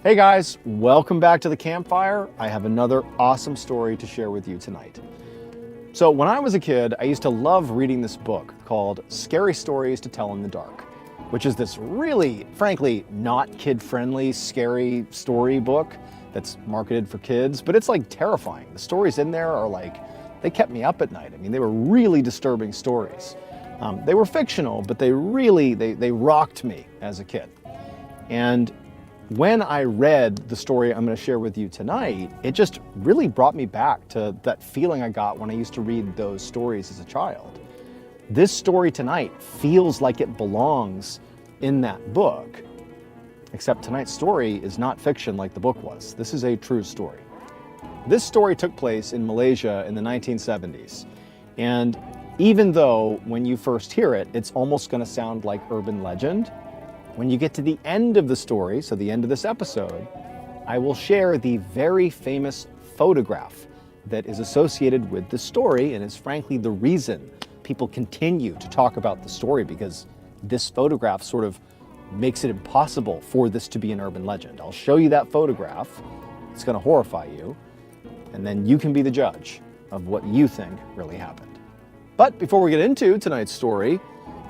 Hey guys, welcome back to the campfire. I have another awesome story to share with you tonight. So when I was a kid, I used to love reading this book called Scary Stories to Tell in the Dark, which is this really, frankly, not kid-friendly, scary story book that's marketed for kids, but it's like terrifying. The stories in there are like, they kept me up at night. I mean, they were really disturbing stories. They were fictional, but they really, they rocked me as a kid. And when I read the story I'm going to share with you tonight, it just really brought me back to that feeling I got when I used to read those stories as a child. This story tonight feels like it belongs in that book, except tonight's story is not fiction like the book was. This is a true story. This story took place in Malaysia in the 1970s, and even though when you first hear it, it's almost going to sound like urban legend, when you get to the end of the story, so the end of this episode, I will share the very famous photograph that is associated with the story and is frankly the reason people continue to talk about the story, because this photograph sort of makes it impossible for this to be an urban legend. I'll show you that photograph. It's going to horrify you, and then you can be the judge of what you think really happened. But before we get into tonight's story,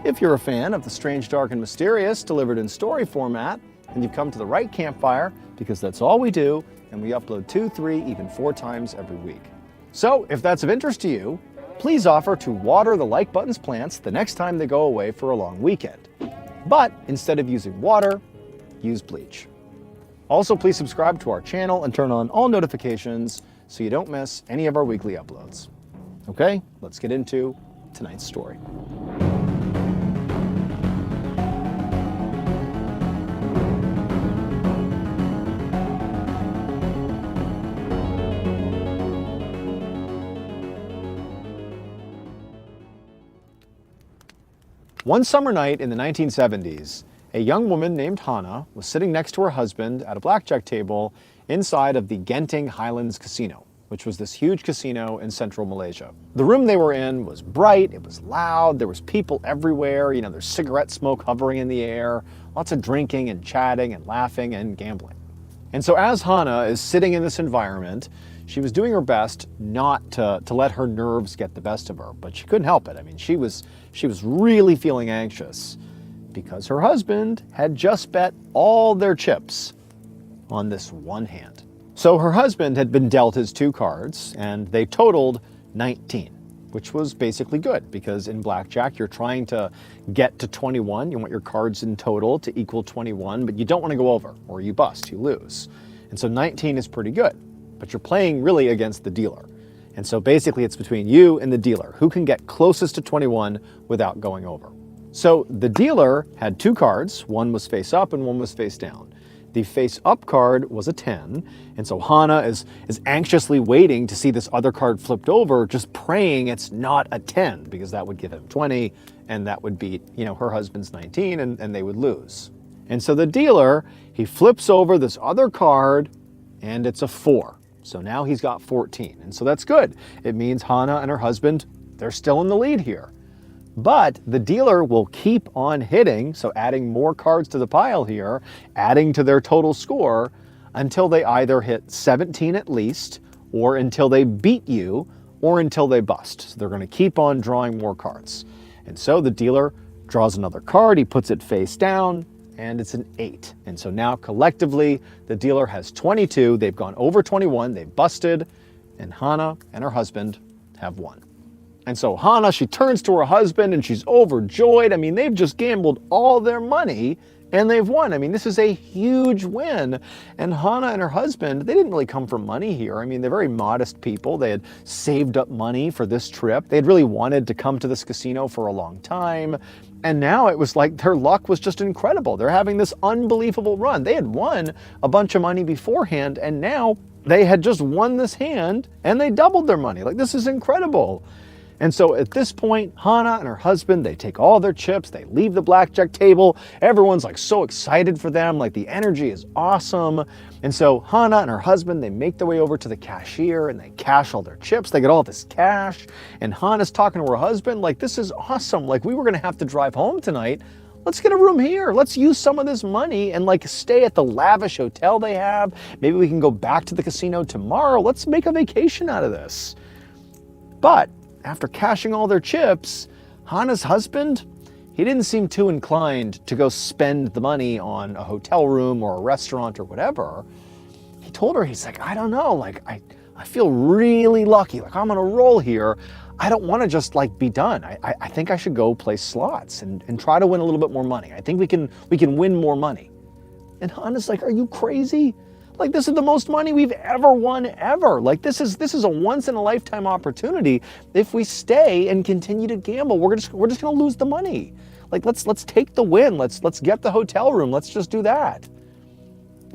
if you're a fan of the strange, dark, and mysterious delivered in story format, then you've come to the right campfire, because that's all we do, and we upload 2, 3, even 4 times every week. So if that's of interest to you, please offer to water the like button's plants the next time they go away for a long weekend. But instead of using water, use bleach. Also, please subscribe to our channel and turn on all notifications so you don't miss any of our weekly uploads. Okay, let's get into tonight's story. One summer night in the 1970s, a young woman named Hannah was sitting next to her husband at a blackjack table inside of the Genting Highlands Casino, which was this huge casino in central Malaysia. The room they were in was bright, it was loud, there was people everywhere, there's cigarette smoke hovering in the air, lots of drinking and chatting and laughing and gambling. And so as Hannah is sitting in this environment, she was doing her best not to let her nerves get the best of her, but she couldn't help it. I mean, she was really feeling anxious because her husband had just bet all their chips on this one hand. So her husband had been dealt his 2 cards, and they totaled 19, which was basically good, because in blackjack, you're trying to get to 21. You want your cards in total to equal 21, but you don't want to go over, or you bust, you lose. And so 19 is pretty good, but you're playing really against the dealer. And so basically it's between you and the dealer. Who can get closest to 21 without going over? So the dealer had 2 cards. One was face up and one was face down. The face up card was a 10. And so Hannah is anxiously waiting to see this other card flipped over, just praying it's not a 10, because that would give him 20 and that would beat, her husband's 19 and they would lose. And so the dealer, he flips over this other card and it's a 4. So now he's got 14, and so that's good. It means Hannah and her husband, they're still in the lead here. But the dealer will keep on hitting, so adding more cards to the pile here, adding to their total score, until they either hit 17 at least, or until they beat you, or until they bust. So they're going to keep on drawing more cards. And so the dealer draws another card, he puts it face down, and it's an 8. And so now collectively, the dealer has 22. They've gone over 21, they've busted, and Hannah and her husband have won. And so Hannah, she turns to her husband and she's overjoyed. I mean, they've just gambled all their money and they've won. I mean, this is a huge win. And Hannah and her husband, they didn't really come for money here. I mean, they're very modest people. They had saved up money for this trip. They had really wanted to come to this casino for a long time. And now it was like their luck was just incredible. They're having this unbelievable run. They had won a bunch of money beforehand, and now they had just won this hand and they doubled their money. Like, this is incredible. And so at this point, Hannah and her husband, they take all their chips, they leave the blackjack table. Everyone's like so excited for them, like the energy is awesome. And so Hannah and her husband, they make their way over to the cashier and they cash all their chips. They get all this cash. And Hannah's talking to her husband, like, this is awesome. Like, we were gonna have to drive home tonight. let's get a room here. Let's use some of this money and like stay at the lavish hotel they have. Maybe we can go back to the casino tomorrow. Let's make a vacation out of this. But after cashing all their chips, Hana's husband, he didn't seem too inclined to go spend the money on a hotel room or a restaurant or whatever. He told her, he's like, I don't know, like I feel really lucky, like I'm on a roll here. I don't want to just like be done. I think I should go play slots and try to win a little bit more money. I think we can win more money. And Hana's like, are you crazy? Like, this is the most money we've ever won ever. Like, this is a once in a lifetime opportunity. If we stay and continue to gamble, we're just gonna lose the money. Like, let's take the win. Let's get the hotel room. Let's just do that.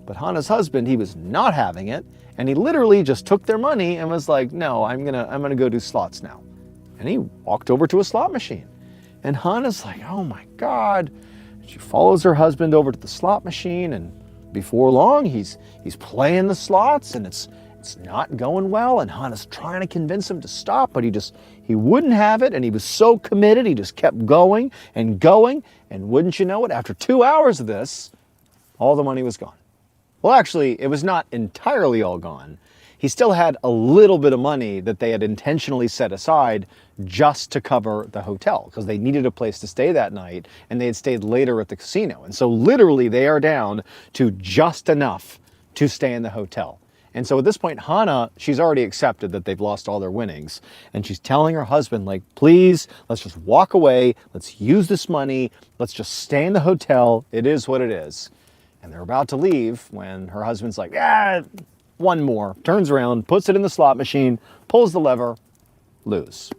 But Hana's husband, he was not having it, and he literally just took their money and was like, no, I'm gonna go do slots now. And he walked over to a slot machine. And Hana's like, oh my God. She follows her husband over to the slot machine, and before long, he's playing the slots, and it's not going well, and Hana's trying to convince him to stop, but he wouldn't have it, and he was so committed, he just kept going, and wouldn't you know it, after 2 hours of this, all the money was gone. Well, actually, it was not entirely all gone. He still had a little bit of money that they had intentionally set aside just to cover the hotel, because they needed a place to stay that night, and they had stayed later at the casino. And so literally they are down to just enough to stay in the hotel. And so at this point, Hana, she's already accepted that they've lost all their winnings. And she's telling her husband, like, please, let's just walk away. Let's use this money. Let's just stay in the hotel. It is what it is. And they're about to leave when her husband's like, one more. Turns around, puts it in the slot machine, pulls the lever, lose.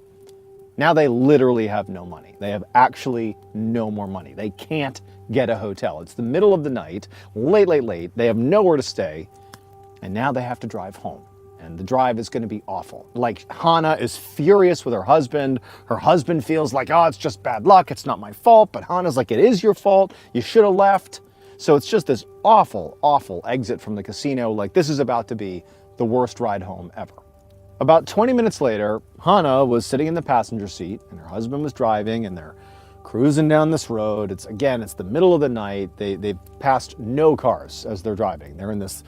Now they literally have no money. They have actually no more money. They can't get a hotel. It's the middle of the night, late. They have nowhere to stay. And now they have to drive home. And the drive is going to be awful. Like, Hana is furious with her husband. Her husband feels like, oh, it's just bad luck. It's not my fault. But Hana's like, it is your fault. You should have left. So it's just this awful, awful exit from the casino. Like, this is about to be the worst ride home ever. About 20 minutes later, Hana was sitting in the passenger seat and her husband was driving, and they're cruising down this road. It's the middle of the night. They've passed no cars as they're driving. They're in this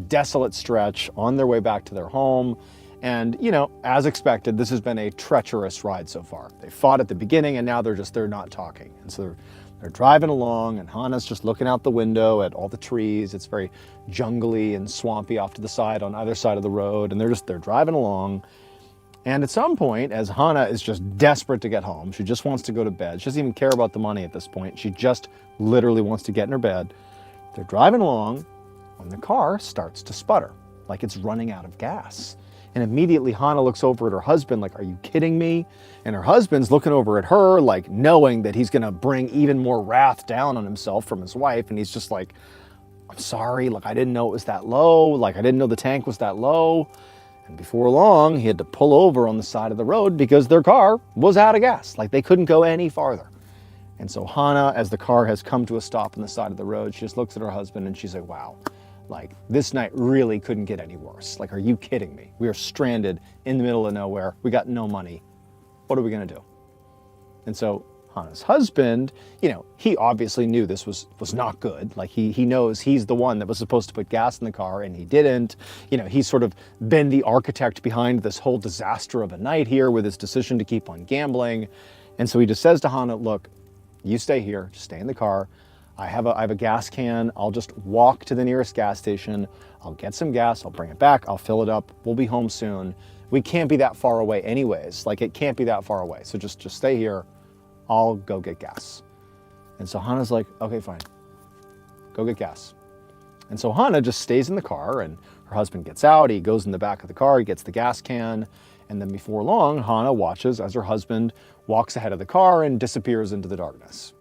desolate stretch on their way back to their home. And, you know, as expected, this has been a treacherous ride so far. They fought at the beginning, and now they're not talking. And so they're driving along, and Hana's just looking out the window at all the trees. It's very jungly and swampy off to the side on either side of the road, and they're driving along. And at some point, as Hana is just desperate to get home, she just wants to go to bed. She doesn't even care about the money at this point. She just literally wants to get in her bed. They're driving along when the car starts to sputter, like it's running out of gas. And immediately Hana looks over at her husband like, are you kidding me? And her husband's looking over at her like, knowing that he's gonna bring even more wrath down on himself from his wife. And he's just like, I'm sorry, like I didn't know it was that low. Like I didn't know the tank was that low. And before long, he had to pull over on the side of the road because their car was out of gas. Like they couldn't go any farther. And so Hana, as the car has come to a stop on the side of the road, she just looks at her husband and she's like, wow, like this night really couldn't get any worse. Like, are you kidding me? We are stranded in the middle of nowhere. We got no money. What are we gonna do? And so Hana's husband, you know, he obviously knew this was not good. Like he knows he's the one that was supposed to put gas in the car and he didn't. You know, he's sort of been the architect behind this whole disaster of a night here with his decision to keep on gambling. And so he just says to Hana, look, you stay here, just stay in the car. I have a gas can. I'll just walk to the nearest gas station. I'll get some gas. I'll bring it back. I'll fill it up. We'll be home soon. We can't be that far away anyways. Like it can't be that far away. So just stay here. I'll go get gas. And so Hana's like, okay, fine. Go get gas. And so Hana just stays in the car and her husband gets out. He goes in the back of the car. He gets the gas can. And then before long, Hana watches as her husband walks ahead of the car and disappears into the darkness.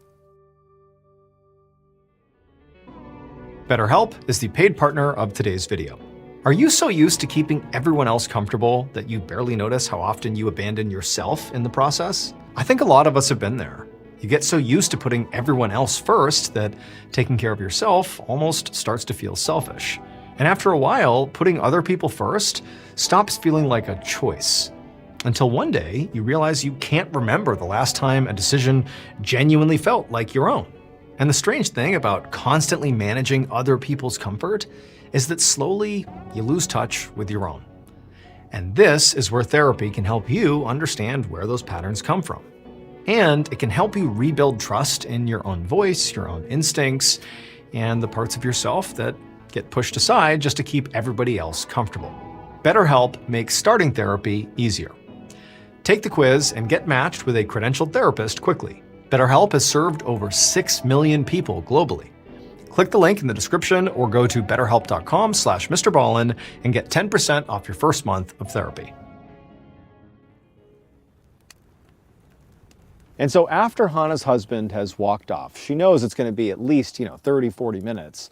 BetterHelp is the paid partner of today's video. Are you so used to keeping everyone else comfortable that you barely notice how often you abandon yourself in the process? I think a lot of us have been there. You get so used to putting everyone else first that taking care of yourself almost starts to feel selfish. And after a while, putting other people first stops feeling like a choice. Until one day, you realize you can't remember the last time a decision genuinely felt like your own. And the strange thing about constantly managing other people's comfort is that slowly you lose touch with your own. And this is where therapy can help you understand where those patterns come from. And it can help you rebuild trust in your own voice, your own instincts, and the parts of yourself that get pushed aside just to keep everybody else comfortable. BetterHelp makes starting therapy easier. Take the quiz and get matched with a credentialed therapist quickly. BetterHelp has served over 6 million people globally. Click the link in the description or go to betterhelp.com/MrBallin and get 10% off your first month of therapy. And so after Hannah's husband has walked off, she knows it's going to be at least, 30, 40 minutes,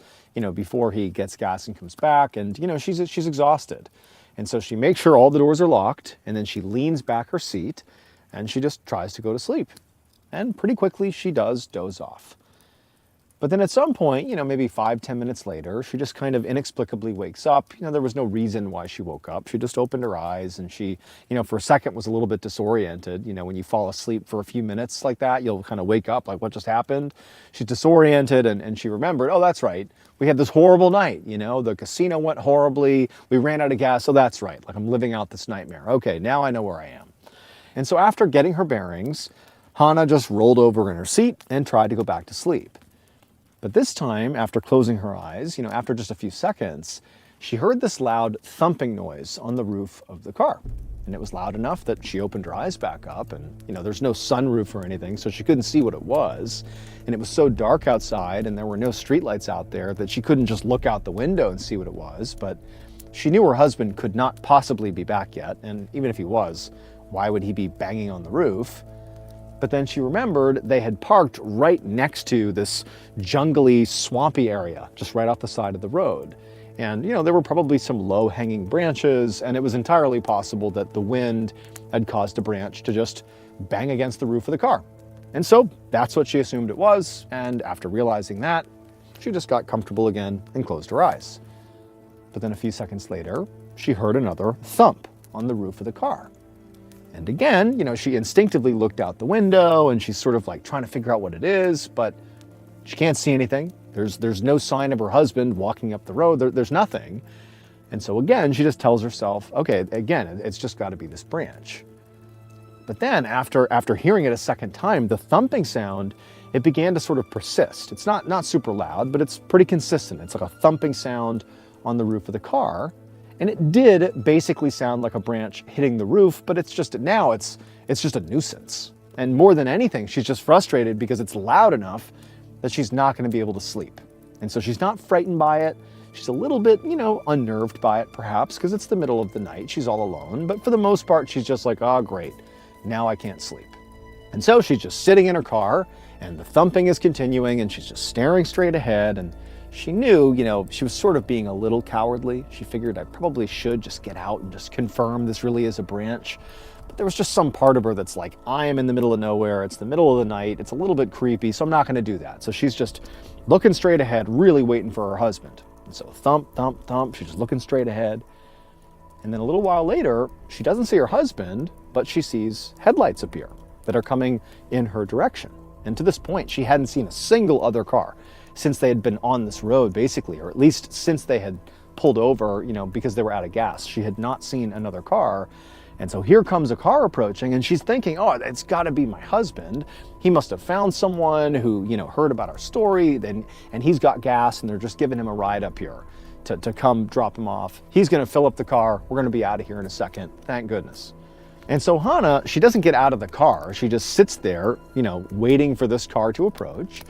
before he gets gas and comes back. And, she's exhausted. And so she makes sure all the doors are locked, and then she leans back her seat and she just tries to go to sleep. And pretty quickly she does doze off. But then at some point, maybe 5-10 minutes later, she just kind of inexplicably wakes up. There was no reason why she woke up. She just opened her eyes and she, for a second was a little bit disoriented. When you fall asleep for a few minutes like that, you'll kind of wake up like, what just happened? She's disoriented and she remembered, oh, that's right. We had this horrible night, the casino went horribly. We ran out of gas. So that's right. Like I'm living out this nightmare. Okay, now I know where I am. And so after getting her bearings, Hannah just rolled over in her seat and tried to go back to sleep. But this time, after closing her eyes, after just a few seconds, she heard this loud thumping noise on the roof of the car. And it was loud enough that she opened her eyes back up and, there's no sunroof or anything, so she couldn't see what it was. And it was so dark outside and there were no streetlights out there that she couldn't just look out the window and see what it was. But she knew her husband could not possibly be back yet. And even if he was, why would he be banging on the roof? But then she remembered they had parked right next to this jungly, swampy area, just right off the side of the road. And, there were probably some low-hanging branches, and it was entirely possible that the wind had caused a branch to just bang against the roof of the car. And so that's what she assumed it was, and after realizing that, she just got comfortable again and closed her eyes. But then a few seconds later, she heard another thump on the roof of the car. And again, she instinctively looked out the window and she's sort of like trying to figure out what it is, but she can't see anything. There's no sign of her husband walking up the road. There's nothing. And so again, she just tells herself, okay, again, it's just got to be this branch. But then after hearing it a second time, the thumping sound, it began to sort of persist. It's not super loud, but it's pretty consistent. It's like a thumping sound on the roof of the car. And it did basically sound like a branch hitting the roof, but it's just a nuisance. And more than anything, she's just frustrated because it's loud enough that she's not going to be able to sleep. And so she's not frightened by it. She's a little bit, unnerved by it perhaps because it's the middle of the night. She's all alone. But for the most part, she's just like, oh, great. Now I can't sleep. And so she's just sitting in her car and the thumping is continuing and she's just staring straight ahead. And she knew, she was sort of being a little cowardly. She figured I probably should just get out and just confirm this really is a branch. But there was just some part of her that's like, I am in the middle of nowhere. It's the middle of the night. It's a little bit creepy, so I'm not going to do that. So she's just looking straight ahead, really waiting for her husband. And so thump, thump, thump. She's just looking straight ahead. And then a little while later, she doesn't see her husband, but she sees headlights appear that are coming in her direction. And to this point, she hadn't seen a single other car since they had been on this road, basically, or at least since they had pulled over, because they were out of gas. She had not seen another car. And so here comes a car approaching and she's thinking, oh, it's got to be my husband. He must have found someone who, heard about our story and he's got gas and they're just giving him a ride up here to come drop him off. He's going to fill up the car. We're going to be out of here in a second. Thank goodness. And so Hannah, she doesn't get out of the car. She just sits there, waiting for this car to approach.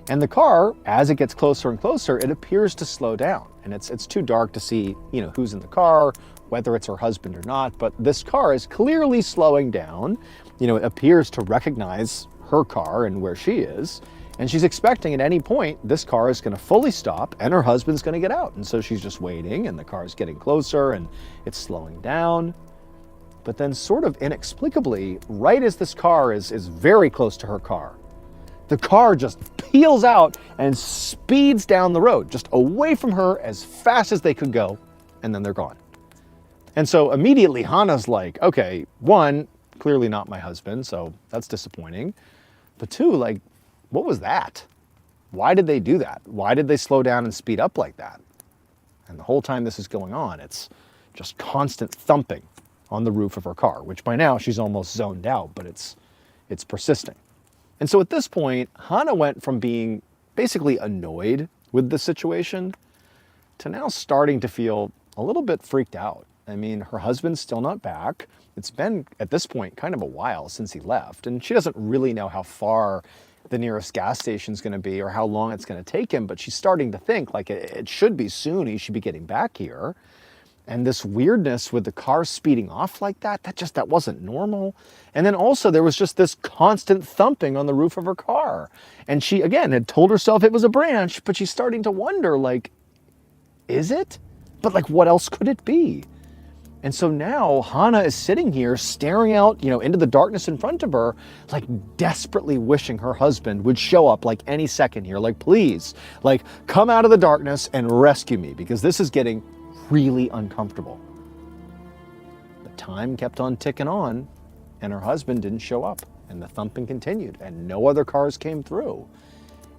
And the car, as it gets closer and closer, it appears to slow down. And it's too dark to see, who's in the car, whether it's her husband or not. But this car is clearly slowing down. It appears to recognize her car and where she is. And she's expecting at any point this car is going to fully stop and her husband's going to get out. And so she's just waiting and the car is getting closer and it's slowing down. But then sort of inexplicably, right as this car is very close to her car, the car just peels out and speeds down the road, just away from her as fast as they could go, and then they're gone. And so immediately Hannah's like, okay, one, clearly not my husband, so that's disappointing. But two, like, what was that? why did they do that? Why did they slow down and speed up like that? And the whole time this is going on, it's just constant thumping on the roof of her car, which by now she's almost zoned out, but it's persisting. And so at this point, Hana went from being basically annoyed with the situation to now starting to feel a little bit freaked out. I mean, her husband's still not back. It's been, at this point, kind of a while since he left, and she doesn't really know how far the nearest gas station's going to be or how long it's going to take him, but she's starting to think, like, it should be soon. He should be getting back here. And this weirdness with the car speeding off like that wasn't normal. And then also there was just this constant thumping on the roof of her car. And she, again, had told herself it was a branch, but she's starting to wonder, like, is it? But, like, what else could it be? And so now Hana is sitting here staring out, into the darkness in front of her, like desperately wishing her husband would show up like any second here. Like, please, like, come out of the darkness and rescue me, because this is getting really uncomfortable. The time kept on ticking on, and her husband didn't show up, and the thumping continued, and no other cars came through.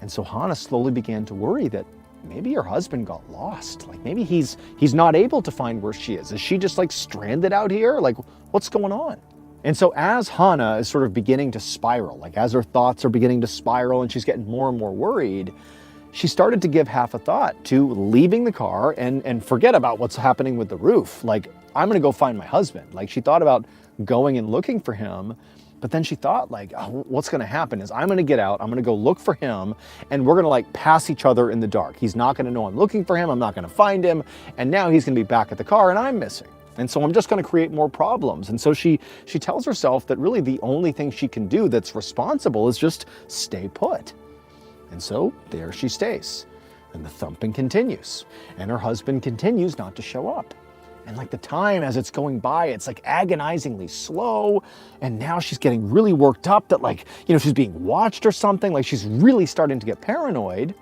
And so Hana slowly began to worry that maybe her husband got lost. Like, maybe he's not able to find where she is. Is she just, like, stranded out here? Like, what's going on? And so as Hana is sort of beginning to spiral, like as her thoughts are beginning to spiral and she's getting more and more worried, she started to give half a thought to leaving the car and forget about what's happening with the roof. Like, I'm gonna go find my husband. Like, she thought about going and looking for him, but then she thought, like, oh, what's gonna happen is I'm gonna get out, I'm gonna go look for him, and we're gonna, like, pass each other in the dark. He's not gonna know I'm looking for him, I'm not gonna find him, and now he's gonna be back at the car and I'm missing. And so I'm just gonna create more problems. And so she tells herself that really the only thing she can do that's responsible is just stay put. And so there she stays. And the thumping continues. And her husband continues not to show up. And, like, the time as it's going by, it's, like, agonizingly slow. And now she's getting really worked up that, like, she's being watched or something. Like, she's really starting to get paranoid.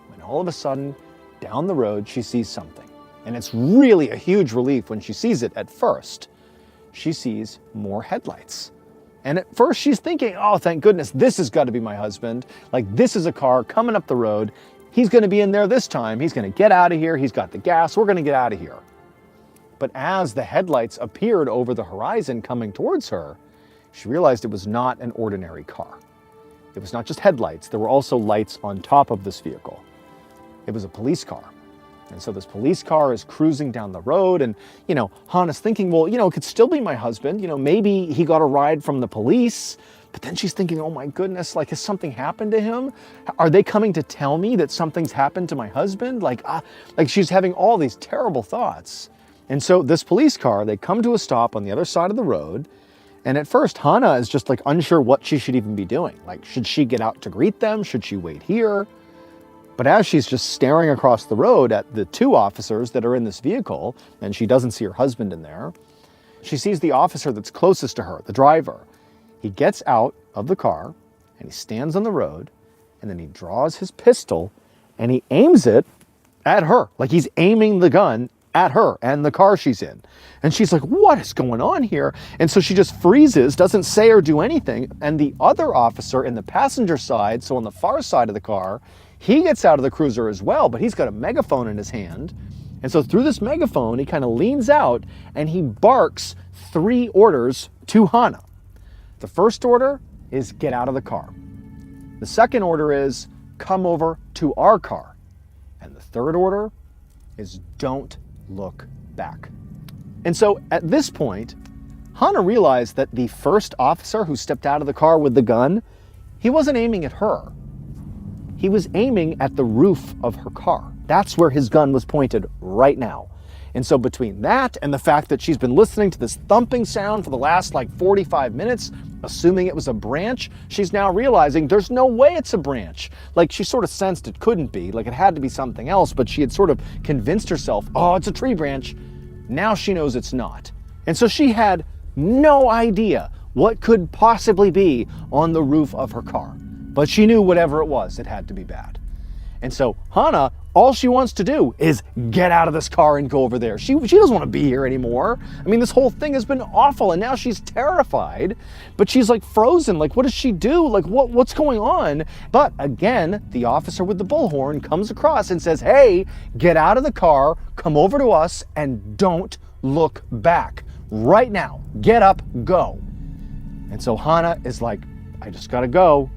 When all of a sudden, down the road, she sees something. And it's really a huge relief when she sees it at first. She sees more headlights. And at first she's thinking, oh, thank goodness, this has got to be my husband. Like, this is a car coming up the road. He's going to be in there this time. He's going to get out of here. He's got the gas. We're going to get out of here. But as the headlights appeared over the horizon coming towards her, she realized it was not an ordinary car. It was not just headlights. There were also lights on top of this vehicle. It was a police car. And so this police car is cruising down the road, and, Hana's thinking, well, it could still be my husband. Maybe he got a ride from the police. But then she's thinking, oh my goodness, like, has something happened to him? Are they coming to tell me that something's happened to my husband? Like she's having all these terrible thoughts. And so this police car, they come to a stop on the other side of the road. And at first, Hana is just, like, unsure what she should even be doing. Like, should she get out to greet them? Should she wait here? But as she's just staring across the road at the two officers that are in this vehicle, and she doesn't see her husband in there, she sees the officer that's closest to her, the driver. He gets out of the car, and he stands on the road, and then he draws his pistol, and he aims it at her. Like, he's aiming the gun at her and the car she's in. And she's like, what is going on here? And so she just freezes, doesn't say or do anything. And the other officer in the passenger side, so on the far side of the car, he gets out of the cruiser as well, but he's got a megaphone in his hand. And so through this megaphone, he kind of leans out and he barks 3 orders to Hana. The first order is get out of the car. The second order is come over to our car. And the third order is don't look back. And so at this point, Hana realized that the first officer who stepped out of the car with the gun, he wasn't aiming at her. He was aiming at the roof of her car. That's where his gun was pointed right now. And so between that and the fact that she's been listening to this thumping sound for the last, like, 45 minutes, assuming it was a branch, she's now realizing there's no way it's a branch. Like, she sort of sensed it couldn't be, like it had to be something else, but she had sort of convinced herself, oh, it's a tree branch. Now she knows it's not. And so she had no idea what could possibly be on the roof of her car. But she knew whatever it was, it had to be bad. And so Hana, all she wants to do is get out of this car and go over there. She doesn't want to be here anymore. I mean, this whole thing has been awful, and now she's terrified, but she's like frozen. Like, what does she do? Like, what's going on? But again, the officer with the bullhorn comes across and says, hey, get out of the car, come over to us, and don't look back. Right now, get up, go. And so Hana is like, I just gotta go.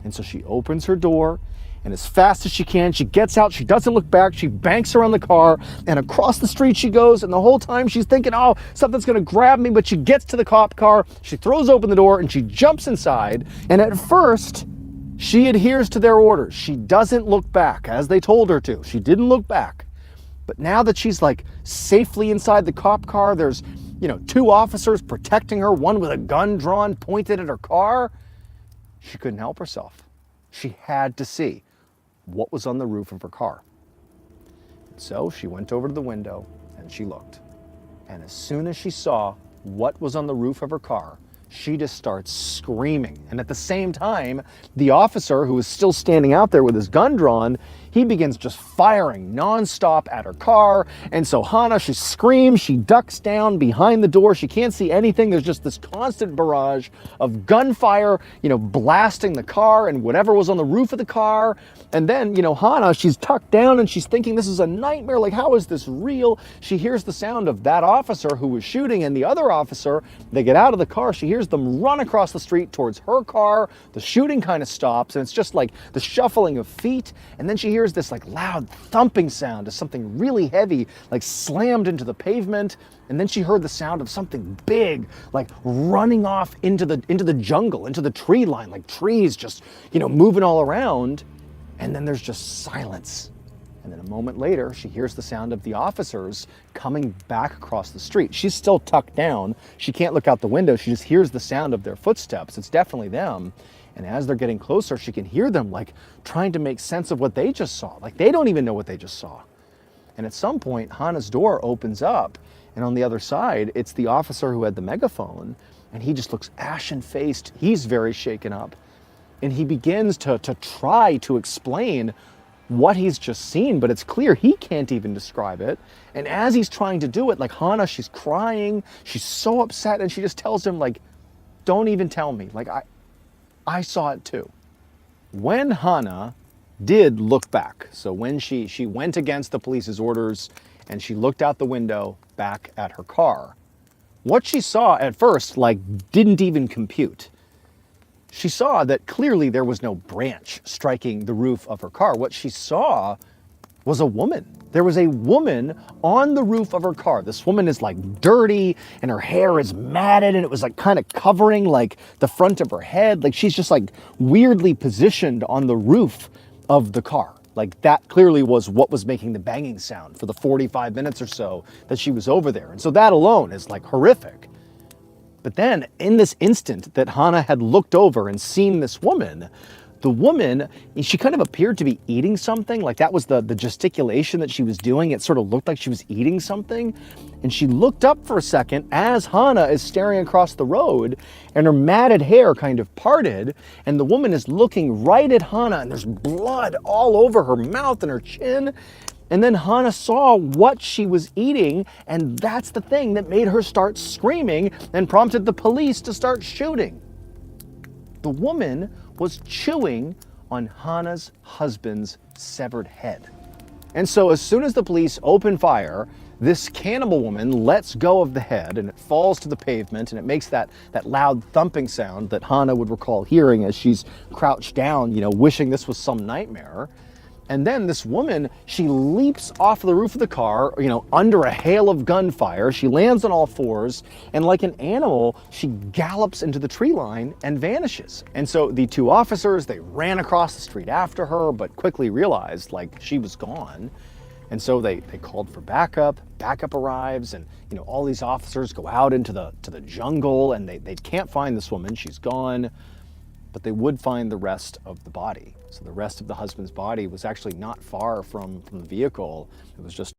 And so she opens her door, and as fast as she can, she gets out, she doesn't look back, she banks around the car, and across the street she goes, and the whole time she's thinking, oh, something's gonna grab me, but she gets to the cop car, she throws open the door, and she jumps inside, and at first, she adheres to their orders. She doesn't look back, as they told her to. She didn't look back. But now that she's like safely inside the cop car, there's, two officers protecting her, one with a gun drawn, pointed at her car. She couldn't help herself. She had to see what was on the roof of her car. So she went over to the window and she looked. And as soon as she saw what was on the roof of her car, she just starts screaming. And at the same time, the officer, who is still standing out there with his gun drawn, he begins just firing nonstop at her car. And so Hana, she screams, she ducks down behind the door. She can't see anything. There's just this constant barrage of gunfire, blasting the car and whatever was on the roof of the car. And then, Hana, she's tucked down and she's thinking, this is a nightmare. Like, how is this real? She hears the sound of that officer who was shooting and the other officer. They get out of the car. She hears them run across the street towards her car. The shooting kind of stops, and it's just like the shuffling of feet. And then she hears this like loud thumping sound as something really heavy like slammed into the pavement. And then she heard the sound of something big like running off into the jungle, into the tree line, like trees just moving all around. And then there's just silence. And then a moment later, she hears the sound of the officers coming back across the street. She's still tucked down. She can't look out the window. She just hears the sound of their footsteps. It's definitely them. And as they're getting closer, she can hear them like trying to make sense of what they just saw. Like they don't even know what they just saw. And at some point, Hana's door opens up, and on the other side, it's the officer who had the megaphone, and he just looks ashen-faced. He's very shaken up. And he begins to try to explain what he's just seen, but it's clear he can't even describe it. And as he's trying to do it, like Hana, she's crying, she's so upset, and she just tells him, like, don't even tell me. Like, I saw it too. When Hana did look back, so when she went against the police's orders and she looked out the window back at her car, what she saw at first, like, didn't even compute. She saw that clearly there was no branch striking the roof of her car. What she saw was a woman. There was a woman on the roof of her car. This woman is like dirty and her hair is matted and it was like kind of covering like the front of her head. Like she's just like weirdly positioned on the roof of the car. Like that clearly was what was making the banging sound for the 45 minutes or so that she was over there. And so that alone is like horrific. But then in this instant that Hana had looked over and seen this woman, the woman, she kind of appeared to be eating something. Like that was the gesticulation that she was doing. It sort of looked like she was eating something. And she looked up for a second as Hana is staring across the road, and her matted hair kind of parted, and the woman is looking right at Hana, and there's blood all over her mouth and her chin. And then Hana saw what she was eating, and that's the thing that made her start screaming and prompted the police to start shooting. The woman was chewing on Hana's husband's severed head. And so as soon as the police open fire, this cannibal woman lets go of the head and it falls to the pavement, and it makes that loud thumping sound that Hana would recall hearing as she's crouched down, wishing this was some nightmare. And then this woman, she leaps off the roof of the car, under a hail of gunfire. She lands on all fours, and like an animal, she gallops into the tree line and vanishes. And so the two officers, they ran across the street after her, but quickly realized like she was gone. And so they called for backup. Backup arrives, and all these officers go out into the jungle, and they can't find this woman. She's gone. But they would find the rest of the body. So the rest of the husband's body was actually not far from the vehicle. It was just...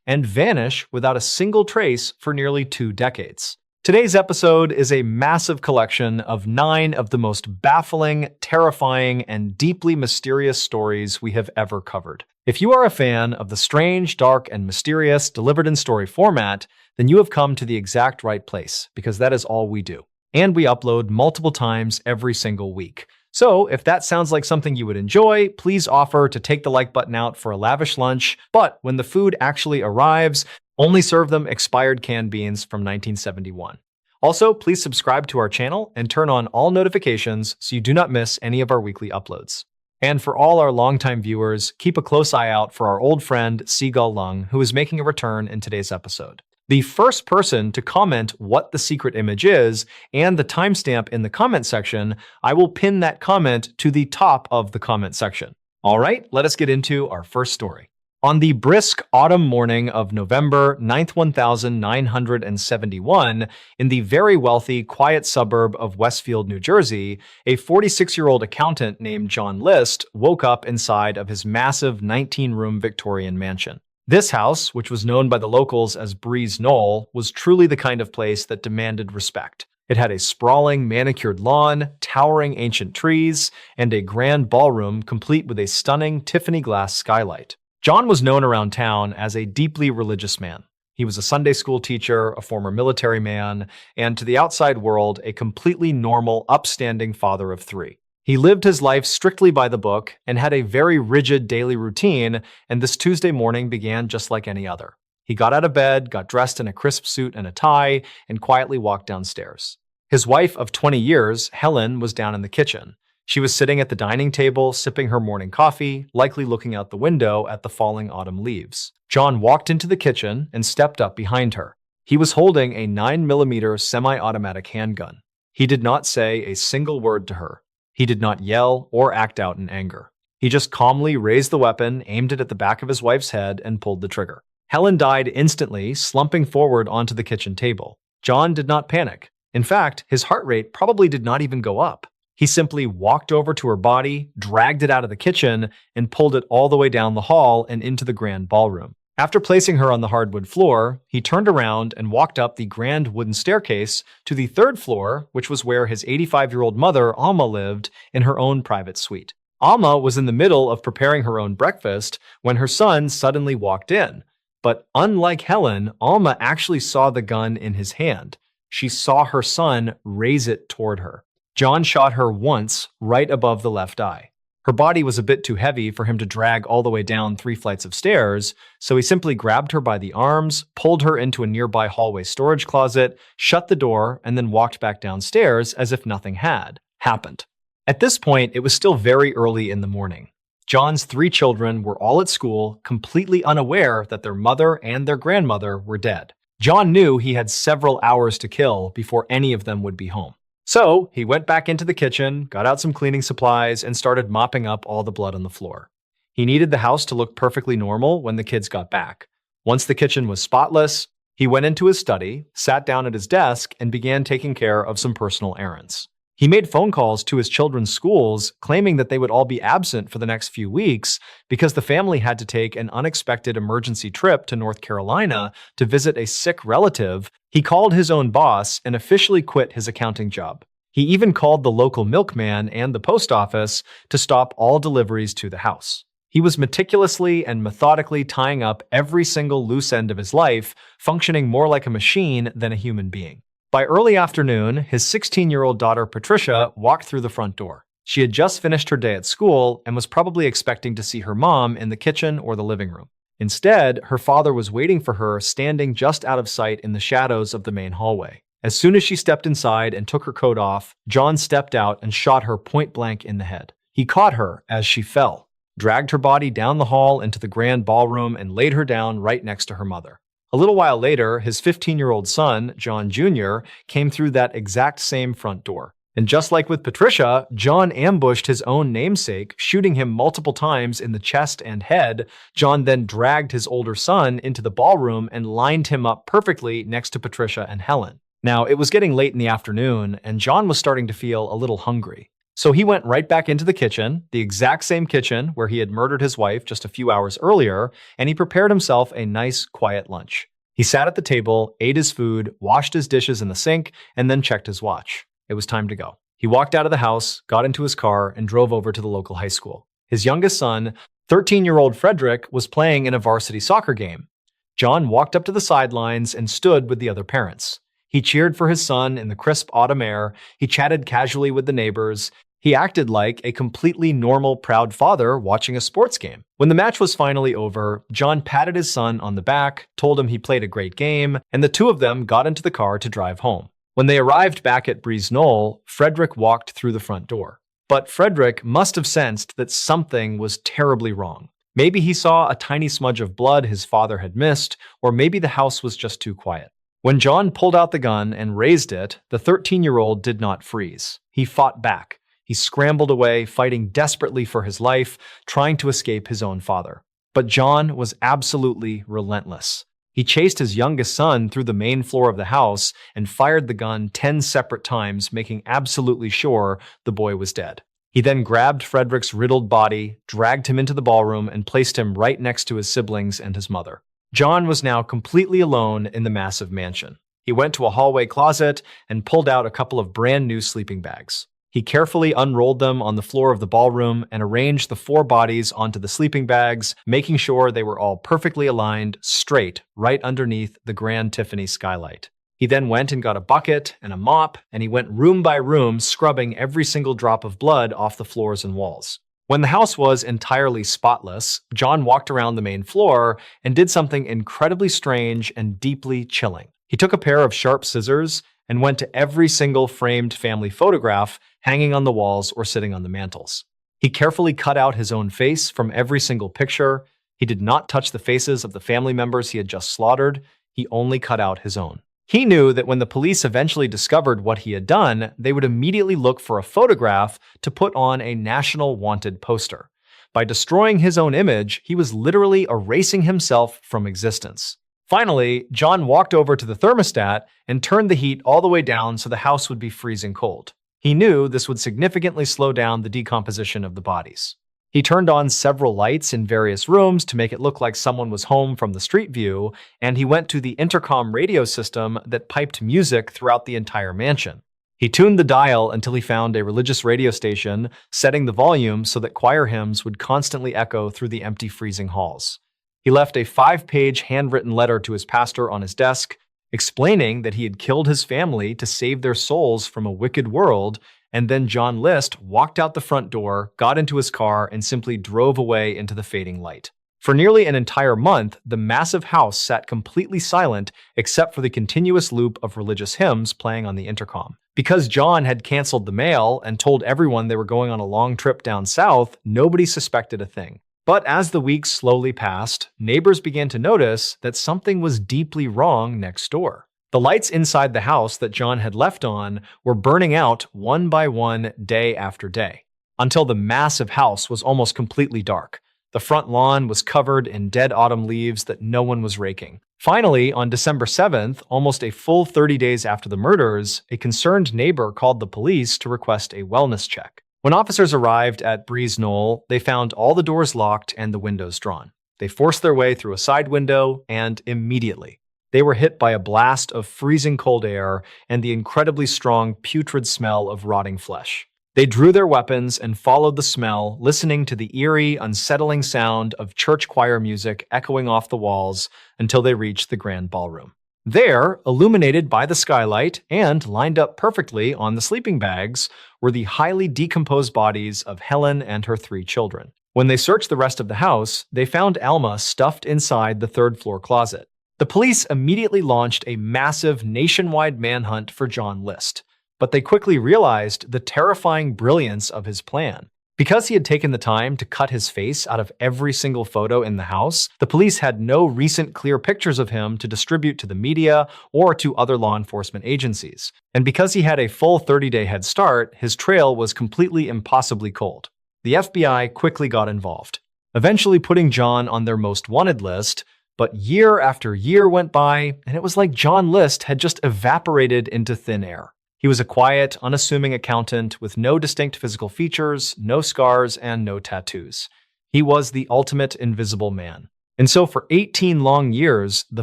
And vanish without a single trace for nearly 2 decades. Today's episode is a massive collection of 9 of the most baffling, terrifying, and deeply mysterious stories we have ever covered. If you are a fan of the strange, dark, and mysterious delivered in story format, then you have come to the exact right place, because that is all we do. And we upload multiple times every single week. So if that sounds like something you would enjoy, please offer to take the like button out for a lavish lunch, but when the food actually arrives, only serve them expired canned beans from 1971. Also, please subscribe to our channel and turn on all notifications so you do not miss any of our weekly uploads. And for all our longtime viewers, keep a close eye out for our old friend Seagull Lung, who is making a return in today's episode. The first person to comment what the secret image is and the timestamp in the comment section, I will pin that comment to the top of the comment section. All right, let us get into our first story. On the brisk autumn morning of November 9th, 1971, in the very wealthy, quiet suburb of Westfield, New Jersey, a 46-year-old accountant named John List woke up inside of his massive 19-room Victorian mansion. This house, which was known by the locals as Breeze Knoll, was truly the kind of place that demanded respect. It had a sprawling, manicured lawn, towering ancient trees, and a grand ballroom complete with a stunning Tiffany glass skylight. John was known around town as a deeply religious man. He was a Sunday school teacher, a former military man, and to the outside world, a completely normal, upstanding father of 3. He lived his life strictly by the book and had a very rigid daily routine, and this Tuesday morning began just like any other. He got out of bed, got dressed in a crisp suit and a tie, and quietly walked downstairs. His wife of 20 years, Helen, was down in the kitchen. She was sitting at the dining table, sipping her morning coffee, likely looking out the window at the falling autumn leaves. John walked into the kitchen and stepped up behind her. He was holding a 9mm semi-automatic handgun. He did not say a single word to her. He did not yell or act out in anger. He just calmly raised the weapon, aimed it at the back of his wife's head, and pulled the trigger. Helen died instantly, slumping forward onto the kitchen table. John did not panic. In fact, his heart rate probably did not even go up. He simply walked over to her body, dragged it out of the kitchen, and pulled it all the way down the hall and into the grand ballroom. After placing her on the hardwood floor, he turned around and walked up the grand wooden staircase to the 3rd floor, which was where his 85-year-old mother, Alma, lived in her own private suite. Alma was in the middle of preparing her own breakfast when her son suddenly walked in. But unlike Helen, Alma actually saw the gun in his hand. She saw her son raise it toward her. John shot her once, right above the left eye. Her body was a bit too heavy for him to drag all the way down 3 flights of stairs, so he simply grabbed her by the arms, pulled her into a nearby hallway storage closet, shut the door, and then walked back downstairs as if nothing had happened. At this point, it was still very early in the morning. John's 3 children were all at school, completely unaware that their mother and their grandmother were dead. John knew he had several hours to kill before any of them would be home. So he went back into the kitchen, got out some cleaning supplies, and started mopping up all the blood on the floor. He needed the house to look perfectly normal when the kids got back. Once the kitchen was spotless, he went into his study, sat down at his desk, and began taking care of some personal errands. He made phone calls to his children's schools, claiming that they would all be absent for the next few weeks because the family had to take an unexpected emergency trip to North Carolina to visit a sick relative. He called his own boss and officially quit his accounting job. He even called the local milkman and the post office to stop all deliveries to the house. He was meticulously and methodically tying up every single loose end of his life, functioning more like a machine than a human being. By early afternoon, his 16-year-old daughter Patricia walked through the front door. She had just finished her day at school and was probably expecting to see her mom in the kitchen or the living room. Instead, her father was waiting for her, standing just out of sight in the shadows of the main hallway. As soon as she stepped inside and took her coat off, John stepped out and shot her point blank in the head. He caught her as she fell, dragged her body down the hall into the grand ballroom, and laid her down right next to her mother. A little while later, his 15-year-old son, John Jr., came through that exact same front door. And just like with Patricia, John ambushed his own namesake, shooting him multiple times in the chest and head. John then dragged his older son into the ballroom and lined him up perfectly next to Patricia and Helen. Now, it was getting late in the afternoon, and John was starting to feel a little hungry. So he went right back into the kitchen, the exact same kitchen where he had murdered his wife just a few hours earlier, and he prepared himself a nice, quiet lunch. He sat at the table, ate his food, washed his dishes in the sink, and then checked his watch. It was time to go. He walked out of the house, got into his car, and drove over to the local high school. His youngest son, 13-year-old Frederick, was playing in a varsity soccer game. John walked up to the sidelines and stood with the other parents. He cheered for his son in the crisp autumn air. He chatted casually with the neighbors. He acted like a completely normal, proud father watching a sports game. When the match was finally over, John patted his son on the back, told him he played a great game, and the two of them got into the car to drive home. When they arrived back at Breeze Knoll, Frederick walked through the front door. But Frederick must have sensed that something was terribly wrong. Maybe he saw a tiny smudge of blood his father had missed, or maybe the house was just too quiet. When John pulled out the gun and raised it, the 13-year-old did not freeze. He fought back. He scrambled away, fighting desperately for his life, trying to escape his own father. But John was absolutely relentless. He chased his youngest son through the main floor of the house and fired the gun 10 separate times, making absolutely sure the boy was dead. He then grabbed Frederick's riddled body, dragged him into the ballroom, and placed him right next to his siblings and his mother. John was now completely alone in the massive mansion. He went to a hallway closet and pulled out a couple of brand new sleeping bags. He carefully unrolled them on the floor of the ballroom and arranged the 4 bodies onto the sleeping bags, making sure they were all perfectly aligned, straight, right underneath the Grand Tiffany skylight. He then went and got a bucket and a mop, and he went room by room, scrubbing every single drop of blood off the floors and walls. When the house was entirely spotless, John walked around the main floor and did something incredibly strange and deeply chilling. He took a pair of sharp scissors and went to every single framed family photograph hanging on the walls or sitting on the mantels. He carefully cut out his own face from every single picture. He did not touch the faces of the family members he had just slaughtered. He only cut out his own. He knew that when the police eventually discovered what he had done, they would immediately look for a photograph to put on a national wanted poster. By destroying his own image, he was literally erasing himself from existence. Finally, John walked over to the thermostat and turned the heat all the way down so the house would be freezing cold. He knew this would significantly slow down the decomposition of the bodies. He turned on several lights in various rooms to make it look like someone was home from the street view, and he went to the intercom radio system that piped music throughout the entire mansion. He tuned the dial until he found a religious radio station, setting the volume so that choir hymns would constantly echo through the empty freezing halls. He left a 5-page handwritten letter to his pastor on his desk, explaining that he had killed his family to save their souls from a wicked world, and then John List walked out the front door, got into his car, and simply drove away into the fading light. For nearly an entire month, the massive house sat completely silent except for the continuous loop of religious hymns playing on the intercom. Because John had canceled the mail and told everyone they were going on a long trip down south, nobody suspected a thing. But as the weeks slowly passed, neighbors began to notice that something was deeply wrong next door. The lights inside the house that John had left on were burning out one by one, day after day, until the massive house was almost completely dark. The front lawn was covered in dead autumn leaves that no one was raking. Finally, on December 7th, almost a full 30 days after the murders, a concerned neighbor called the police to request a wellness check. When officers arrived at Breeze Knoll, they found all the doors locked and the windows drawn. They forced their way through a side window, and immediately, they were hit by a blast of freezing cold air and the incredibly strong, putrid smell of rotting flesh. They drew their weapons and followed the smell, listening to the eerie, unsettling sound of church choir music echoing off the walls until they reached the grand ballroom. There, illuminated by the skylight and lined up perfectly on the sleeping bags, were the highly decomposed bodies of Helen and her 3 children. When they searched the rest of the house, they found Alma stuffed inside the 3rd-floor closet. The police immediately launched a massive nationwide manhunt for John List, but they quickly realized the terrifying brilliance of his plan. Because he had taken the time to cut his face out of every single photo in the house, the police had no recent clear pictures of him to distribute to the media or to other law enforcement agencies. And because he had a full 30-day head start, his trail was completely impossibly cold. The FBI quickly got involved, eventually putting John on their most wanted list, but year after year went by, and it was like John List had just evaporated into thin air. He was a quiet, unassuming accountant with no distinct physical features, no scars, and no tattoos. He was the ultimate invisible man. And so for 18 long years, the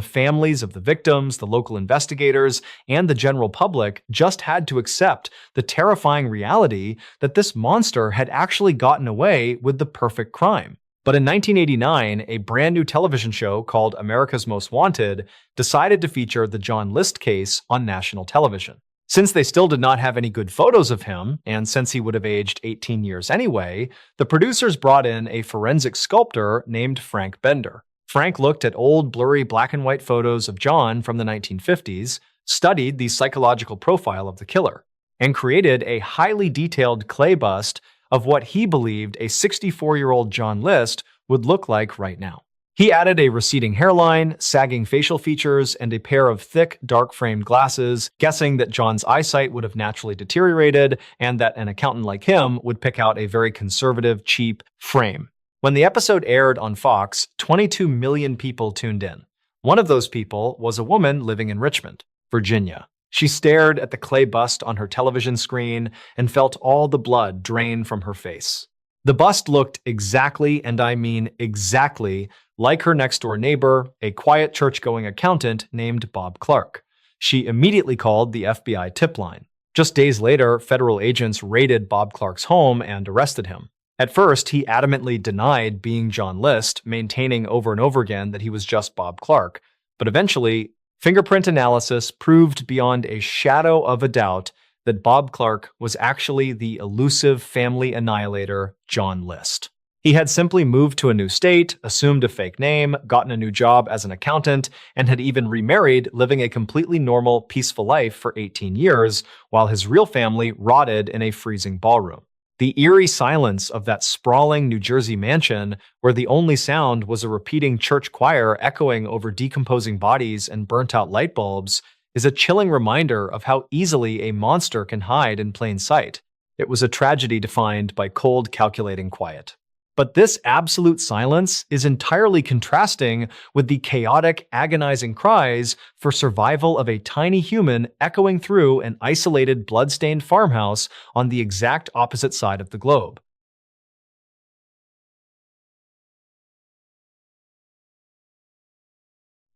families of the victims, the local investigators, and the general public just had to accept the terrifying reality that this monster had actually gotten away with the perfect crime. But in 1989, a brand new television show called America's Most Wanted decided to feature the John List case on national television. Since they still did not have any good photos of him, and since he would have aged 18 years anyway, the producers brought in a forensic sculptor named Frank Bender. Frank looked at old, blurry black and white photos of John from the 1950s, studied the psychological profile of the killer, and created a highly detailed clay bust of what he believed a 64-year-old John List would look like right now. He added a receding hairline, sagging facial features, and a pair of thick, dark-framed glasses, guessing that John's eyesight would have naturally deteriorated and that an accountant like him would pick out a very conservative, cheap frame. When the episode aired on Fox, 22 million people tuned in. One of those people was a woman living in Richmond, Virginia. She stared at the clay bust on her television screen and felt all the blood drain from her face. The bust looked exactly, and I mean exactly, like her next-door neighbor, a quiet church-going accountant named Bob Clark. She immediately called the FBI tip line. Just days later, federal agents raided Bob Clark's home and arrested him. At first, he adamantly denied being John List, maintaining over and over again that he was just Bob Clark. But eventually, fingerprint analysis proved beyond a shadow of a doubt that Bob Clark was actually the elusive family annihilator, John List. He had simply moved to a new state, assumed a fake name, gotten a new job as an accountant, and had even remarried, living a completely normal, peaceful life for 18 years, while his real family rotted in a freezing ballroom. The eerie silence of that sprawling New Jersey mansion, where the only sound was a repeating church choir echoing over decomposing bodies and burnt-out light bulbs, is a chilling reminder of how easily a monster can hide in plain sight. It was a tragedy defined by cold, calculating quiet. But this absolute silence is entirely contrasting with the chaotic, agonizing cries for survival of a tiny human echoing through an isolated, blood-stained farmhouse on the exact opposite side of the globe.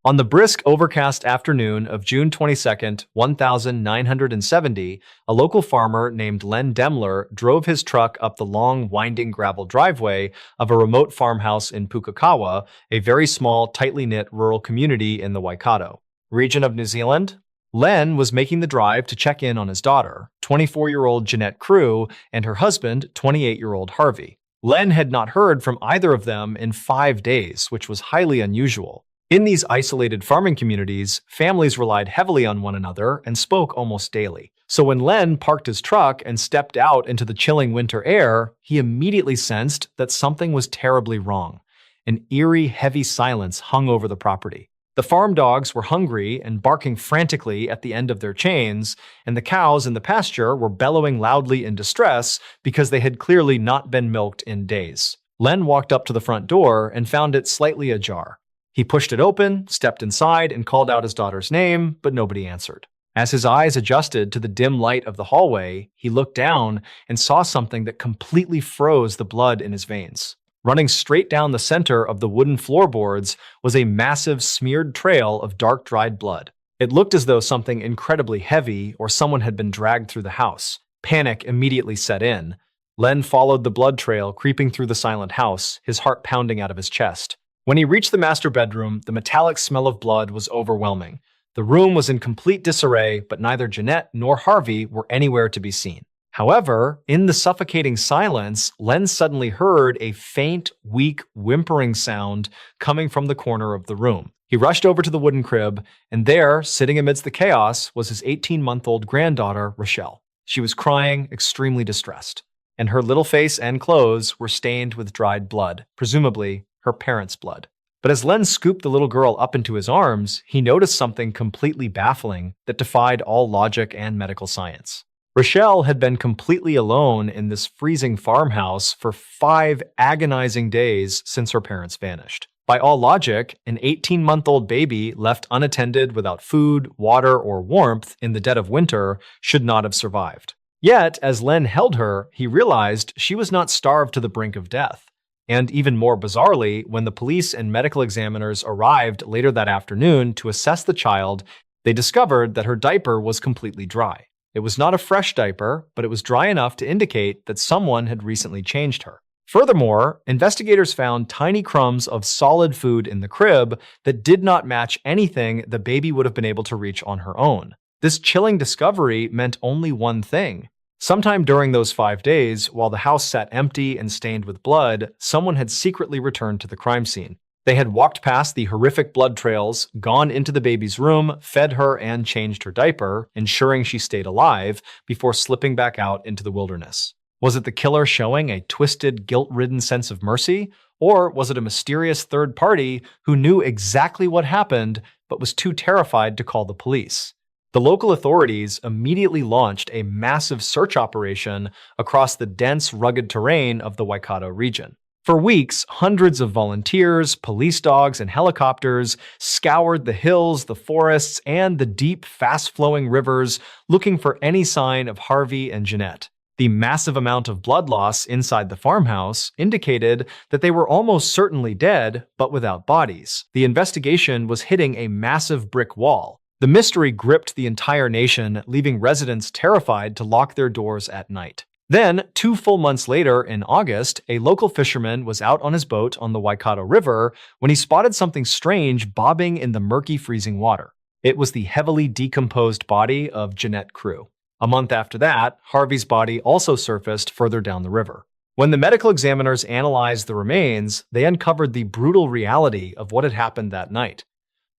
On the brisk, overcast afternoon of June 22, 1970, a local farmer named Len Demler drove his truck up the long, winding gravel driveway of a remote farmhouse in Pukekawa, a very small, tightly knit rural community in the Waikato region of New Zealand. Len was making the drive to check in on his daughter, 24-year-old Jeannette Crewe, and her husband, 28-year-old Harvey. Len had not heard from either of them in 5 days, which was highly unusual. In these isolated farming communities, families relied heavily on one another and spoke almost daily. So when Len parked his truck and stepped out into the chilling winter air, he immediately sensed that something was terribly wrong. An eerie, heavy silence hung over the property. The farm dogs were hungry and barking frantically at the end of their chains, and the cows in the pasture were bellowing loudly in distress because they had clearly not been milked in days. Len walked up to the front door and found it slightly ajar. He pushed it open, stepped inside, and called out his daughter's name, but nobody answered. As his eyes adjusted to the dim light of the hallway, he looked down and saw something that completely froze the blood in his veins. Running straight down the center of the wooden floorboards was a massive smeared trail of dark, dried blood. It looked as though something incredibly heavy or someone had been dragged through the house. Panic immediately set in. Len followed the blood trail, creeping through the silent house, his heart pounding out of his chest. When he reached the master bedroom, the metallic smell of blood was overwhelming. The room was in complete disarray, but neither Jeannette nor Harvey were anywhere to be seen. However, in the suffocating silence, Len suddenly heard a faint, weak, whimpering sound coming from the corner of the room. He rushed over to the wooden crib, and there, sitting amidst the chaos, was his 18-month-old granddaughter, Rochelle. She was crying, extremely distressed, and her little face and clothes were stained with dried blood, presumably her parents' blood. But as Len scooped the little girl up into his arms, he noticed something completely baffling that defied all logic and medical science. Rochelle had been completely alone in this freezing farmhouse for 5 agonizing days since her parents vanished. By all logic, an 18-month-old baby left unattended without food, water, or warmth in the dead of winter should not have survived. Yet, as Len held her, he realized she was not starved to the brink of death. And even more bizarrely, when the police and medical examiners arrived later that afternoon to assess the child, they discovered that her diaper was completely dry. It was not a fresh diaper, but it was dry enough to indicate that someone had recently changed her. Furthermore, investigators found tiny crumbs of solid food in the crib that did not match anything the baby would have been able to reach on her own. This chilling discovery meant only one thing. Sometime during those 5 days, while the house sat empty and stained with blood, someone had secretly returned to the crime scene. They had walked past the horrific blood trails, gone into the baby's room, fed her, and changed her diaper, ensuring she stayed alive, before slipping back out into the wilderness. Was it the killer showing a twisted, guilt-ridden sense of mercy? Or was it a mysterious third party who knew exactly what happened but was too terrified to call the police? The local authorities immediately launched a massive search operation across the dense, rugged terrain of the Waikato region. For weeks, hundreds of volunteers, police dogs, and helicopters scoured the hills, the forests, and the deep, fast-flowing rivers looking for any sign of Harvey and Jeannette. The massive amount of blood loss inside the farmhouse indicated that they were almost certainly dead, but without bodies. The investigation was hitting a massive brick wall. The mystery gripped the entire nation, leaving residents terrified to lock their doors at night. Then, 2 full months later, in August, a local fisherman was out on his boat on the Waikato River when he spotted something strange bobbing in the murky, freezing water. It was the heavily decomposed body of Jeannette Crewe. A month after that, Harvey's body also surfaced further down the river. When the medical examiners analyzed the remains, they uncovered the brutal reality of what had happened that night.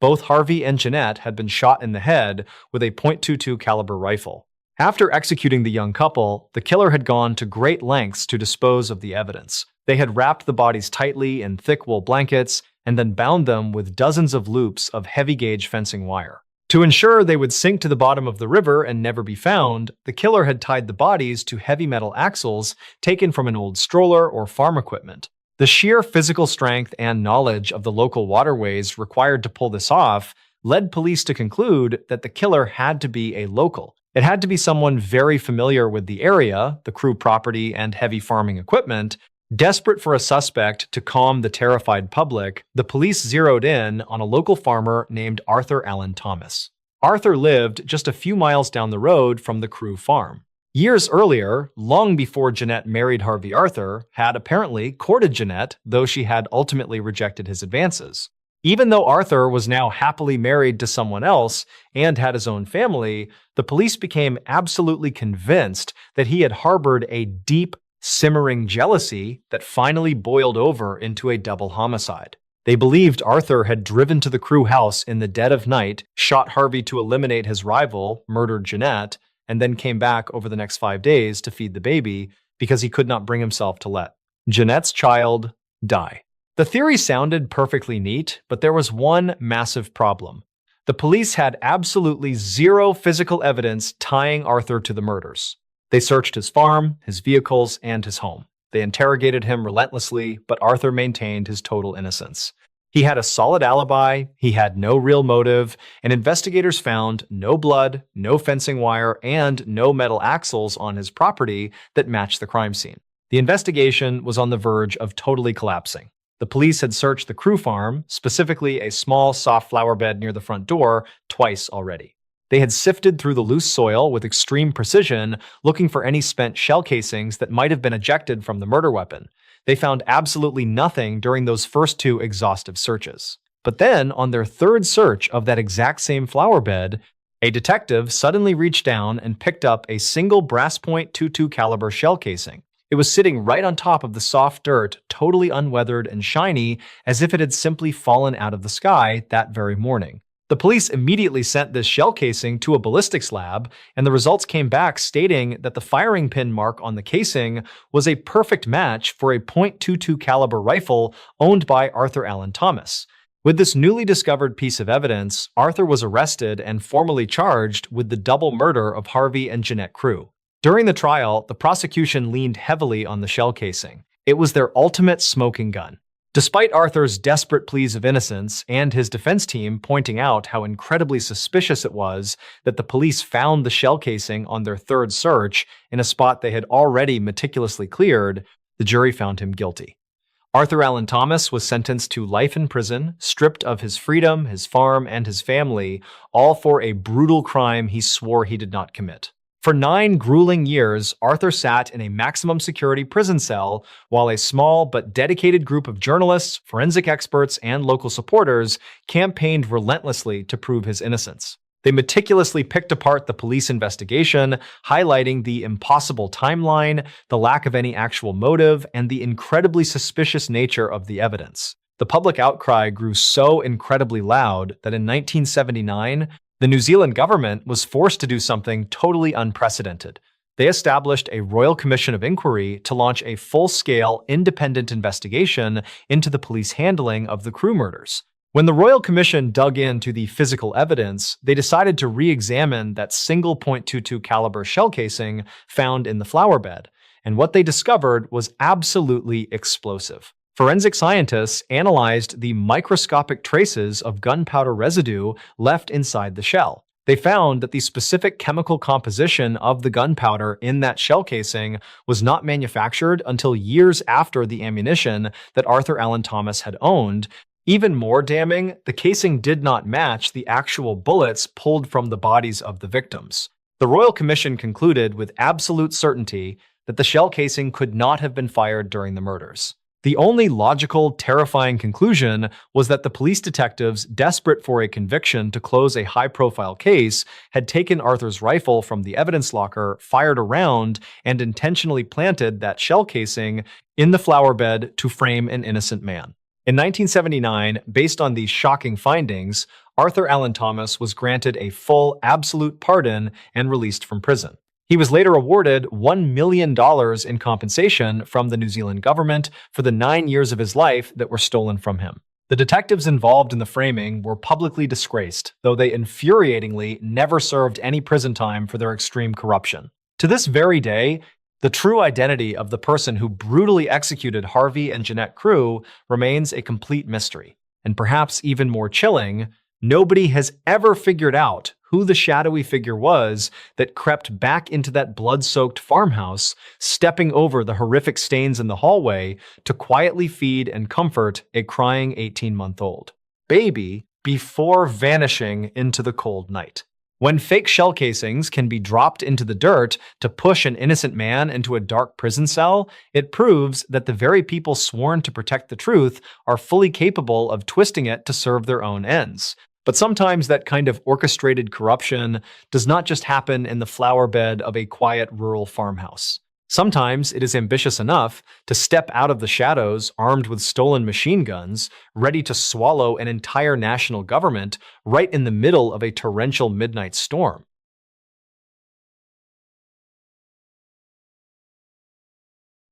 Both Harvey and Jeannette had been shot in the head with a .22 caliber rifle. After executing the young couple, the killer had gone to great lengths to dispose of the evidence. They had wrapped the bodies tightly in thick wool blankets and then bound them with dozens of loops of heavy-gauge fencing wire. To ensure they would sink to the bottom of the river and never be found, the killer had tied the bodies to heavy metal axles taken from an old stroller or farm equipment. The sheer physical strength and knowledge of the local waterways required to pull this off led police to conclude that the killer had to be a local. It had to be someone very familiar with the area, the Crewe property, and heavy farming equipment. Desperate for a suspect to calm the terrified public, the police zeroed in on a local farmer named Arthur Allen Thomas. Arthur lived just a few miles down the road from the Crewe farm. Years earlier, long before Jeannette married Harvey, Arthur had apparently courted Jeannette, though she had ultimately rejected his advances. Even though Arthur was now happily married to someone else and had his own family, the police became absolutely convinced that he had harbored a deep, simmering jealousy that finally boiled over into a double homicide. They believed Arthur had driven to the Crewe house in the dead of night, shot Harvey to eliminate his rival, murdered Jeannette, and then came back over the next 5 days to feed the baby because he could not bring himself to let Jeannette's child die. The theory sounded perfectly neat, but there was one massive problem. The police had absolutely zero physical evidence tying Arthur to the murders. They searched his farm, his vehicles, and his home. They interrogated him relentlessly, but Arthur maintained his total innocence. He had a solid alibi, he had no real motive, and investigators found no blood, no fencing wire, and no metal axles on his property that matched the crime scene. The investigation was on the verge of totally collapsing. The police had searched the Crewe farm, specifically a small, soft flower bed near the front door, twice already. They had sifted through the loose soil with extreme precision, looking for any spent shell casings that might have been ejected from the murder weapon. They found absolutely nothing during those first 2 exhaustive searches. But then, on their third search of that exact same flower bed, a detective suddenly reached down and picked up a single brass .22 caliber shell casing. It was sitting right on top of the soft dirt, totally unweathered and shiny, as if it had simply fallen out of the sky that very morning. The police immediately sent this shell casing to a ballistics lab, and the results came back stating that the firing pin mark on the casing was a perfect match for a .22 caliber rifle owned by Arthur Allen Thomas. With this newly discovered piece of evidence, Arthur was arrested and formally charged with the double murder of Harvey and Jeannette Crewe. During the trial, the prosecution leaned heavily on the shell casing. It was their ultimate smoking gun. Despite Arthur's desperate pleas of innocence and his defense team pointing out how incredibly suspicious it was that the police found the shell casing on their third search in a spot they had already meticulously cleared, the jury found him guilty. Arthur Allen Thomas was sentenced to life in prison, stripped of his freedom, his farm, and his family, all for a brutal crime he swore he did not commit. For 9 grueling years, Arthur sat in a maximum security prison cell while a small but dedicated group of journalists, forensic experts, and local supporters campaigned relentlessly to prove his innocence. They meticulously picked apart the police investigation, highlighting the impossible timeline, the lack of any actual motive, and the incredibly suspicious nature of the evidence. The public outcry grew so incredibly loud that in 1979, the New Zealand government was forced to do something totally unprecedented. They established a Royal Commission of Inquiry to launch a full-scale, independent investigation into the police handling of the Crewe murders. When the Royal Commission dug into the physical evidence, they decided to re-examine that single .22 caliber shell casing found in the flower bed, and what they discovered was absolutely explosive. Forensic scientists analyzed the microscopic traces of gunpowder residue left inside the shell. They found that the specific chemical composition of the gunpowder in that shell casing was not manufactured until years after the ammunition that Arthur Allen Thomas had owned. Even more damning, the casing did not match the actual bullets pulled from the bodies of the victims. The Royal Commission concluded with absolute certainty that the shell casing could not have been fired during the murders. The only logical, terrifying conclusion was that the police detectives, desperate for a conviction to close a high-profile case, had taken Arthur's rifle from the evidence locker, fired a round, and intentionally planted that shell casing in the flower bed to frame an innocent man. In 1979, based on these shocking findings, Arthur Allen Thomas was granted a full, absolute pardon and released from prison. He was later awarded $1 million in compensation from the New Zealand government for the 9 years of his life that were stolen from him. The detectives involved in the framing were publicly disgraced, though they infuriatingly never served any prison time for their extreme corruption. To this very day, the true identity of the person who brutally executed Harvey and Jeannette Crewe remains a complete mystery. And perhaps even more chilling, nobody has ever figured out who the shadowy figure was that crept back into that blood-soaked farmhouse, stepping over the horrific stains in the hallway to quietly feed and comfort a crying 18-month-old baby before vanishing into the cold night. When fake shell casings can be dropped into the dirt to push an innocent man into a dark prison cell, it proves that the very people sworn to protect the truth are fully capable of twisting it to serve their own ends. But sometimes that kind of orchestrated corruption does not just happen in the flower bed of a quiet rural farmhouse. Sometimes it is ambitious enough to step out of the shadows armed with stolen machine guns, ready to swallow an entire national government right in the middle of a torrential midnight storm.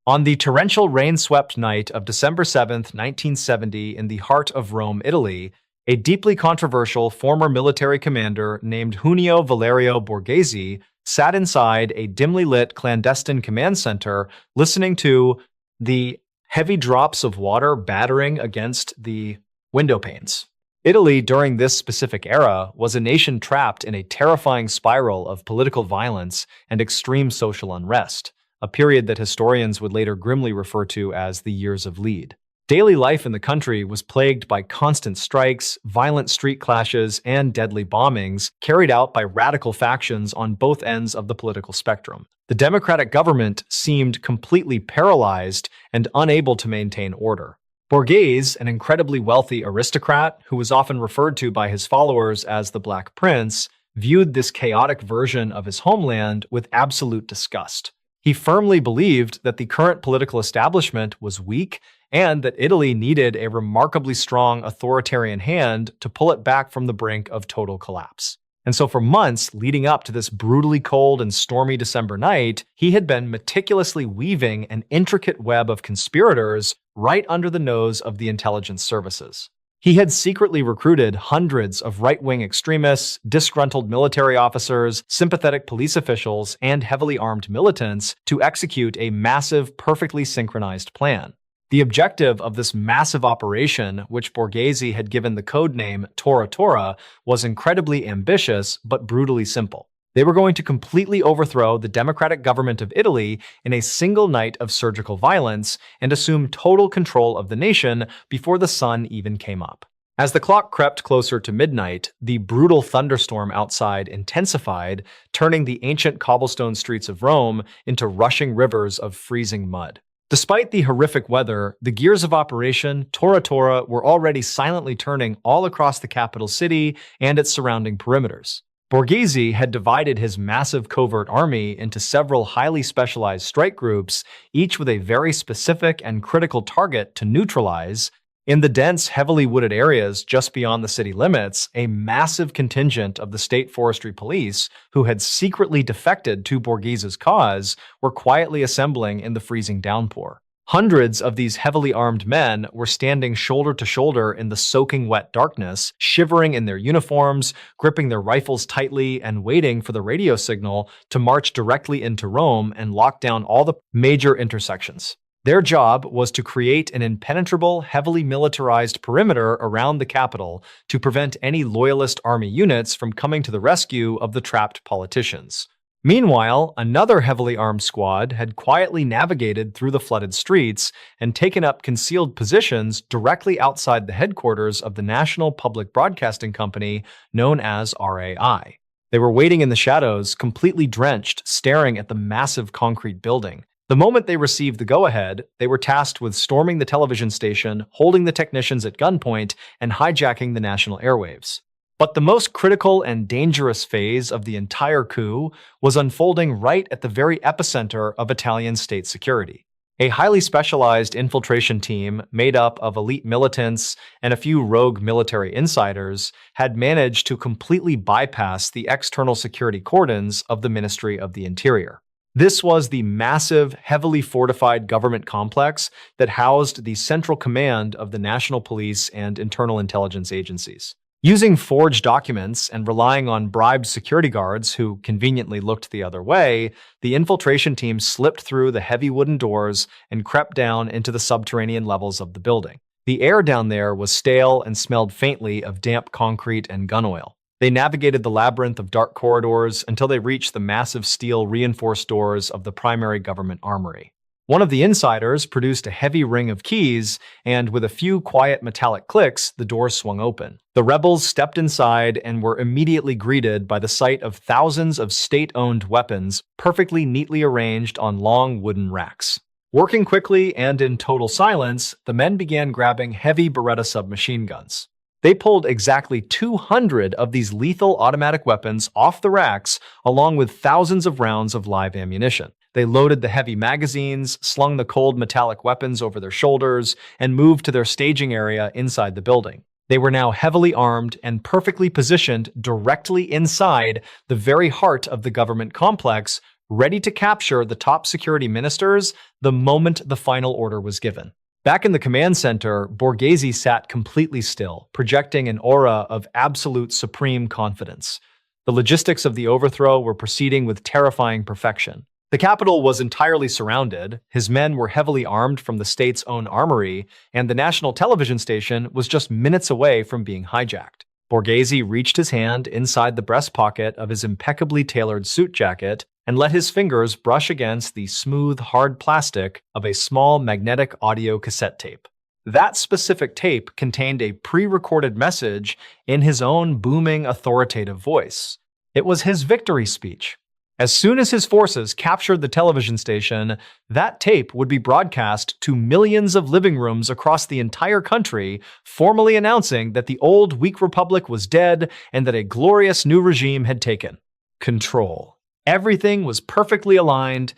On the torrential rain-swept night of December 7, 1970, in the heart of Rome, Italy, a deeply controversial former military commander named Junio Valerio Borghese sat inside a dimly lit clandestine command center listening to the heavy drops of water battering against the window panes. Italy during this specific era was a nation trapped in a terrifying spiral of political violence and extreme social unrest, a period that historians would later grimly refer to as the Years of Lead. Daily life in the country was plagued by constant strikes, violent street clashes, and deadly bombings carried out by radical factions on both ends of the political spectrum. The democratic government seemed completely paralyzed and unable to maintain order. Borghese, an incredibly wealthy aristocrat who was often referred to by his followers as the Black Prince, viewed this chaotic version of his homeland with absolute disgust. He firmly believed that the current political establishment was weak and that Italy needed a remarkably strong authoritarian hand to pull it back from the brink of total collapse. And so for months leading up to this brutally cold and stormy December night, he had been meticulously weaving an intricate web of conspirators right under the nose of the intelligence services. He had secretly recruited hundreds of right-wing extremists, disgruntled military officers, sympathetic police officials, and heavily armed militants to execute a massive, perfectly synchronized plan. The objective of this massive operation, which Borghese had given the code name Tora Tora, was incredibly ambitious but brutally simple. They were going to completely overthrow the democratic government of Italy in a single night of surgical violence and assume total control of the nation before the sun even came up. As the clock crept closer to midnight, the brutal thunderstorm outside intensified, turning the ancient cobblestone streets of Rome into rushing rivers of freezing mud. Despite the horrific weather, the gears of operation Tora Tora were already silently turning all across the capital city and its surrounding perimeters. Borghese had divided his massive covert army into several highly specialized strike groups, each with a very specific and critical target to neutralize. In the dense, heavily wooded areas just beyond the city limits, a massive contingent of the state forestry police, who had secretly defected to Borghese's cause, were quietly assembling in the freezing downpour. Hundreds of these heavily armed men were standing shoulder to shoulder in the soaking wet darkness, shivering in their uniforms, gripping their rifles tightly, and waiting for the radio signal to march directly into Rome and lock down all the major intersections. Their job was to create an impenetrable, heavily militarized perimeter around the capital to prevent any loyalist army units from coming to the rescue of the trapped politicians. Meanwhile, another heavily armed squad had quietly navigated through the flooded streets and taken up concealed positions directly outside the headquarters of the National Public Broadcasting Company, known as RAI. They were waiting in the shadows, completely drenched, staring at the massive concrete building. The moment they received the go-ahead, they were tasked with storming the television station, holding the technicians at gunpoint, and hijacking the national airwaves. But the most critical and dangerous phase of the entire coup was unfolding right at the very epicenter of Italian state security. A highly specialized infiltration team made up of elite militants and a few rogue military insiders had managed to completely bypass the external security cordons of the Ministry of the Interior. This was the massive, heavily fortified government complex that housed the central command of the national police and internal intelligence agencies. Using forged documents and relying on bribed security guards who conveniently looked the other way, the infiltration team slipped through the heavy wooden doors and crept down into the subterranean levels of the building. The air down there was stale and smelled faintly of damp concrete and gun oil. They navigated the labyrinth of dark corridors until they reached the massive steel reinforced doors of the primary government armory. One of the insiders produced a heavy ring of keys, and with a few quiet metallic clicks, the doors swung open. The rebels stepped inside and were immediately greeted by the sight of thousands of state-owned weapons perfectly neatly arranged on long wooden racks. Working quickly and in total silence, the men began grabbing heavy Beretta submachine guns. They pulled exactly 200 of these lethal automatic weapons off the racks, along with thousands of rounds of live ammunition. They loaded the heavy magazines, slung the cold metallic weapons over their shoulders, and moved to their staging area inside the building. They were now heavily armed and perfectly positioned directly inside the very heart of the government complex, ready to capture the top security ministers the moment the final order was given. Back in the command center, Borghese sat completely still, projecting an aura of absolute supreme confidence. The logistics of the overthrow were proceeding with terrifying perfection. The capital was entirely surrounded, his men were heavily armed from the state's own armory, and the national television station was just minutes away from being hijacked. Borghese reached his hand inside the breast pocket of his impeccably tailored suit jacket and let his fingers brush against the smooth, hard plastic of a small magnetic audio cassette tape. That specific tape contained a pre-recorded message in his own booming, authoritative voice. It was his victory speech. As soon as his forces captured the television station, that tape would be broadcast to millions of living rooms across the entire country, formally announcing that the old, weak republic was dead and that a glorious new regime had taken control. Everything was perfectly aligned.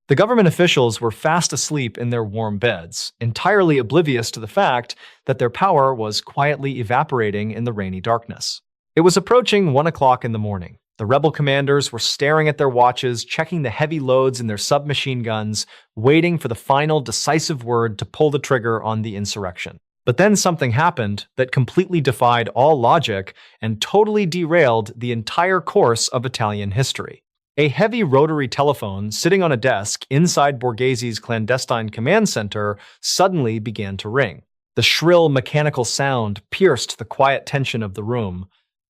The government officials were fast asleep in their warm beds, entirely oblivious to the fact that their power was quietly evaporating in the rainy darkness. It was approaching 1 o'clock in the morning. The rebel commanders were staring at their watches, checking the heavy loads in their submachine guns, waiting for the final decisive word to pull the trigger on the insurrection. But then something happened that completely defied all logic and totally derailed the entire course of Italian history. A heavy rotary telephone sitting on a desk inside Borghese's clandestine command center suddenly began to ring. The shrill mechanical sound pierced the quiet tension of the room.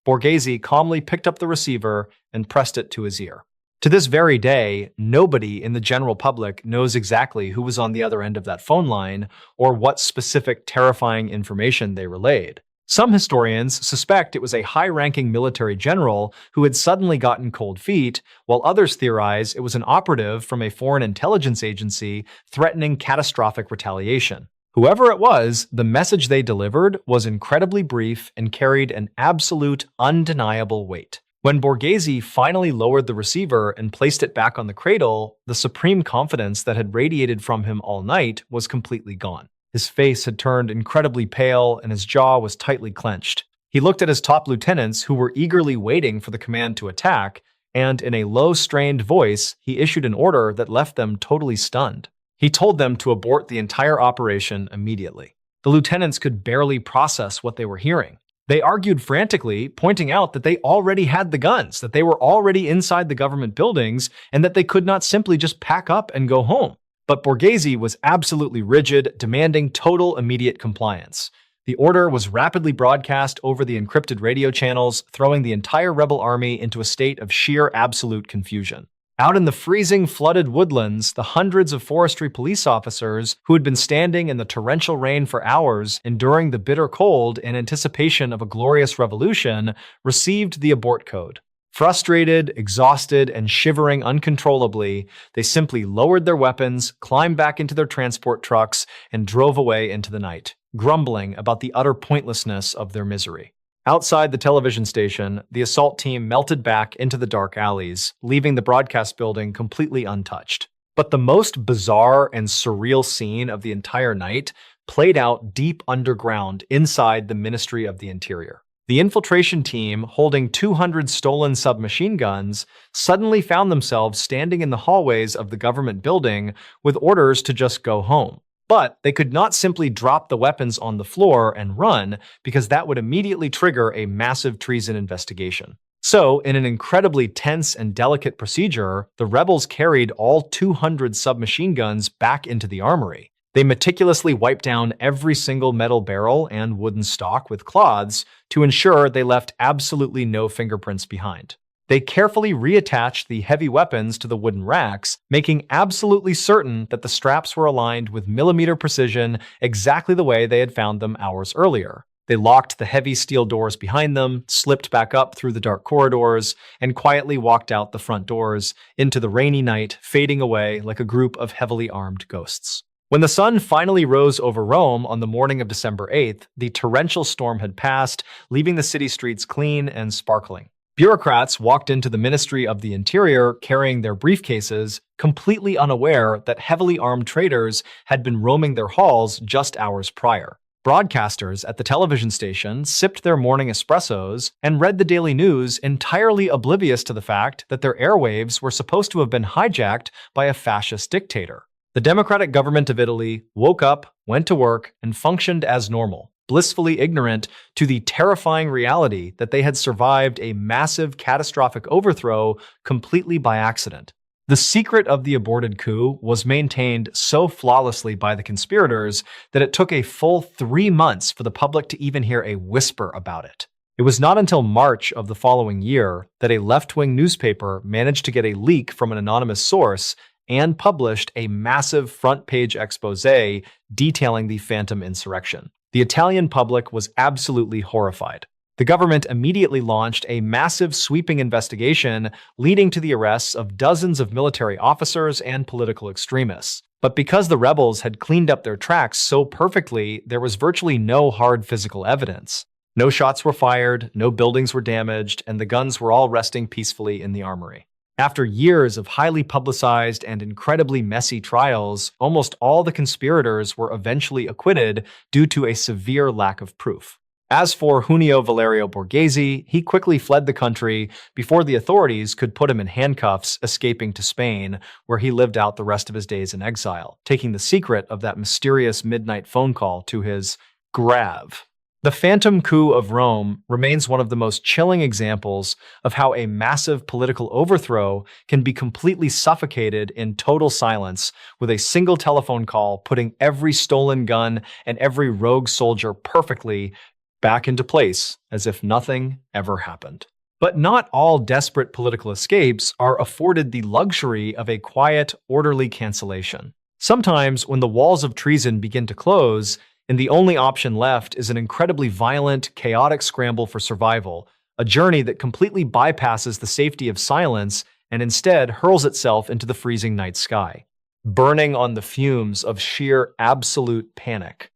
Borghese calmly picked up the receiver and pressed it to his ear. To this very day, nobody in the general public knows exactly who was on the other end of that phone line or what specific terrifying information they relayed. Some historians suspect it was a high-ranking military general who had suddenly gotten cold feet, while others theorize it was an operative from a foreign intelligence agency threatening catastrophic retaliation. Whoever it was, the message they delivered was incredibly brief and carried an absolute, undeniable weight. When Borghese finally lowered the receiver and placed it back on the cradle, the supreme confidence that had radiated from him all night was completely gone. His face had turned incredibly pale and his jaw was tightly clenched. He looked at his top lieutenants who were eagerly waiting for the command to attack, and in a low, strained voice, he issued an order that left them totally stunned. He told them to abort the entire operation immediately. The lieutenants could barely process what they were hearing. They argued frantically, pointing out that they already had the guns, that they were already inside the government buildings, and that they could not simply just pack up and go home. But Borghese was absolutely rigid, demanding total immediate compliance. The order was rapidly broadcast over the encrypted radio channels, throwing the entire rebel army into a state of sheer absolute confusion. Out in the freezing, flooded woodlands, the hundreds of forestry police officers who had been standing in the torrential rain for hours, enduring the bitter cold in anticipation of a glorious revolution, received the abort code. Frustrated, exhausted, and shivering uncontrollably, they simply lowered their weapons, climbed back into their transport trucks, and drove away into the night, grumbling about the utter pointlessness of their misery. Outside the television station, the assault team melted back into the dark alleys, leaving the broadcast building completely untouched. But the most bizarre and surreal scene of the entire night played out deep underground inside the Ministry of the Interior. The infiltration team, holding 200 stolen submachine guns, suddenly found themselves standing in the hallways of the government building with orders to just go home. But they could not simply drop the weapons on the floor and run, because that would immediately trigger a massive treason investigation. So, in an incredibly tense and delicate procedure, the rebels carried all 200 submachine guns back into the armory. They meticulously wiped down every single metal barrel and wooden stock with cloths to ensure they left absolutely no fingerprints behind. They carefully reattached the heavy weapons to the wooden racks, making absolutely certain that the straps were aligned with millimeter precision exactly the way they had found them hours earlier. They locked the heavy steel doors behind them, slipped back up through the dark corridors, and quietly walked out the front doors into the rainy night, fading away like a group of heavily armed ghosts. When the sun finally rose over Rome on the morning of December 8th, the torrential storm had passed, leaving the city streets clean and sparkling. Bureaucrats walked into the Ministry of the Interior carrying their briefcases, completely unaware that heavily armed traitors had been roaming their halls just hours prior. Broadcasters at the television station sipped their morning espressos and read the daily news, entirely oblivious to the fact that their airwaves were supposed to have been hijacked by a fascist dictator. The democratic government of Italy woke up, went to work, and functioned as normal, blissfully ignorant to the terrifying reality that they had survived a massive, catastrophic overthrow completely by accident. The secret of the aborted coup was maintained so flawlessly by the conspirators that it took a full 3 months for the public to even hear a whisper about it. It was not until March of the following year that a left-wing newspaper managed to get a leak from an anonymous source and published a massive front-page exposé detailing the phantom insurrection. The Italian public was absolutely horrified. The government immediately launched a massive sweeping investigation leading to the arrests of dozens of military officers and political extremists. But because the rebels had cleaned up their tracks so perfectly, there was virtually no hard physical evidence. No shots were fired, no buildings were damaged, and the guns were all resting peacefully in the armory. After years of highly publicized and incredibly messy trials, almost all the conspirators were eventually acquitted due to a severe lack of proof. As for Junio Valerio Borghese, he quickly fled the country before the authorities could put him in handcuffs, escaping to Spain, where he lived out the rest of his days in exile, taking the secret of that mysterious midnight phone call to his grave. The phantom coup of Rome remains one of the most chilling examples of how a massive political overthrow can be completely suffocated in total silence with a single telephone call putting every stolen gun and every rogue soldier perfectly back into place as if nothing ever happened. But not all desperate political escapes are afforded the luxury of a quiet, orderly cancellation. Sometimes, when the walls of treason begin to close, and the only option left is an incredibly violent, chaotic scramble for survival, a journey that completely bypasses the safety of silence and instead hurls itself into the freezing night sky, burning on the fumes of sheer absolute panic.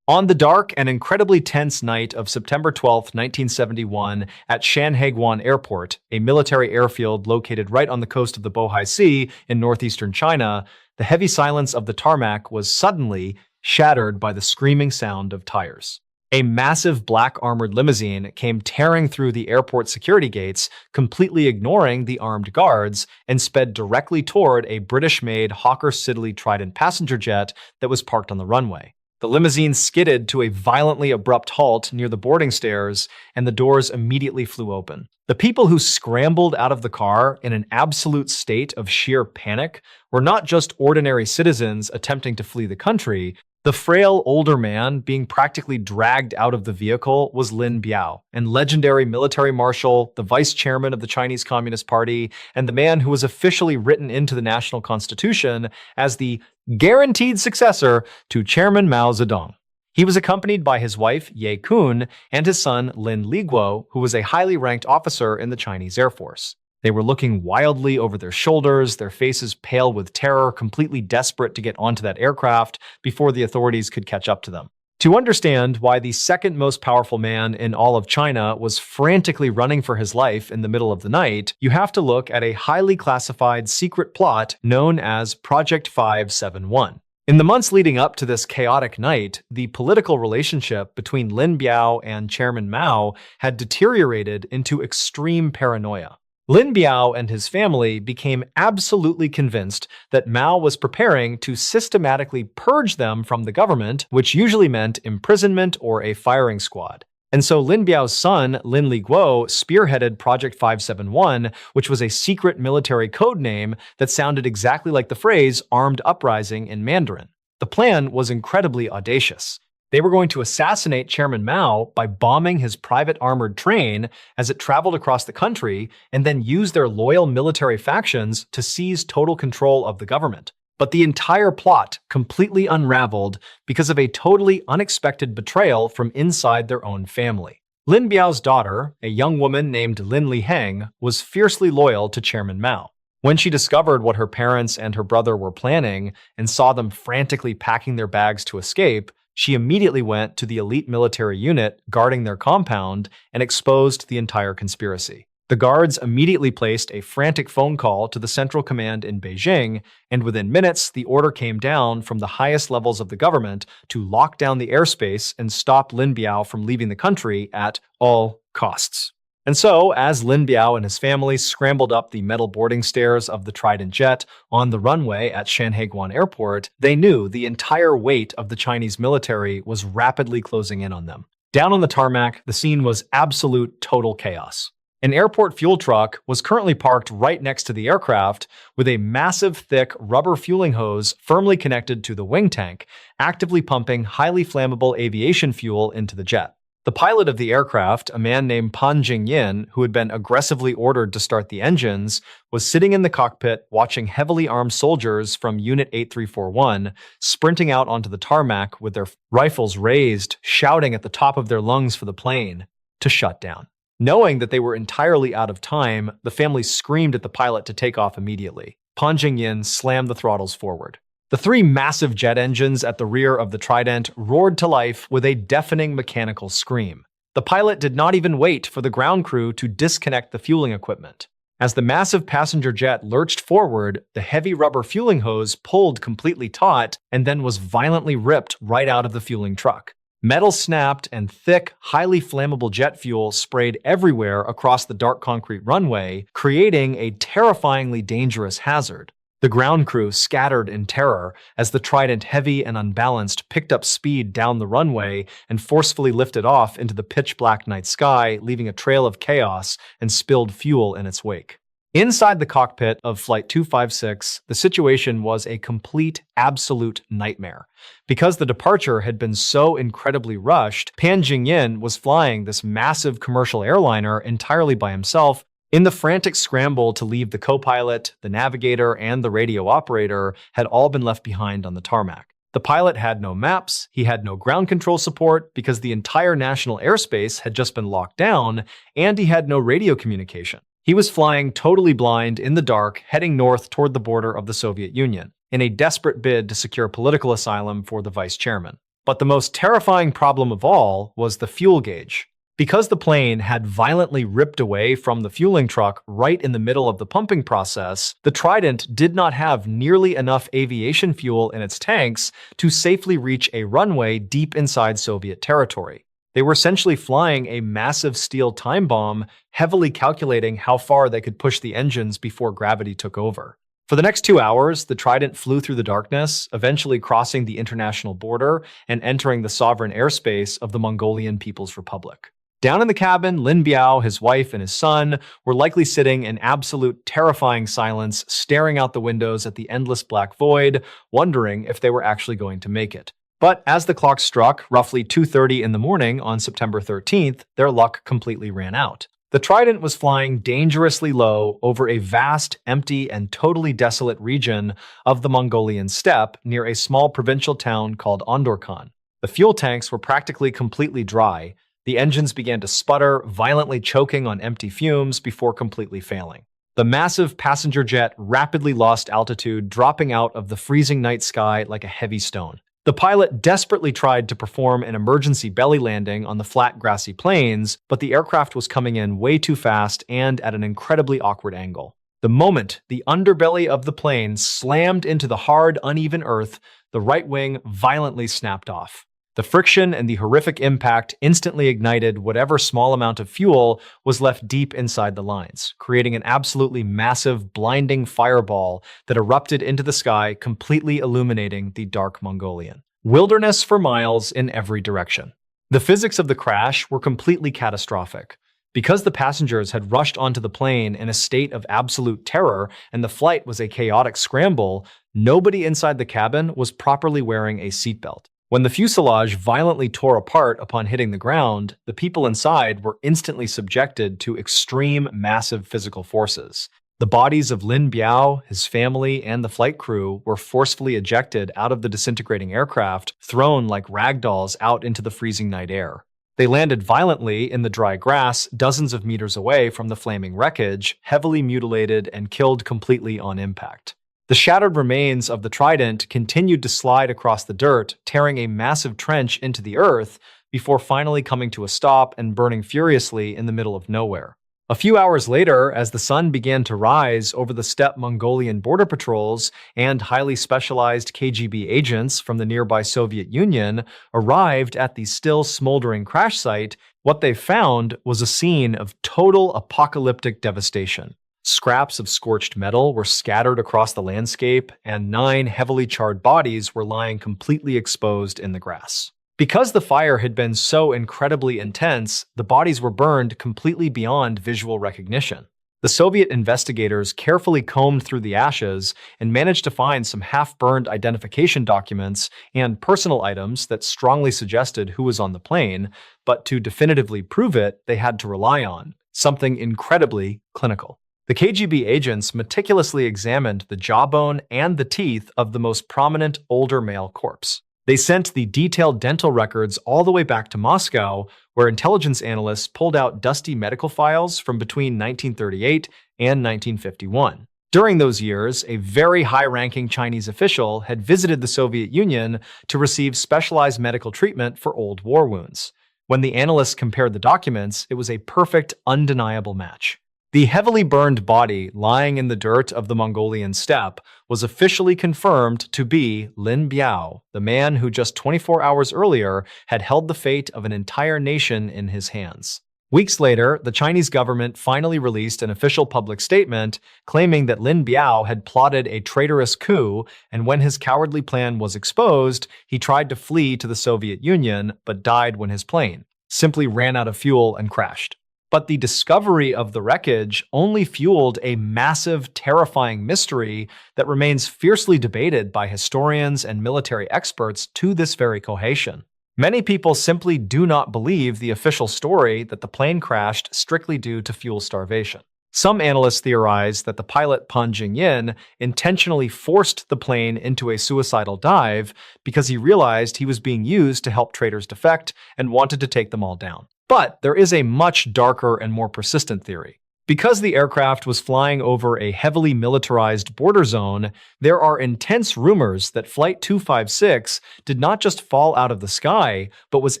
On the dark and incredibly tense night of September 12, 1971, at Shanhaiguan Airport, a military airfield located right on the coast of the Bohai Sea in northeastern China, the heavy silence of the tarmac was suddenly shattered by the screaming sound of tires. A massive black armored limousine came tearing through the airport security gates, completely ignoring the armed guards, and sped directly toward a British-made Hawker Siddeley Trident passenger jet that was parked on the runway. The limousine skidded to a violently abrupt halt near the boarding stairs, and the doors immediately flew open. The people who scrambled out of the car in an absolute state of sheer panic were not just ordinary citizens attempting to flee the country. The frail older man being practically dragged out of the vehicle was Lin Biao, and legendary military marshal, the vice chairman of the Chinese Communist Party, and the man who was officially written into the national constitution as the guaranteed successor to Chairman Mao Zedong. He was accompanied by his wife, Ye Kun, and his son, Lin Liguo, who was a highly ranked officer in the Chinese Air Force. They were looking wildly over their shoulders, their faces pale with terror, completely desperate to get onto that aircraft before the authorities could catch up to them. To understand why the second most powerful man in all of China was frantically running for his life in the middle of the night, you have to look at a highly classified secret plot known as Project 571. In the months leading up to this chaotic night, the political relationship between Lin Biao and Chairman Mao had deteriorated into extreme paranoia. Lin Biao and his family became absolutely convinced that Mao was preparing to systematically purge them from the government, which usually meant imprisonment or a firing squad. And so Lin Biao's son, Lin Liguo, spearheaded Project 571, which was a secret military code name that sounded exactly like the phrase armed uprising in Mandarin. The plan was incredibly audacious. They were going to assassinate Chairman Mao by bombing his private armored train as it traveled across the country, and then use their loyal military factions to seize total control of the government. But the entire plot completely unraveled because of a totally unexpected betrayal from inside their own family. Lin Biao's daughter, a young woman named Lin Liheng, was fiercely loyal to Chairman Mao. When she discovered what her parents and her brother were planning and saw them frantically packing their bags to escape, she immediately went to the elite military unit guarding their compound and exposed the entire conspiracy. The guards immediately placed a frantic phone call to the Central Command in Beijing, and within minutes, the order came down from the highest levels of the government to lock down the airspace and stop Lin Biao from leaving the country at all costs. And so, as Lin Biao and his family scrambled up the metal boarding stairs of the Trident jet on the runway at Shanhaiguan Airport, they knew the entire weight of the Chinese military was rapidly closing in on them. Down on the tarmac, the scene was absolute total chaos. An airport fuel truck was currently parked right next to the aircraft with a massive, thick rubber fueling hose firmly connected to the wing tank, actively pumping highly flammable aviation fuel into the jet. The pilot of the aircraft, a man named Pan Jingyin, who had been aggressively ordered to start the engines, was sitting in the cockpit watching heavily armed soldiers from Unit 8341 sprinting out onto the tarmac with their rifles raised, shouting at the top of their lungs for the plane to shut down. Knowing that they were entirely out of time, the family screamed at the pilot to take off immediately. Pan Jingyin slammed the throttles forward. The three massive jet engines at the rear of the Trident roared to life with a deafening mechanical scream. The pilot did not even wait for the ground crew to disconnect the fueling equipment. As the massive passenger jet lurched forward, the heavy rubber fueling hose pulled completely taut and then was violently ripped right out of the fueling truck. Metal snapped and thick, highly flammable jet fuel sprayed everywhere across the dark concrete runway, creating a terrifyingly dangerous hazard. The ground crew scattered in terror as the Trident, heavy and unbalanced, picked up speed down the runway and forcefully lifted off into the pitch-black night sky, leaving a trail of chaos and spilled fuel in its wake. Inside the cockpit of Flight 256, the situation was a complete, absolute nightmare. Because the departure had been so incredibly rushed, Pan Jingyin was flying this massive commercial airliner entirely by himself. In the frantic scramble to leave, the co-pilot, the navigator, and the radio operator had all been left behind on the tarmac. The pilot had no maps, he had no ground control support because the entire national airspace had just been locked down, and he had no radio communication. He was flying totally blind in the dark, heading north toward the border of the Soviet Union, in a desperate bid to secure political asylum for the vice chairman. But the most terrifying problem of all was the fuel gauge. Because the plane had violently ripped away from the fueling truck right in the middle of the pumping process, the Trident did not have nearly enough aviation fuel in its tanks to safely reach a runway deep inside Soviet territory. They were essentially flying a massive steel time bomb, heavily calculating how far they could push the engines before gravity took over. For the next 2 hours, the Trident flew through the darkness, eventually crossing the international border and entering the sovereign airspace of the Mongolian People's Republic. Down in the cabin, Lin Biao, his wife, and his son were likely sitting in absolute terrifying silence, staring out the windows at the endless black void, wondering if they were actually going to make it. But as the clock struck roughly 2:30 in the morning on September 13th, their luck completely ran out. The Trident was flying dangerously low over a vast, empty, and totally desolate region of the Mongolian steppe near a small provincial town called Ondorkhan. The fuel tanks were practically completely dry. The engines began to sputter, violently choking on empty fumes before completely failing. The massive passenger jet rapidly lost altitude, dropping out of the freezing night sky like a heavy stone. The pilot desperately tried to perform an emergency belly landing on the flat, grassy plains, but the aircraft was coming in way too fast and at an incredibly awkward angle. The moment the underbelly of the plane slammed into the hard, uneven earth, the right wing violently snapped off. The friction and the horrific impact instantly ignited whatever small amount of fuel was left deep inside the lines, creating an absolutely massive, blinding fireball that erupted into the sky, completely illuminating the dark Mongolian wilderness for miles in every direction. The physics of the crash were completely catastrophic. Because the passengers had rushed onto the plane in a state of absolute terror and the flight was a chaotic scramble, nobody inside the cabin was properly wearing a seatbelt. When the fuselage violently tore apart upon hitting the ground, the people inside were instantly subjected to extreme, massive physical forces. The bodies of Lin Biao, his family, and the flight crew were forcefully ejected out of the disintegrating aircraft, thrown like ragdolls out into the freezing night air. They landed violently in the dry grass dozens of meters away from the flaming wreckage, heavily mutilated and killed completely on impact. The shattered remains of the Trident continued to slide across the dirt, tearing a massive trench into the earth before finally coming to a stop and burning furiously in the middle of nowhere. A few hours later, as the sun began to rise over the steppe, Mongolian border patrols and highly specialized KGB agents from the nearby Soviet Union arrived at the still smoldering crash site. What they found was a scene of total apocalyptic devastation. Scraps of scorched metal were scattered across the landscape, and 9 heavily charred bodies were lying completely exposed in the grass. Because the fire had been so incredibly intense, the bodies were burned completely beyond visual recognition. The Soviet investigators carefully combed through the ashes and managed to find some half-burned identification documents and personal items that strongly suggested who was on the plane, but to definitively prove it, they had to rely on something incredibly clinical. The KGB agents meticulously examined the jawbone and the teeth of the most prominent older male corpse. They sent the detailed dental records all the way back to Moscow, where intelligence analysts pulled out dusty medical files from between 1938 and 1951. During those years, a very high-ranking Chinese official had visited the Soviet Union to receive specialized medical treatment for old war wounds. When the analysts compared the documents, it was a perfect, undeniable match. The heavily burned body lying in the dirt of the Mongolian steppe was officially confirmed to be Lin Biao, the man who just 24 hours earlier had held the fate of an entire nation in his hands. Weeks later, the Chinese government finally released an official public statement claiming that Lin Biao had plotted a traitorous coup, and when his cowardly plan was exposed, he tried to flee to the Soviet Union but died when his plane simply ran out of fuel and crashed. But the discovery of the wreckage only fueled a massive, terrifying mystery that remains fiercely debated by historians and military experts to this very cohesion. Many people simply do not believe the official story that the plane crashed strictly due to fuel starvation. Some analysts theorize that the pilot Pan Jingyin intentionally forced the plane into a suicidal dive because he realized he was being used to help traitors defect and wanted to take them all down. But there is a much darker and more persistent theory. Because the aircraft was flying over a heavily militarized border zone, there are intense rumors that Flight 256 did not just fall out of the sky, but was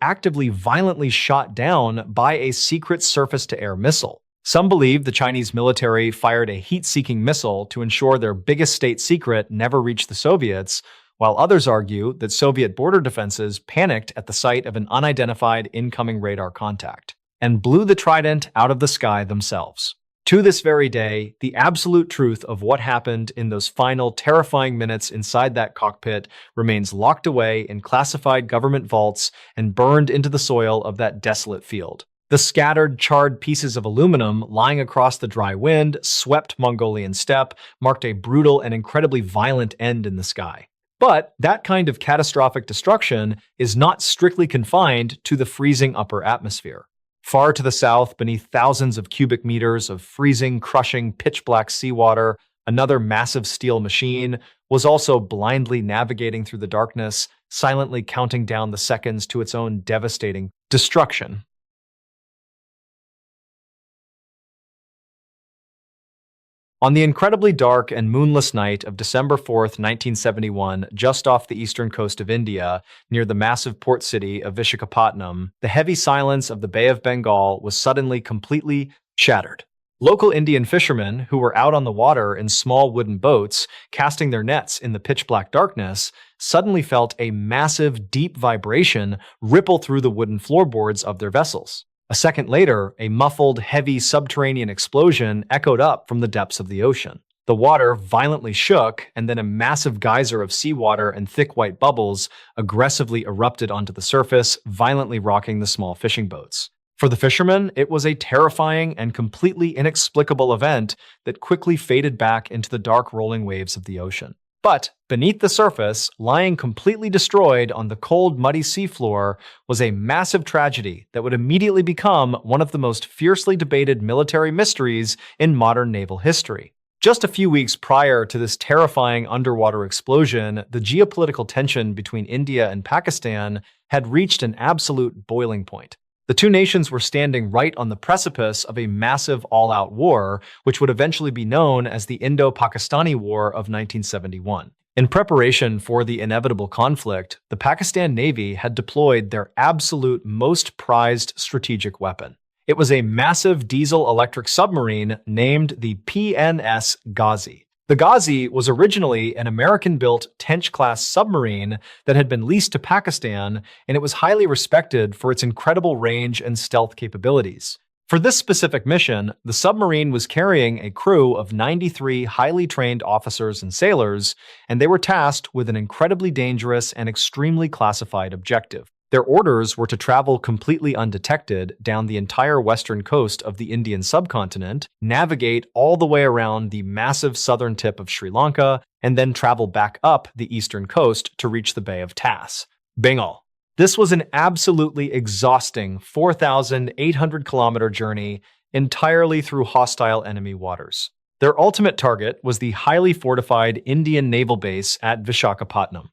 actively violently shot down by a secret surface-to-air missile. Some believe the Chinese military fired a heat-seeking missile to ensure their biggest state secret never reached the Soviets, while others argue that Soviet border defenses panicked at the sight of an unidentified incoming radar contact and blew the Trident out of the sky themselves. To this very day, the absolute truth of what happened in those final terrifying minutes inside that cockpit remains locked away in classified government vaults and burned into the soil of that desolate field. The scattered, charred pieces of aluminum lying across the dry wind, swept Mongolian steppe, marked a brutal and incredibly violent end in the sky. But that kind of catastrophic destruction is not strictly confined to the freezing upper atmosphere. Far to the south, beneath thousands of cubic meters of freezing, crushing, pitch-black seawater, another massive steel machine was also blindly navigating through the darkness, silently counting down the seconds to its own devastating destruction. On the incredibly dark and moonless night of December 4th, 1971, just off the eastern coast of India, near the massive port city of Visakhapatnam, the heavy silence of the Bay of Bengal was suddenly completely shattered. Local Indian fishermen, who were out on the water in small wooden boats, casting their nets in the pitch-black darkness, suddenly felt a massive, deep vibration ripple through the wooden floorboards of their vessels. A second later, a muffled, heavy subterranean explosion echoed up from the depths of the ocean. The water violently shook, and then a massive geyser of seawater and thick white bubbles aggressively erupted onto the surface, violently rocking the small fishing boats. For the fishermen, it was a terrifying and completely inexplicable event that quickly faded back into the dark rolling waves of the ocean. But beneath the surface, lying completely destroyed on the cold, muddy seafloor, was a massive tragedy that would immediately become one of the most fiercely debated military mysteries in modern naval history. Just a few weeks prior to this terrifying underwater explosion, the geopolitical tension between India and Pakistan had reached an absolute boiling point. The two nations were standing right on the precipice of a massive all-out war, which would eventually be known as the Indo-Pakistani War of 1971. In preparation for the inevitable conflict, the Pakistan Navy had deployed their absolute most prized strategic weapon. It was a massive diesel-electric submarine named the PNS Ghazi. The Ghazi was originally an American-built Tench-class submarine that had been leased to Pakistan, and it was highly respected for its incredible range and stealth capabilities. For this specific mission, the submarine was carrying a crew of 93 highly trained officers and sailors, and they were tasked with an incredibly dangerous and extremely classified objective. Their orders were to travel completely undetected down the entire western coast of the Indian subcontinent, navigate all the way around the massive southern tip of Sri Lanka, and then travel back up the eastern coast to reach the Bay of Tas, Bengal. This was an absolutely exhausting 4,800-kilometer journey entirely through hostile enemy waters. Their ultimate target was the highly fortified Indian naval base at Visakhapatnam.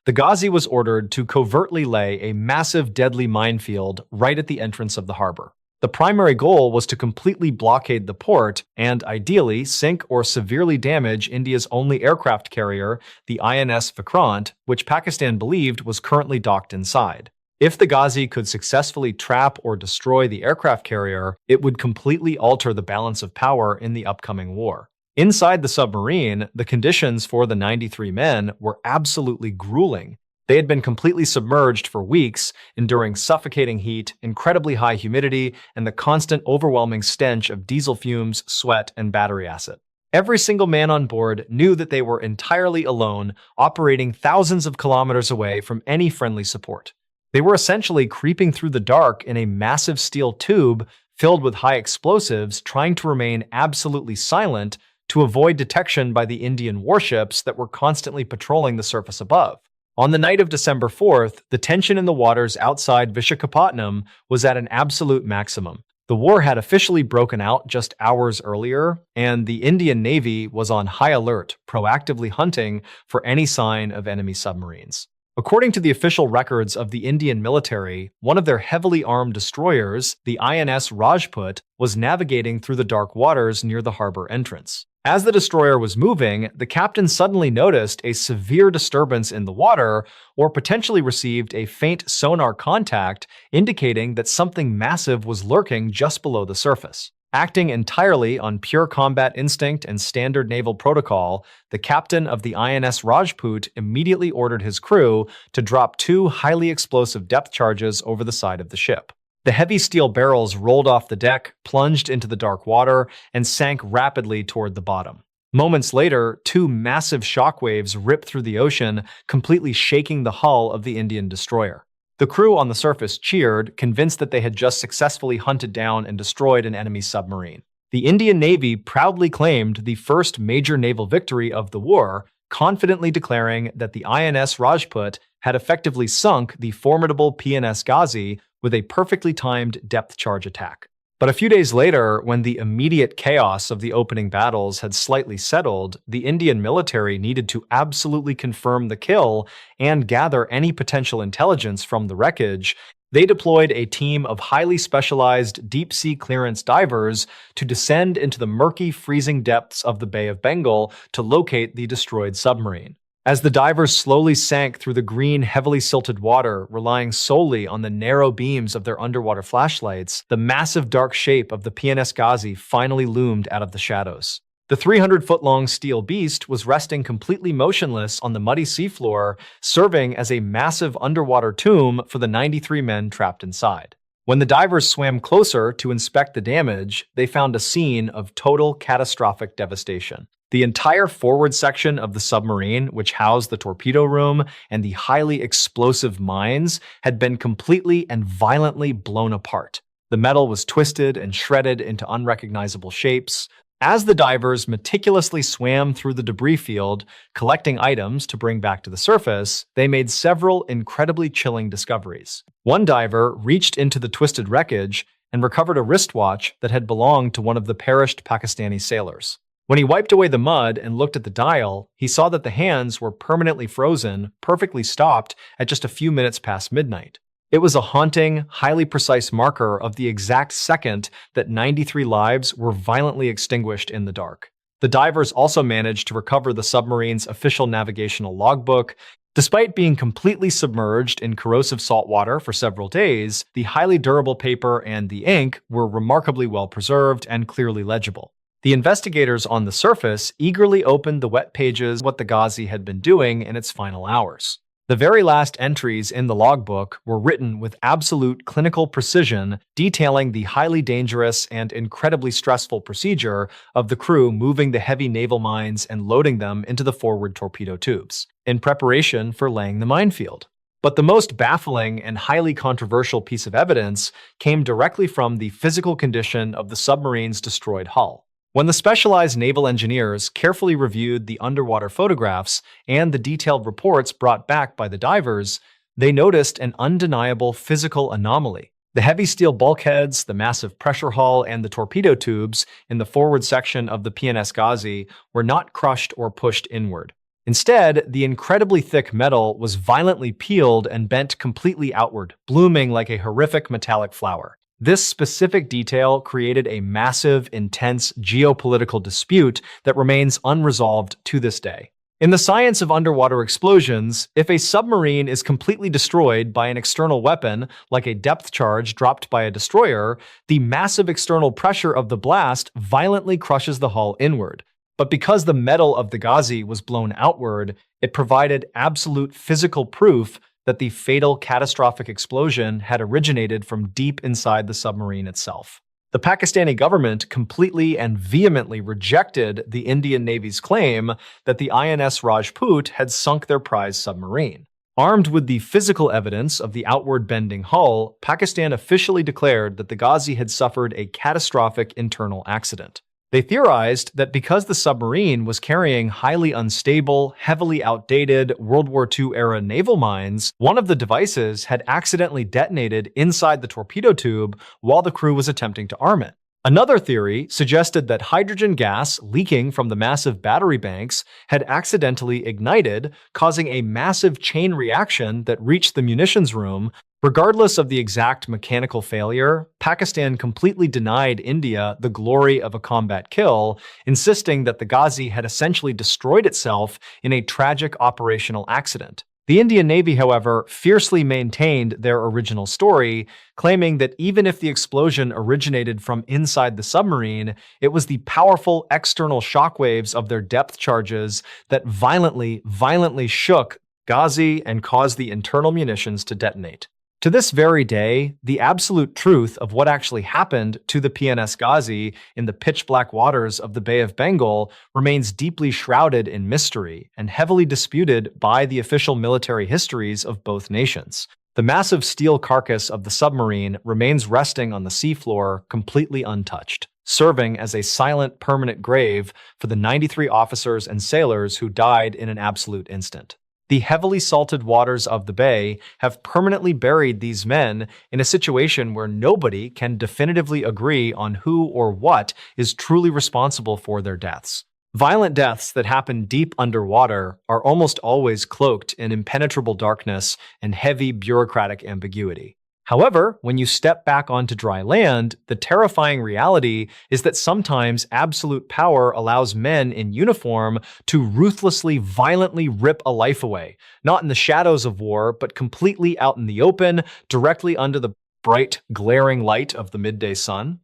The Ghazi was ordered to covertly lay a massive deadly minefield right at the entrance of the harbor. The primary goal was to completely blockade the port and, ideally, sink or severely damage India's only aircraft carrier, the INS Vikrant, which Pakistan believed was currently docked inside. If the Ghazi could successfully trap or destroy the aircraft carrier, it would completely alter the balance of power in the upcoming war. Inside the submarine, the conditions for the 93 men were absolutely grueling. They had been completely submerged for weeks, enduring suffocating heat, incredibly high humidity, and the constant overwhelming stench of diesel fumes, sweat, and battery acid. Every single man on board knew that they were entirely alone, operating thousands of kilometers away from any friendly support. They were essentially creeping through the dark in a massive steel tube filled with high explosives, trying to remain absolutely silent to avoid detection by the Indian warships that were constantly patrolling the surface above. On the night of December 4th, the tension in the waters outside Vishakhapatnam was at an absolute maximum. The war had officially broken out just hours earlier, and the Indian Navy was on high alert, proactively hunting for any sign of enemy submarines. According to the official records of the Indian military, one of their heavily armed destroyers, the INS Rajput, was navigating through the dark waters near the harbor entrance. As the destroyer was moving, the captain suddenly noticed a severe disturbance in the water, or potentially received a faint sonar contact indicating that something massive was lurking just below the surface. Acting entirely on pure combat instinct and standard naval protocol, the captain of the INS Rajput immediately ordered his crew to drop 2 highly explosive depth charges over the side of the ship. The heavy steel barrels rolled off the deck, plunged into the dark water, and sank rapidly toward the bottom. Moments later, 2 massive shockwaves ripped through the ocean, completely shaking the hull of the Indian destroyer. The crew on the surface cheered, convinced that they had just successfully hunted down and destroyed an enemy submarine. The Indian Navy proudly claimed the first major naval victory of the war, confidently declaring that the INS Rajput had effectively sunk the formidable PNS Ghazi with a perfectly timed depth charge attack. But a few days later, when the immediate chaos of the opening battles had slightly settled, the Indian military needed to absolutely confirm the kill and gather any potential intelligence from the wreckage. They deployed a team of highly specialized deep-sea clearance divers to descend into the murky, freezing depths of the Bay of Bengal to locate the destroyed submarine. As the divers slowly sank through the green, heavily silted water, relying solely on the narrow beams of their underwater flashlights, the massive dark shape of the PNS Ghazi finally loomed out of the shadows. The 300-foot-long steel beast was resting completely motionless on the muddy seafloor, serving as a massive underwater tomb for the 93 men trapped inside. When the divers swam closer to inspect the damage, they found a scene of total catastrophic devastation. The entire forward section of the submarine, which housed the torpedo room and the highly explosive mines, had been completely and violently blown apart. The metal was twisted and shredded into unrecognizable shapes. As the divers meticulously swam through the debris field, collecting items to bring back to the surface, they made several incredibly chilling discoveries. One diver reached into the twisted wreckage and recovered a wristwatch that had belonged to one of the perished Pakistani sailors. When he wiped away the mud and looked at the dial, he saw that the hands were permanently frozen, perfectly stopped at just a few minutes past midnight. It was a haunting, highly precise marker of the exact second that 93 lives were violently extinguished in the dark. The divers also managed to recover the submarine's official navigational logbook. Despite being completely submerged in corrosive salt water for several days, the highly durable paper and the ink were remarkably well preserved and clearly legible. The investigators on the surface eagerly opened the wet pages of what the Ghazi had been doing in its final hours. The very last entries in the logbook were written with absolute clinical precision, detailing the highly dangerous and incredibly stressful procedure of the crew moving the heavy naval mines and loading them into the forward torpedo tubes, in preparation for laying the minefield. But the most baffling and highly controversial piece of evidence came directly from the physical condition of the submarine's destroyed hull. When the specialized naval engineers carefully reviewed the underwater photographs and the detailed reports brought back by the divers, they noticed an undeniable physical anomaly. The heavy steel bulkheads, the massive pressure hull, and the torpedo tubes in the forward section of the PNS Ghazi were not crushed or pushed inward. Instead, the incredibly thick metal was violently peeled and bent completely outward, blooming like a horrific metallic flower. This specific detail created a massive, intense geopolitical dispute that remains unresolved to this day. In the science of underwater explosions, if a submarine is completely destroyed by an external weapon, like a depth charge dropped by a destroyer, the massive external pressure of the blast violently crushes the hull inward. But because the metal of the Ghazi was blown outward, it provided absolute physical proof that the fatal catastrophic explosion had originated from deep inside the submarine itself. The Pakistani government completely and vehemently rejected the Indian Navy's claim that the INS Rajput had sunk their prize submarine. Armed with the physical evidence of the outward bending hull, Pakistan officially declared that the Ghazi had suffered a catastrophic internal accident. They theorized that because the submarine was carrying highly unstable, heavily outdated World War II-era naval mines, one of the devices had accidentally detonated inside the torpedo tube while the crew was attempting to arm it. Another theory suggested that hydrogen gas leaking from the massive battery banks had accidentally ignited, causing a massive chain reaction that reached the munitions room. Regardless of the exact mechanical failure, Pakistan completely denied India the glory of a combat kill, insisting that the Ghazi had essentially destroyed itself in a tragic operational accident. The Indian Navy, however, fiercely maintained their original story, claiming that even if the explosion originated from inside the submarine, it was the powerful external shockwaves of their depth charges that violently shook Ghazi and caused the internal munitions to detonate. To this very day, the absolute truth of what actually happened to the PNS Ghazi in the pitch-black waters of the Bay of Bengal remains deeply shrouded in mystery and heavily disputed by the official military histories of both nations. The massive steel carcass of the submarine remains resting on the seafloor completely untouched, serving as a silent, permanent grave for the 93 officers and sailors who died in an absolute instant. The heavily salted waters of the bay have permanently buried these men in a situation where nobody can definitively agree on who or what is truly responsible for their deaths. Violent deaths that happen deep underwater are almost always cloaked in impenetrable darkness and heavy bureaucratic ambiguity. However, when you step back onto dry land, the terrifying reality is that sometimes absolute power allows men in uniform to ruthlessly, violently rip a life away, not in the shadows of war, but completely out in the open, directly under the bright, glaring light of the midday sun.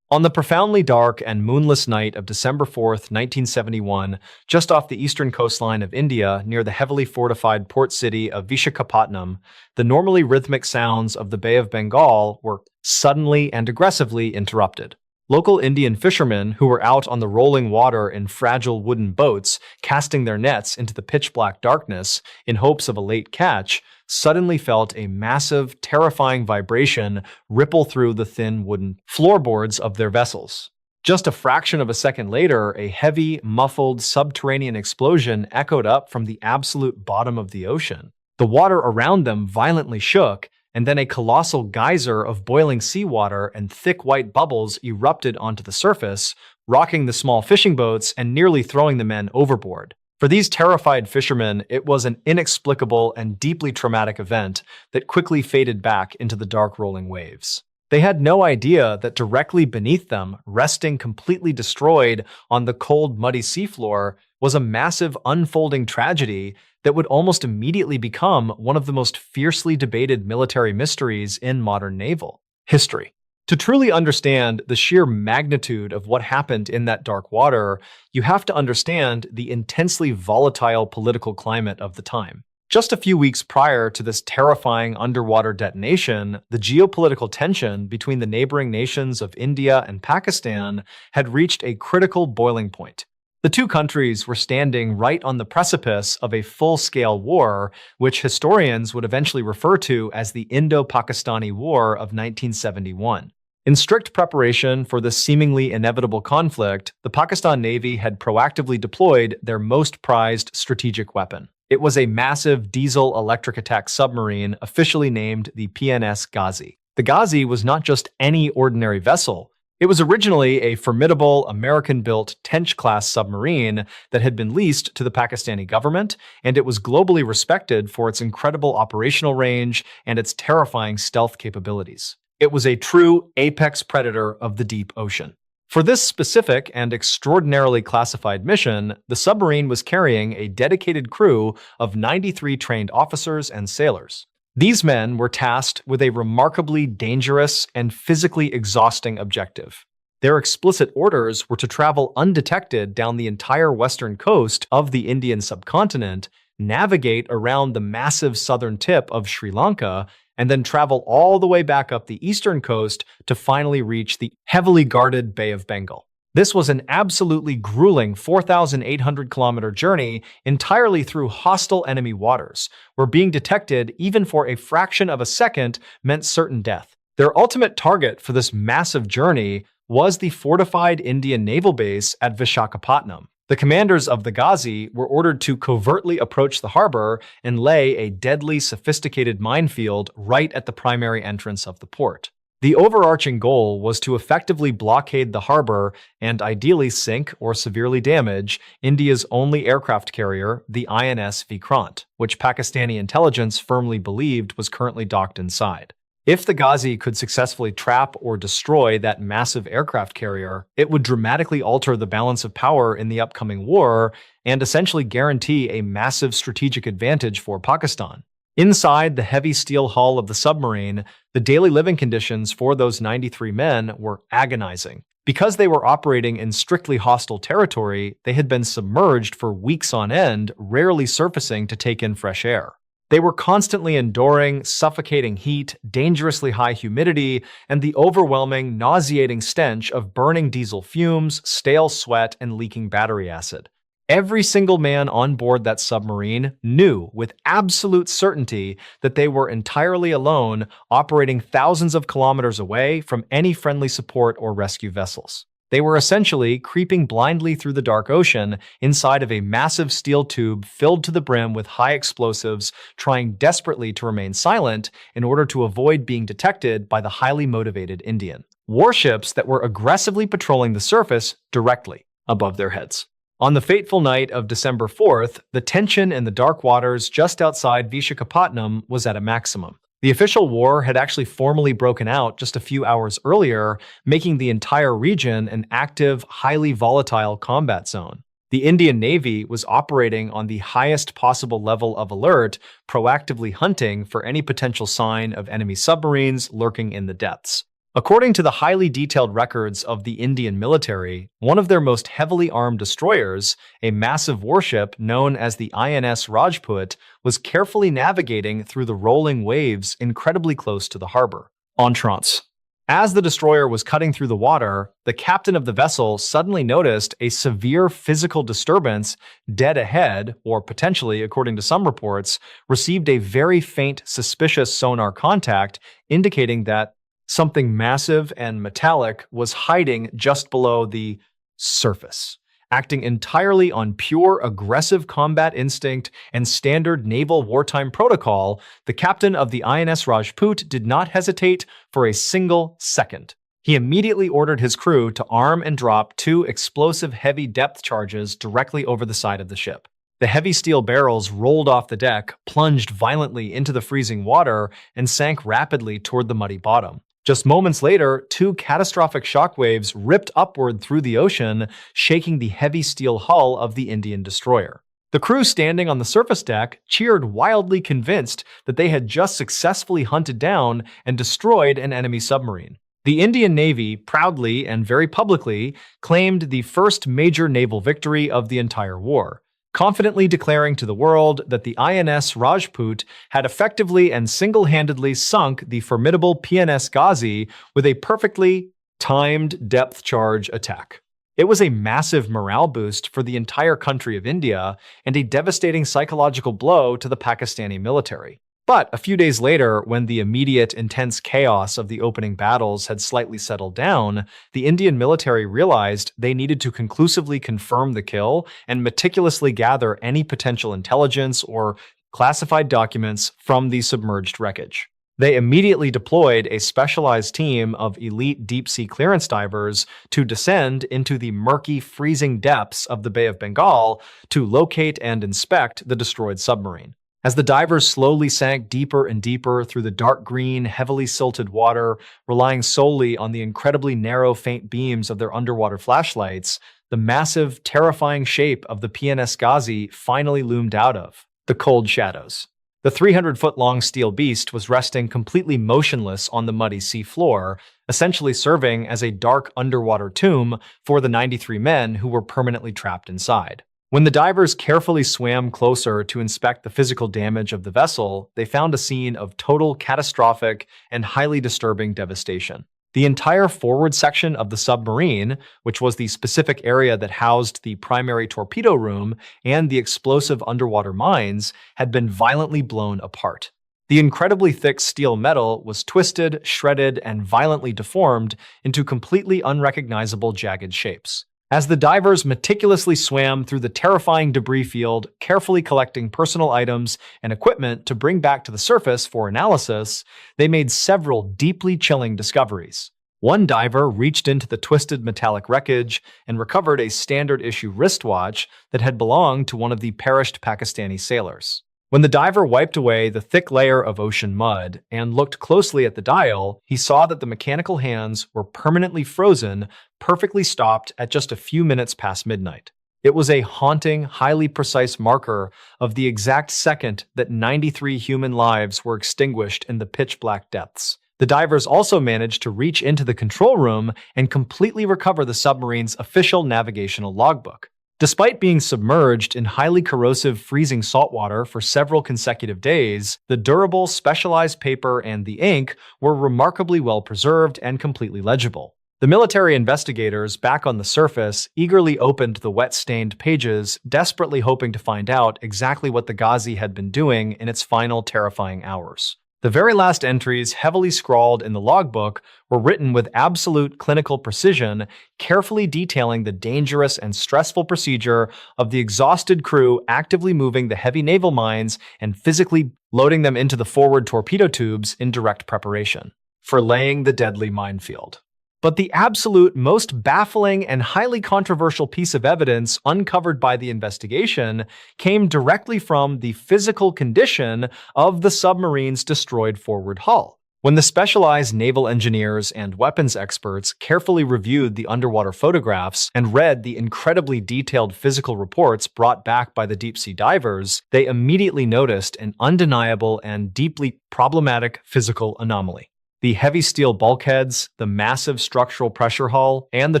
On the profoundly dark and moonless night of December 4th, 1971, just off the eastern coastline of India near the heavily fortified port city of Vishakhapatnam, the normally rhythmic sounds of the Bay of Bengal were suddenly and aggressively interrupted. Local Indian fishermen who were out on the rolling water in fragile wooden boats, casting their nets into the pitch-black darkness in hopes of a late catch, suddenly felt a massive, terrifying vibration ripple through the thin wooden floorboards of their vessels. Just a fraction of a second later, a heavy, muffled, subterranean explosion echoed up from the absolute bottom of the ocean. The water around them violently shook, and then a colossal geyser of boiling seawater and thick white bubbles erupted onto the surface, rocking the small fishing boats and nearly throwing the men overboard. For these terrified fishermen, it was an inexplicable and deeply traumatic event that quickly faded back into the dark rolling waves. They had no idea that directly beneath them, resting completely destroyed on the cold, muddy seafloor, was a massive unfolding tragedy that would almost immediately become one of the most fiercely debated military mysteries in modern naval history. To truly understand the sheer magnitude of what happened in that dark water, you have to understand the intensely volatile political climate of the time. Just a few weeks prior to this terrifying underwater detonation, the geopolitical tension between the neighboring nations of India and Pakistan had reached a critical boiling point. The two countries were standing right on the precipice of a full-scale war, which historians would eventually refer to as the Indo-Pakistani War of 1971. In strict preparation for this seemingly inevitable conflict, the Pakistan Navy had proactively deployed their most prized strategic weapon. It was a massive diesel-electric attack submarine officially named the PNS Ghazi. The Ghazi was not just any ordinary vessel. It was originally a formidable American-built Tench-class submarine that had been leased to the Pakistani government, and it was globally respected for its incredible operational range and its terrifying stealth capabilities. It was a true apex predator of the deep ocean. For this specific and extraordinarily classified mission, the submarine was carrying a dedicated crew of 93 trained officers and sailors. These men were tasked with a remarkably dangerous and physically exhausting objective. Their explicit orders were to travel undetected down the entire western coast of the Indian subcontinent, navigate around the massive southern tip of Sri Lanka, and then travel all the way back up the eastern coast to finally reach the heavily guarded Bay of Bengal. This was an absolutely grueling 4,800-kilometer journey entirely through hostile enemy waters, where being detected even for a fraction of a second meant certain death. Their ultimate target for this massive journey was the fortified Indian naval base at Visakhapatnam. The commanders of the Ghazi were ordered to covertly approach the harbor and lay a deadly, sophisticated minefield right at the primary entrance of the port. The overarching goal was to effectively blockade the harbor and ideally sink or severely damage India's only aircraft carrier, the INS Vikrant, which Pakistani intelligence firmly believed was currently docked inside. If the Ghazi could successfully trap or destroy that massive aircraft carrier, it would dramatically alter the balance of power in the upcoming war and essentially guarantee a massive strategic advantage for Pakistan. Inside the heavy steel hull of the submarine, the daily living conditions for those 93 men were agonizing. Because they were operating in strictly hostile territory, they had been submerged for weeks on end, rarely surfacing to take in fresh air. They were constantly enduring suffocating heat, dangerously high humidity, and the overwhelming, nauseating stench of burning diesel fumes, stale sweat, and leaking battery acid. Every single man on board that submarine knew with absolute certainty that they were entirely alone, operating thousands of kilometers away from any friendly support or rescue vessels. They were essentially creeping blindly through the dark ocean inside of a massive steel tube filled to the brim with high explosives, trying desperately to remain silent in order to avoid being detected by the highly motivated Indian warships that were aggressively patrolling the surface directly above their heads. On the fateful night of December 4th, the tension in the dark waters just outside Visakhapatnam was at a maximum. The official war had actually formally broken out just a few hours earlier, making the entire region an active, highly volatile combat zone. The Indian Navy was operating on the highest possible level of alert, proactively hunting for any potential sign of enemy submarines lurking in the depths. According to the highly detailed records of the Indian military, one of their most heavily armed destroyers, a massive warship known as the INS Rajput, was carefully navigating through the rolling waves incredibly close to the harbor. Entrance. As the destroyer was cutting through the water, the captain of the vessel suddenly noticed a severe physical disturbance dead ahead, or potentially, according to some reports, received a very faint, suspicious sonar contact indicating that something massive and metallic was hiding just below the surface. Acting entirely on pure aggressive combat instinct and standard naval wartime protocol, the captain of the INS Rajput did not hesitate for a single second. He immediately ordered his crew to arm and drop 2 explosive heavy depth charges directly over the side of the ship. The heavy steel barrels rolled off the deck, plunged violently into the freezing water, and sank rapidly toward the muddy bottom. Just moments later, 2 catastrophic shockwaves ripped upward through the ocean, shaking the heavy steel hull of the Indian destroyer. The crew standing on the surface deck cheered wildly, convinced that they had just successfully hunted down and destroyed an enemy submarine. The Indian Navy proudly and very publicly claimed the first major naval victory of the entire war, confidently declaring to the world that the INS Rajput had effectively and single-handedly sunk the formidable PNS Ghazi with a perfectly timed depth charge attack. It was a massive morale boost for the entire country of India and a devastating psychological blow to the Pakistani military. But a few days later, when the immediate, intense chaos of the opening battles had slightly settled down, the Indian military realized they needed to conclusively confirm the kill and meticulously gather any potential intelligence or classified documents from the submerged wreckage. They immediately deployed a specialized team of elite deep-sea clearance divers to descend into the murky, freezing depths of the Bay of Bengal to locate and inspect the destroyed submarine. As the divers slowly sank deeper and deeper through the dark green, heavily silted water, relying solely on the incredibly narrow, faint beams of their underwater flashlights, the massive, terrifying shape of the PNS Ghazi finally loomed out of the cold shadows. The 300-foot-long steel beast was resting completely motionless on the muddy sea floor, essentially serving as a dark underwater tomb for the 93 men who were permanently trapped inside. When the divers carefully swam closer to inspect the physical damage of the vessel, they found a scene of total, catastrophic, and highly disturbing devastation. The entire forward section of the submarine, which was the specific area that housed the primary torpedo room and the explosive underwater mines, had been violently blown apart. The incredibly thick steel metal was twisted, shredded, and violently deformed into completely unrecognizable jagged shapes. As the divers meticulously swam through the terrifying debris field, carefully collecting personal items and equipment to bring back to the surface for analysis, they made several deeply chilling discoveries. One diver reached into the twisted metallic wreckage and recovered a standard-issue wristwatch that had belonged to one of the perished Pakistani sailors. When the diver wiped away the thick layer of ocean mud and looked closely at the dial, he saw that the mechanical hands were permanently frozen, perfectly stopped at just a few minutes past midnight. It was a haunting, highly precise marker of the exact second that 93 human lives were extinguished in the pitch-black depths. The divers also managed to reach into the control room and completely recover the submarine's official navigational logbook. Despite being submerged in highly corrosive freezing saltwater for several consecutive days, the durable, specialized paper and the ink were remarkably well preserved and completely legible. The military investigators back on the surface eagerly opened the wet-stained pages, desperately hoping to find out exactly what the Ghazi had been doing in its final terrifying hours. The very last entries, heavily scrawled in the logbook, were written with absolute clinical precision, carefully detailing the dangerous and stressful procedure of the exhausted crew actively moving the heavy naval mines and physically loading them into the forward torpedo tubes in direct preparation for laying the deadly minefield. But the absolute most baffling and highly controversial piece of evidence uncovered by the investigation came directly from the physical condition of the submarine's destroyed forward hull. When the specialized naval engineers and weapons experts carefully reviewed the underwater photographs and read the incredibly detailed physical reports brought back by the deep-sea divers, they immediately noticed an undeniable and deeply problematic physical anomaly. The heavy steel bulkheads, the massive structural pressure hull, and the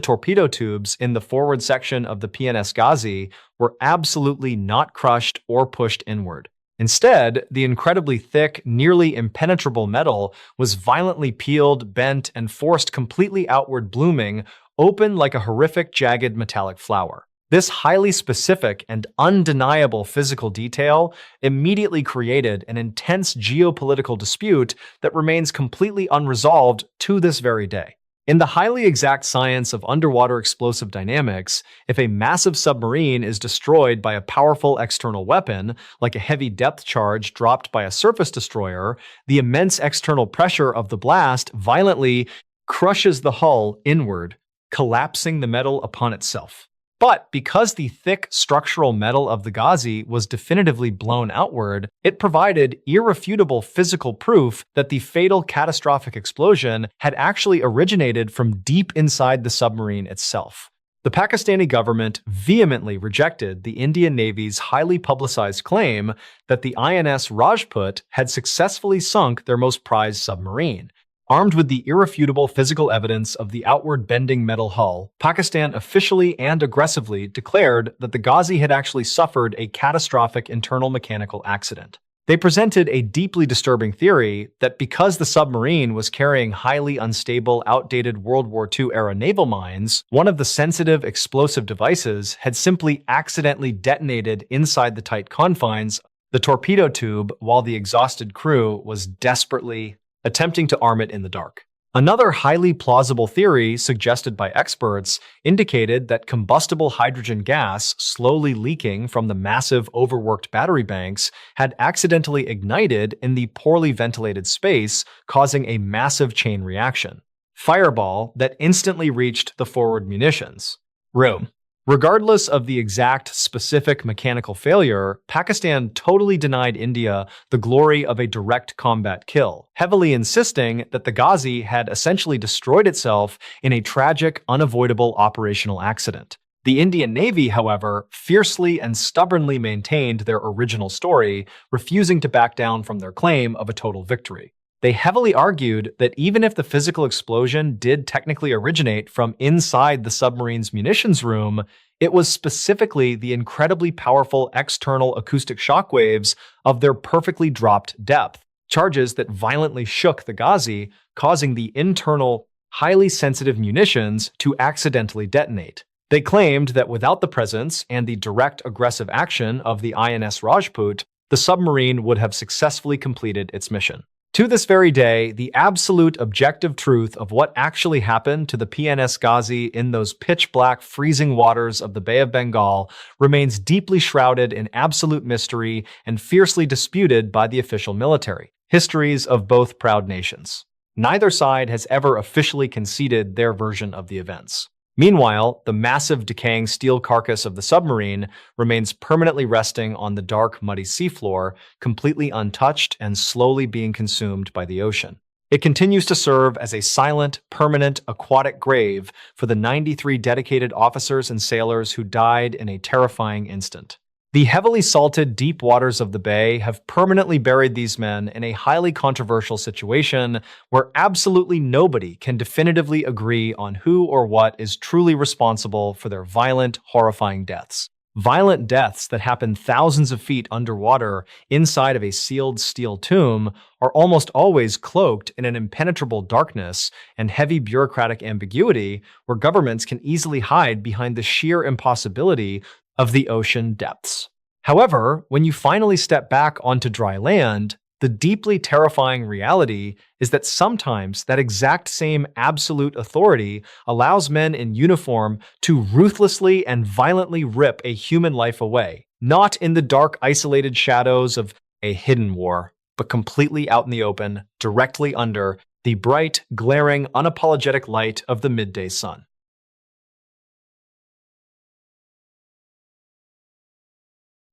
torpedo tubes in the forward section of the PNS Ghazi were absolutely not crushed or pushed inward. Instead, the incredibly thick, nearly impenetrable metal was violently peeled, bent, and forced completely outward, blooming open like a horrific, jagged metallic flower. This highly specific and undeniable physical detail immediately created an intense geopolitical dispute that remains completely unresolved to this very day. In the highly exact science of underwater explosive dynamics, if a massive submarine is destroyed by a powerful external weapon, like a heavy depth charge dropped by a surface destroyer, the immense external pressure of the blast violently crushes the hull inward, collapsing the metal upon itself. But because the thick structural metal of the Ghazi was definitively blown outward, it provided irrefutable physical proof that the fatal catastrophic explosion had actually originated from deep inside the submarine itself. The Pakistani government vehemently rejected the Indian Navy's highly publicized claim that the INS Rajput had successfully sunk their most prized submarine. Armed with the irrefutable physical evidence of the outward bending metal hull, Pakistan officially and aggressively declared that the Ghazi had actually suffered a catastrophic internal mechanical accident. They presented a deeply disturbing theory that because the submarine was carrying highly unstable, outdated World War II-era naval mines, one of the sensitive explosive devices had simply accidentally detonated inside the tight confines of the torpedo tube while the exhausted crew was desperately attempting to arm it in the dark. Another highly plausible theory suggested by experts indicated that combustible hydrogen gas slowly leaking from the massive overworked battery banks had accidentally ignited in the poorly ventilated space, causing a massive chain reaction. Fireball that instantly reached the forward munitions room. Regardless of the exact specific mechanical failure, Pakistan totally denied India the glory of a direct combat kill, heavily insisting that the Ghazi had essentially destroyed itself in a tragic, unavoidable operational accident. The Indian Navy, however, fiercely and stubbornly maintained their original story, refusing to back down from their claim of a total victory. They heavily argued that even if the physical explosion did technically originate from inside the submarine's munitions room, it was specifically the incredibly powerful external acoustic shockwaves of their perfectly dropped depth, charges that violently shook the Ghazi, causing the internal highly sensitive munitions to accidentally detonate. They claimed that without the presence and the direct aggressive action of the INS Rajput, the submarine would have successfully completed its mission. To this very day, the absolute objective truth of what actually happened to the PNS Ghazi in those pitch-black, freezing waters of the Bay of Bengal remains deeply shrouded in absolute mystery and fiercely disputed by the official military. Histories of both proud nations. Neither side has ever officially conceded their version of the events. Meanwhile, the massive decaying steel carcass of the submarine remains permanently resting on the dark, muddy seafloor, completely untouched and slowly being consumed by the ocean. It continues to serve as a silent, permanent, aquatic grave for the 93 dedicated officers and sailors who died in a terrifying instant. The heavily salted deep waters of the bay have permanently buried these men in a highly controversial situation where absolutely nobody can definitively agree on who or what is truly responsible for their violent, horrifying deaths. Violent deaths that happen thousands of feet underwater inside of a sealed steel tomb are almost always cloaked in an impenetrable darkness and heavy bureaucratic ambiguity where governments can easily hide behind the sheer impossibility of the ocean depths. However, when you finally step back onto dry land, the deeply terrifying reality is that sometimes that exact same absolute authority allows men in uniform to ruthlessly and violently rip a human life away, not in the dark, isolated shadows of a hidden war, but completely out in the open, directly under the bright, glaring, unapologetic light of the midday sun.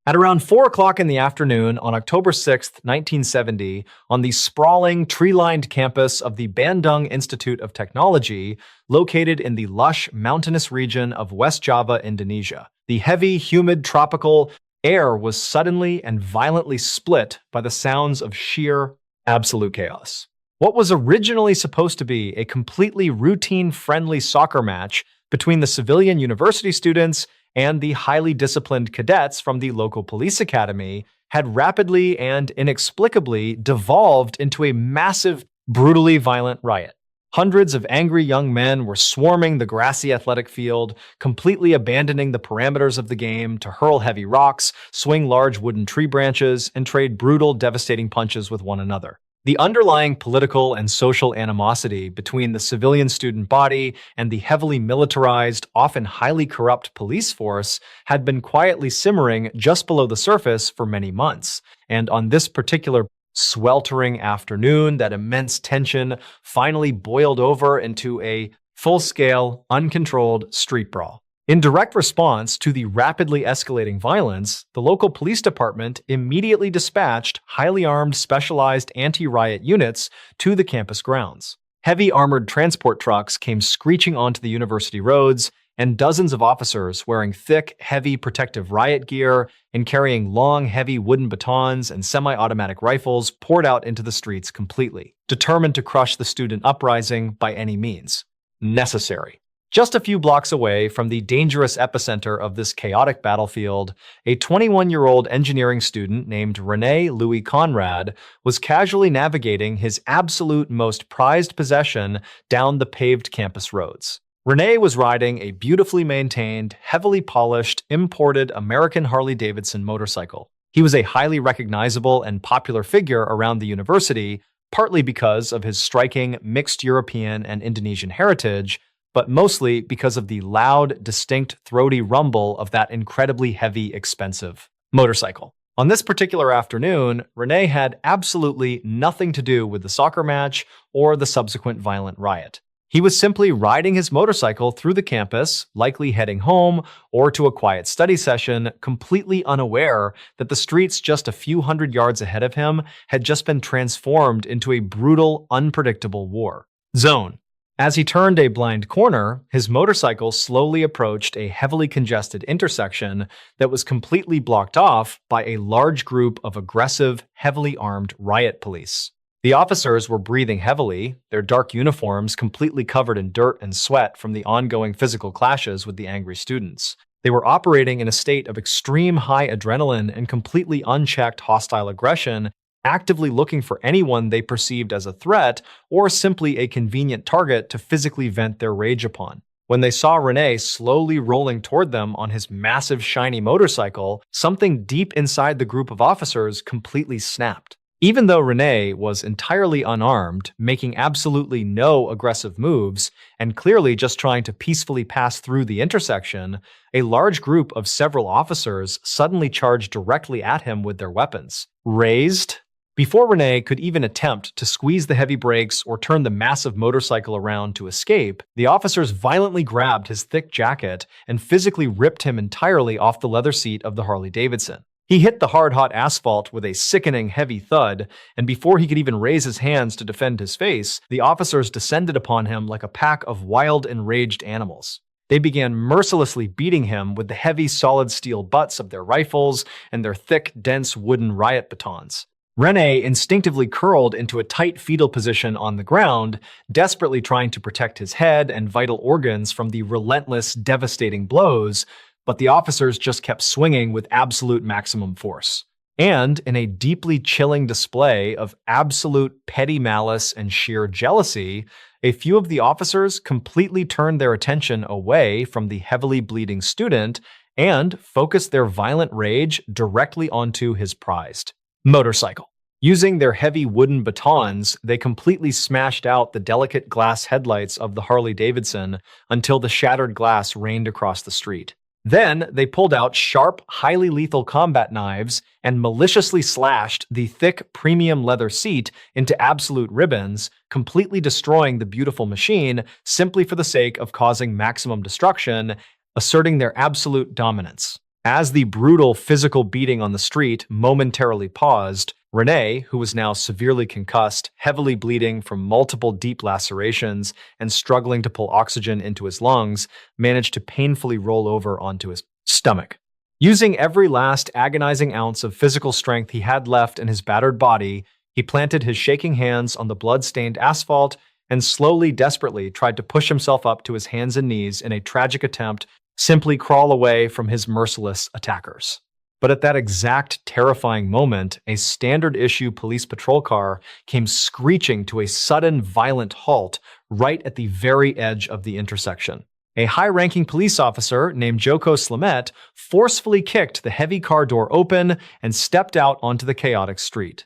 At around 4 o'clock in the afternoon on October 6, 1970, on the sprawling, tree-lined campus of the Bandung Institute of Technology, located in the lush, mountainous region of West Java, Indonesia, the heavy, humid, tropical air was suddenly and violently split by the sounds of sheer, absolute chaos. What was originally supposed to be a completely routine-friendly soccer match between the civilian university students and the highly disciplined cadets from the local police academy had rapidly and inexplicably devolved into a massive, brutally violent riot. Hundreds of angry young men were swarming the grassy athletic field, completely abandoning the parameters of the game to hurl heavy rocks, swing large wooden tree branches, and trade brutal, devastating punches with one another. The underlying political and social animosity between the civilian student body and the heavily militarized, often highly corrupt police force had been quietly simmering just below the surface for many months. And on this particular sweltering afternoon, that immense tension finally boiled over into a full-scale, uncontrolled street brawl. In direct response to the rapidly escalating violence, the local police department immediately dispatched highly armed specialized anti-riot units to the campus grounds. Heavy armored transport trucks came screeching onto the university roads, and dozens of officers wearing thick, heavy protective riot gear and carrying long, heavy wooden batons and semi-automatic rifles poured out into the streets completely, determined to crush the student uprising by any means necessary. Just a few blocks away from the dangerous epicenter of this chaotic battlefield, a 21-year-old engineering student named Rene Louis Conrad was casually navigating his absolute most prized possession down the paved campus roads. Rene was riding a beautifully maintained, heavily polished, imported American Harley-Davidson motorcycle. He was a highly recognizable and popular figure around the university, partly because of his striking mixed European and Indonesian heritage, but mostly because of the loud, distinct, throaty rumble of that incredibly heavy, expensive motorcycle. On this particular afternoon, Rene had absolutely nothing to do with the soccer match or the subsequent violent riot. He was simply riding his motorcycle through the campus, likely heading home or to a quiet study session, completely unaware that the streets just a few hundred yards ahead of him had just been transformed into a brutal, unpredictable war zone. As he turned a blind corner, his motorcycle slowly approached a heavily congested intersection that was completely blocked off by a large group of aggressive, heavily armed riot police. The officers were breathing heavily, their dark uniforms completely covered in dirt and sweat from the ongoing physical clashes with the angry students. They were operating in a state of extreme high adrenaline and completely unchecked hostile aggression actively looking for anyone they perceived as a threat or simply a convenient target to physically vent their rage upon. When they saw Rene slowly rolling toward them on his massive shiny motorcycle, something deep inside the group of officers completely snapped. Even though Rene was entirely unarmed, making absolutely no aggressive moves, and clearly just trying to peacefully pass through the intersection, a large group of several officers suddenly charged directly at him with their weapons. Raised? Before Rene could even attempt to squeeze the heavy brakes or turn the massive motorcycle around to escape, the officers violently grabbed his thick jacket and physically ripped him entirely off the leather seat of the Harley-Davidson. He hit the hard-hot asphalt with a sickening heavy thud, and before he could even raise his hands to defend his face, the officers descended upon him like a pack of wild, enraged animals. They began mercilessly beating him with the heavy, solid steel butts of their rifles and their thick, dense wooden riot batons. Rene instinctively curled into a tight fetal position on the ground, desperately trying to protect his head and vital organs from the relentless, devastating blows, but the officers just kept swinging with absolute maximum force. And in a deeply chilling display of absolute petty malice and sheer jealousy, a few of the officers completely turned their attention away from the heavily bleeding student and focused their violent rage directly onto his prized motorcycle. Using their heavy wooden batons, they completely smashed out the delicate glass headlights of the Harley-Davidson until the shattered glass rained across the street. Then, they pulled out sharp, highly lethal combat knives and maliciously slashed the thick, premium leather seat into absolute ribbons, completely destroying the beautiful machine simply for the sake of causing maximum destruction, asserting their absolute dominance. As the brutal physical beating on the street momentarily paused, Rene, who was now severely concussed, heavily bleeding from multiple deep lacerations, and struggling to pull oxygen into his lungs, managed to painfully roll over onto his stomach. Using every last agonizing ounce of physical strength he had left in his battered body, he planted his shaking hands on the blood-stained asphalt and slowly, desperately tried to push himself up to his hands and knees in a tragic attempt simply crawl away from his merciless attackers. But at that exact terrifying moment, a standard-issue police patrol car came screeching to a sudden, violent halt right at the very edge of the intersection. A high-ranking police officer named Joko Slamet forcefully kicked the heavy car door open and stepped out onto the chaotic street.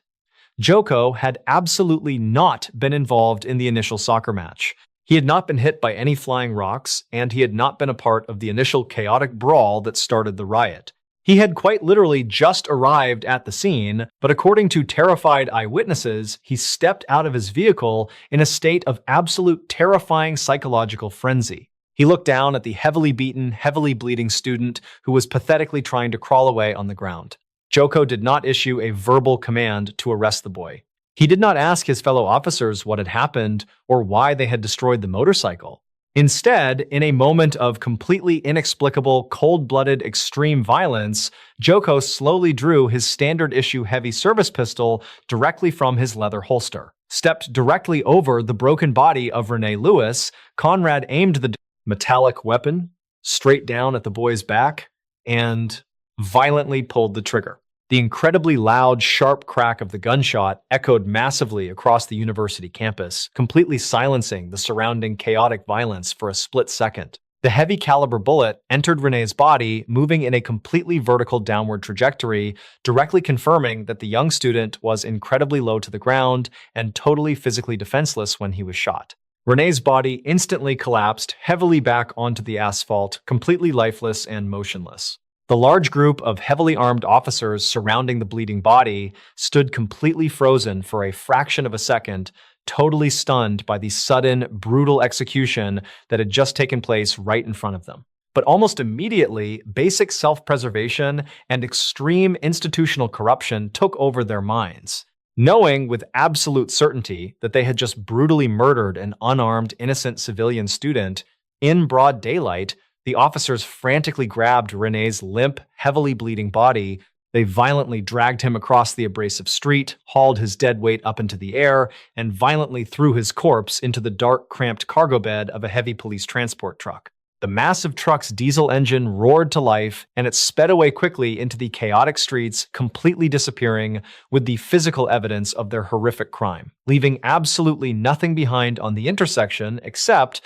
Joko had absolutely not been involved in the initial soccer match. He had not been hit by any flying rocks, and he had not been a part of the initial chaotic brawl that started the riot. He had quite literally just arrived at the scene, but according to terrified eyewitnesses, he stepped out of his vehicle in a state of absolute terrifying psychological frenzy. He looked down at the heavily beaten, heavily bleeding student who was pathetically trying to crawl away on the ground. Joko did not issue a verbal command to arrest the boy. He did not ask his fellow officers what had happened or why they had destroyed the motorcycle. Instead, in a moment of completely inexplicable, cold-blooded extreme violence, Joko slowly drew his standard-issue heavy service pistol directly from his leather holster. Stepped directly over the broken body of Rene Lewis, Conrad aimed the metallic weapon straight down at the boy's back and violently pulled the trigger. The incredibly loud, sharp crack of the gunshot echoed massively across the university campus, completely silencing the surrounding chaotic violence for a split second. The heavy caliber bullet entered Rene's body, moving in a completely vertical downward trajectory, directly confirming that the young student was incredibly low to the ground and totally physically defenseless when he was shot. Rene's body instantly collapsed heavily back onto the asphalt, completely lifeless and motionless. The large group of heavily armed officers surrounding the bleeding body stood completely frozen for a fraction of a second, totally stunned by the sudden, brutal execution that had just taken place right in front of them. But almost immediately, basic self-preservation and extreme institutional corruption took over their minds. Knowing with absolute certainty that they had just brutally murdered an unarmed, innocent civilian student in broad daylight, the officers frantically grabbed Rene's limp, heavily bleeding body. They violently dragged him across the abrasive street, hauled his dead weight up into the air, and violently threw his corpse into the dark, cramped cargo bed of a heavy police transport truck. The massive truck's diesel engine roared to life, and it sped away quickly into the chaotic streets, completely disappearing with the physical evidence of their horrific crime, leaving absolutely nothing behind on the intersection except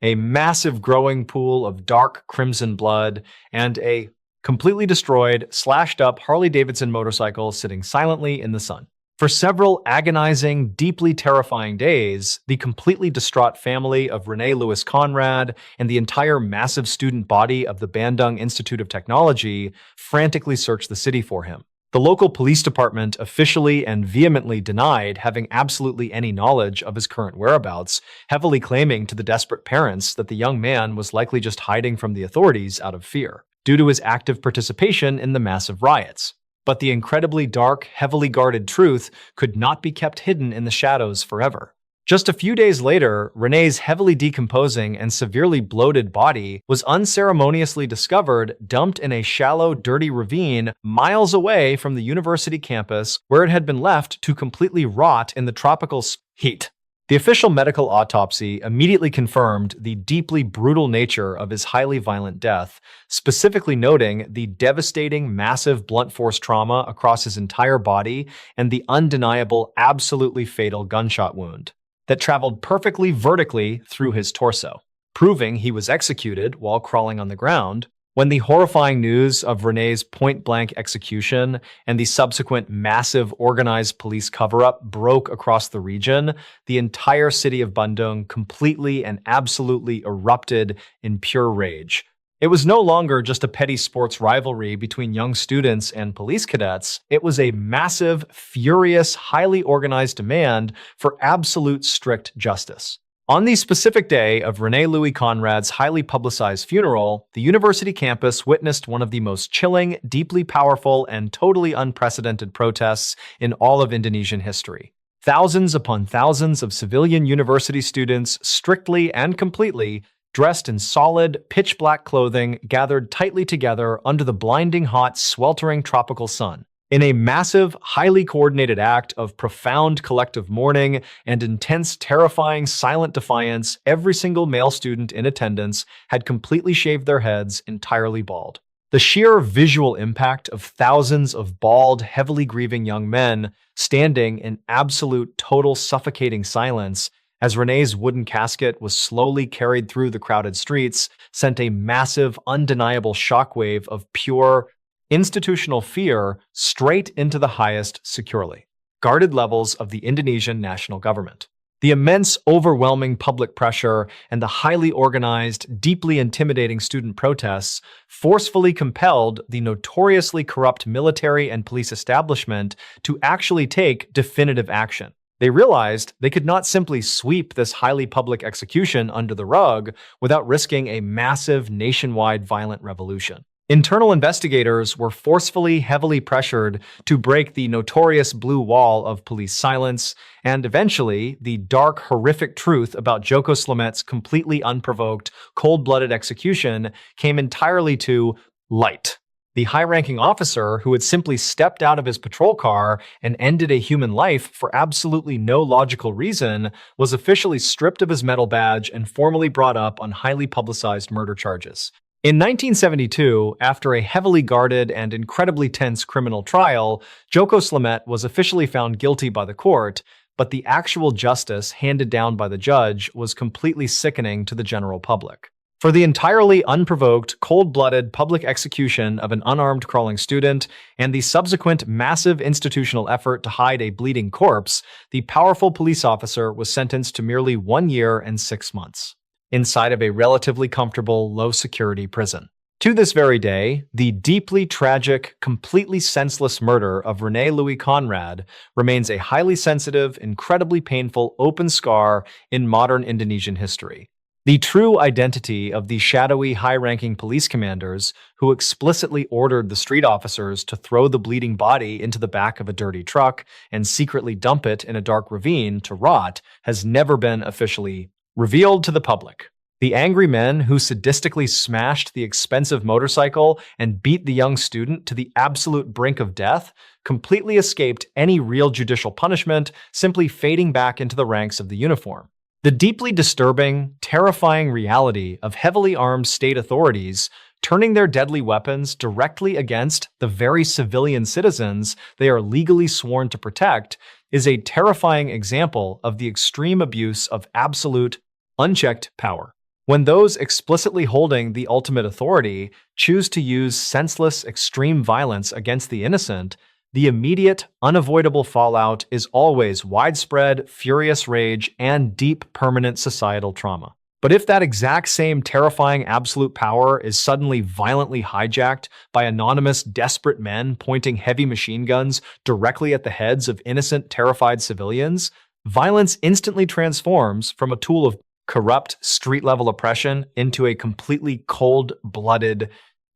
a massive growing pool of dark crimson blood and a completely destroyed, slashed-up Harley-Davidson motorcycle sitting silently in the sun. For several agonizing, deeply terrifying days, the completely distraught family of Rene Louis Conrad and the entire massive student body of the Bandung Institute of Technology frantically searched the city for him. The local police department officially and vehemently denied having absolutely any knowledge of his current whereabouts, heavily claiming to the desperate parents that the young man was likely just hiding from the authorities out of fear, due to his active participation in the massive riots. But the incredibly dark, heavily guarded truth could not be kept hidden in the shadows forever. Just a few days later, Rene's heavily decomposing and severely bloated body was unceremoniously discovered dumped in a shallow, dirty ravine miles away from the university campus, where it had been left to completely rot in the tropical heat. The official medical autopsy immediately confirmed the deeply brutal nature of his highly violent death, specifically noting the devastating, massive blunt force trauma across his entire body and the undeniable, absolutely fatal gunshot wound that traveled perfectly vertically through his torso, proving he was executed while crawling on the ground. When the horrifying news of Rene's point-blank execution and the subsequent massive organized police cover-up broke across the region, the entire city of Bandung completely and absolutely erupted in pure rage. It was no longer just a petty sports rivalry between young students and police cadets. It was a massive, furious, highly organized demand for absolute strict justice. On the specific day of Rene Louis Conrad's highly publicized funeral, the university campus witnessed one of the most chilling, deeply powerful, and totally unprecedented protests in all of Indonesian history. Thousands upon thousands of civilian university students, strictly and completely dressed in solid, pitch-black clothing, gathered tightly together under the blinding hot, sweltering tropical sun. In a massive, highly coordinated act of profound collective mourning and intense, terrifying, silent defiance, every single male student in attendance had completely shaved their heads, entirely bald. The sheer visual impact of thousands of bald, heavily grieving young men standing in absolute, total, suffocating silence as Rene's wooden casket was slowly carried through the crowded streets sent a massive, undeniable shockwave of pure, institutional fear straight into the highest, securely guarded levels of the Indonesian national government. The immense, overwhelming public pressure and the highly organized, deeply intimidating student protests forcefully compelled the notoriously corrupt military and police establishment to actually take definitive action. They realized they could not simply sweep this highly public execution under the rug without risking a massive, nationwide violent revolution. Internal investigators were forcefully, heavily pressured to break the notorious blue wall of police silence, and eventually, the dark, horrific truth about Joko Slamet's completely unprovoked, cold-blooded execution came entirely to light. The high-ranking officer, who had simply stepped out of his patrol car and ended a human life for absolutely no logical reason, was officially stripped of his medal badge and formally brought up on highly publicized murder charges. In 1972, after a heavily guarded and incredibly tense criminal trial, Joko Slamet was officially found guilty by the court, but the actual justice handed down by the judge was completely sickening to the general public. For the entirely unprovoked, cold-blooded public execution of an unarmed crawling student and the subsequent massive institutional effort to hide a bleeding corpse, the powerful police officer was sentenced to merely 1 year and 6 months inside of a relatively comfortable, low-security prison. To this very day, the deeply tragic, completely senseless murder of Rene Louis Conrad remains a highly sensitive, incredibly painful, open scar in modern Indonesian history. The true identity of the shadowy, high-ranking police commanders who explicitly ordered the street officers to throw the bleeding body into the back of a dirty truck and secretly dump it in a dark ravine to rot has never been officially revealed to the public. The angry men who sadistically smashed the expensive motorcycle and beat the young student to the absolute brink of death completely escaped any real judicial punishment, simply fading back into the ranks of the uniform. The deeply disturbing, terrifying reality of heavily armed state authorities turning their deadly weapons directly against the very civilian citizens they are legally sworn to protect is a terrifying example of the extreme abuse of absolute, unchecked power. When those explicitly holding the ultimate authority choose to use senseless, extreme violence against the innocent, the immediate, unavoidable fallout is always widespread, furious rage and deep, permanent societal trauma. But if that exact same terrifying absolute power is suddenly violently hijacked by anonymous, desperate men pointing heavy machine guns directly at the heads of innocent, terrified civilians, violence instantly transforms from a tool of corrupt, street-level oppression into a completely cold-blooded,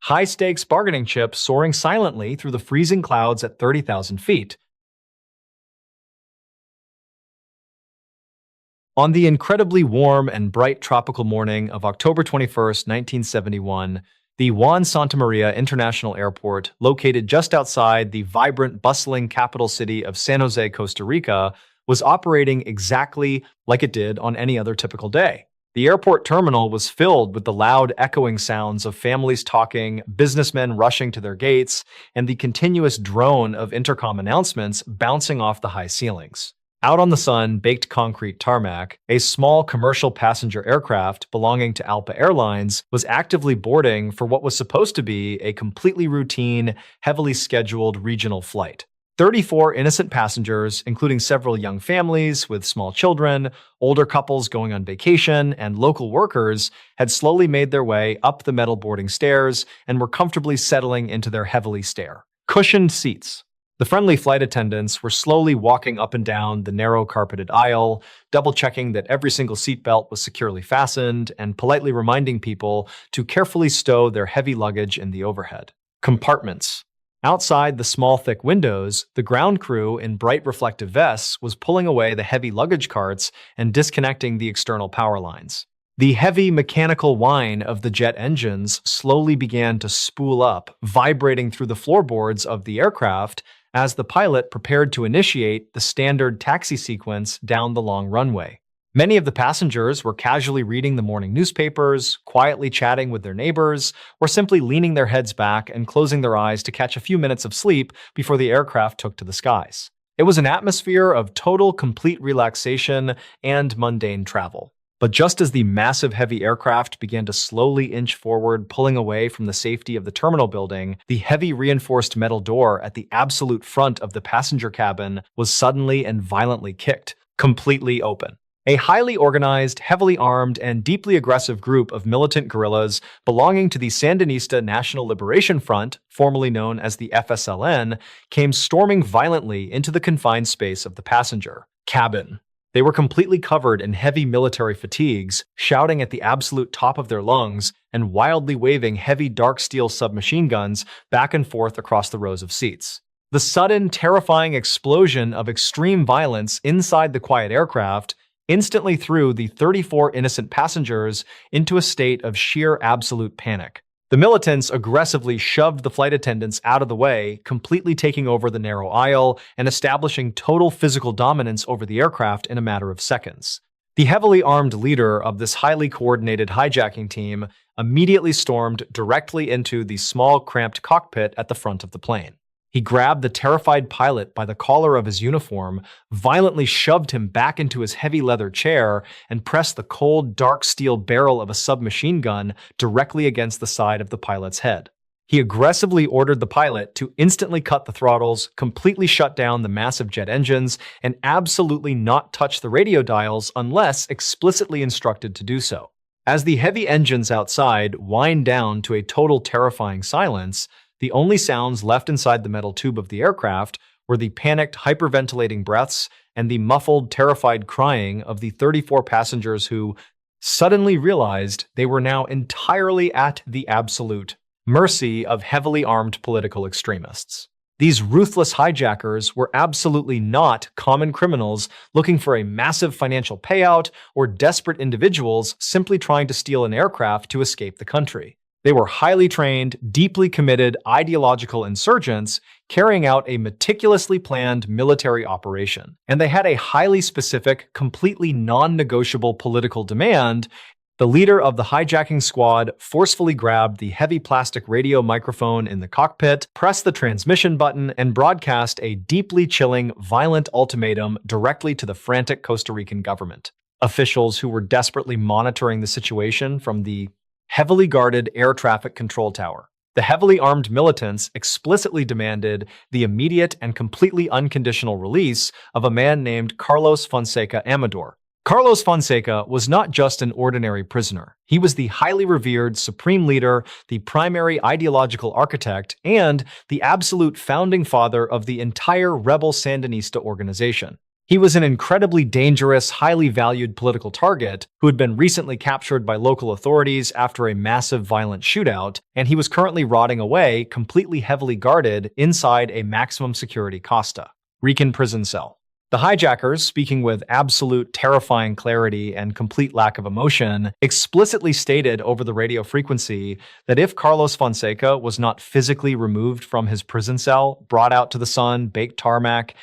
high-stakes bargaining chip soaring silently through the freezing clouds at 30,000 feet. On the incredibly warm and bright tropical morning of October 21st, 1971, the Juan Santamaria International Airport, located just outside the vibrant, bustling capital city of San Jose, Costa Rica, was operating exactly like it did on any other typical day. The airport terminal was filled with the loud, echoing sounds of families talking, businessmen rushing to their gates, and the continuous drone of intercom announcements bouncing off the high ceilings. Out on the sun-baked concrete tarmac, a small commercial passenger aircraft belonging to Alpa Airlines was actively boarding for what was supposed to be a completely routine, heavily scheduled regional flight. 34 innocent passengers, including several young families with small children, older couples going on vacation, and local workers, had slowly made their way up the metal boarding stairs and were comfortably settling into their heavily cushioned seats. The friendly flight attendants were slowly walking up and down the narrow carpeted aisle, double-checking that every single seatbelt was securely fastened and politely reminding people to carefully stow their heavy luggage in the overhead compartments. Outside the small, thick windows, the ground crew in bright reflective vests was pulling away the heavy luggage carts and disconnecting the external power lines. The heavy mechanical whine of the jet engines slowly began to spool up, vibrating through the floorboards of the aircraft as the pilot prepared to initiate the standard taxi sequence down the long runway. Many of the passengers were casually reading the morning newspapers, quietly chatting with their neighbors, or simply leaning their heads back and closing their eyes to catch a few minutes of sleep before the aircraft took to the skies. It was an atmosphere of total, complete relaxation and mundane travel. But just as the massive heavy aircraft began to slowly inch forward, pulling away from the safety of the terminal building, the heavy reinforced metal door at the absolute front of the passenger cabin was suddenly and violently kicked, completely open. A highly organized, heavily armed, and deeply aggressive group of militant guerrillas belonging to the Sandinista National Liberation Front, formerly known as the FSLN, came storming violently into the confined space of the passenger cabin. They were completely covered in heavy military fatigues, shouting at the absolute top of their lungs and wildly waving heavy dark steel submachine guns back and forth across the rows of seats. The sudden, terrifying explosion of extreme violence inside the quiet aircraft instantly threw the 34 innocent passengers into a state of sheer absolute panic. The militants aggressively shoved the flight attendants out of the way, completely taking over the narrow aisle and establishing total physical dominance over the aircraft in a matter of seconds. The heavily armed leader of this highly coordinated hijacking team immediately stormed directly into the small, cramped cockpit at the front of the plane. He grabbed the terrified pilot by the collar of his uniform, violently shoved him back into his heavy leather chair, and pressed the cold, dark steel barrel of a submachine gun directly against the side of the pilot's head. He aggressively ordered the pilot to instantly cut the throttles, completely shut down the massive jet engines, and absolutely not touch the radio dials unless explicitly instructed to do so. As the heavy engines outside whined down to a total terrifying silence, the only sounds left inside the metal tube of the aircraft were the panicked, hyperventilating breaths and the muffled, terrified crying of the 34 passengers who suddenly realized they were now entirely at the absolute mercy of heavily armed political extremists. These ruthless hijackers were absolutely not common criminals looking for a massive financial payout or desperate individuals simply trying to steal an aircraft to escape the country. They were highly trained, deeply committed ideological insurgents carrying out a meticulously planned military operation. And they had a highly specific, completely non-negotiable political demand. The leader of the hijacking squad forcefully grabbed the heavy plastic radio microphone in the cockpit, pressed the transmission button, and broadcast a deeply chilling, violent ultimatum directly to the frantic Costa Rican government. Officials who were desperately monitoring the situation from the heavily guarded air traffic control tower. The heavily armed militants explicitly demanded the immediate and completely unconditional release of a man named Carlos Fonseca Amador. Carlos Fonseca was not just an ordinary prisoner. He was the highly revered supreme leader, the primary ideological architect, and the absolute founding father of the entire rebel Sandinista organization. He was an incredibly dangerous, highly valued political target who had been recently captured by local authorities after a massive violent shootout, and he was currently rotting away, completely heavily guarded, inside a maximum security Costa Rican prison cell. The hijackers, speaking with absolute terrifying clarity and complete lack of emotion, explicitly stated over the radio frequency that if Carlos Fonseca was not physically removed from his prison cell, brought out to the sun, baked tarmac,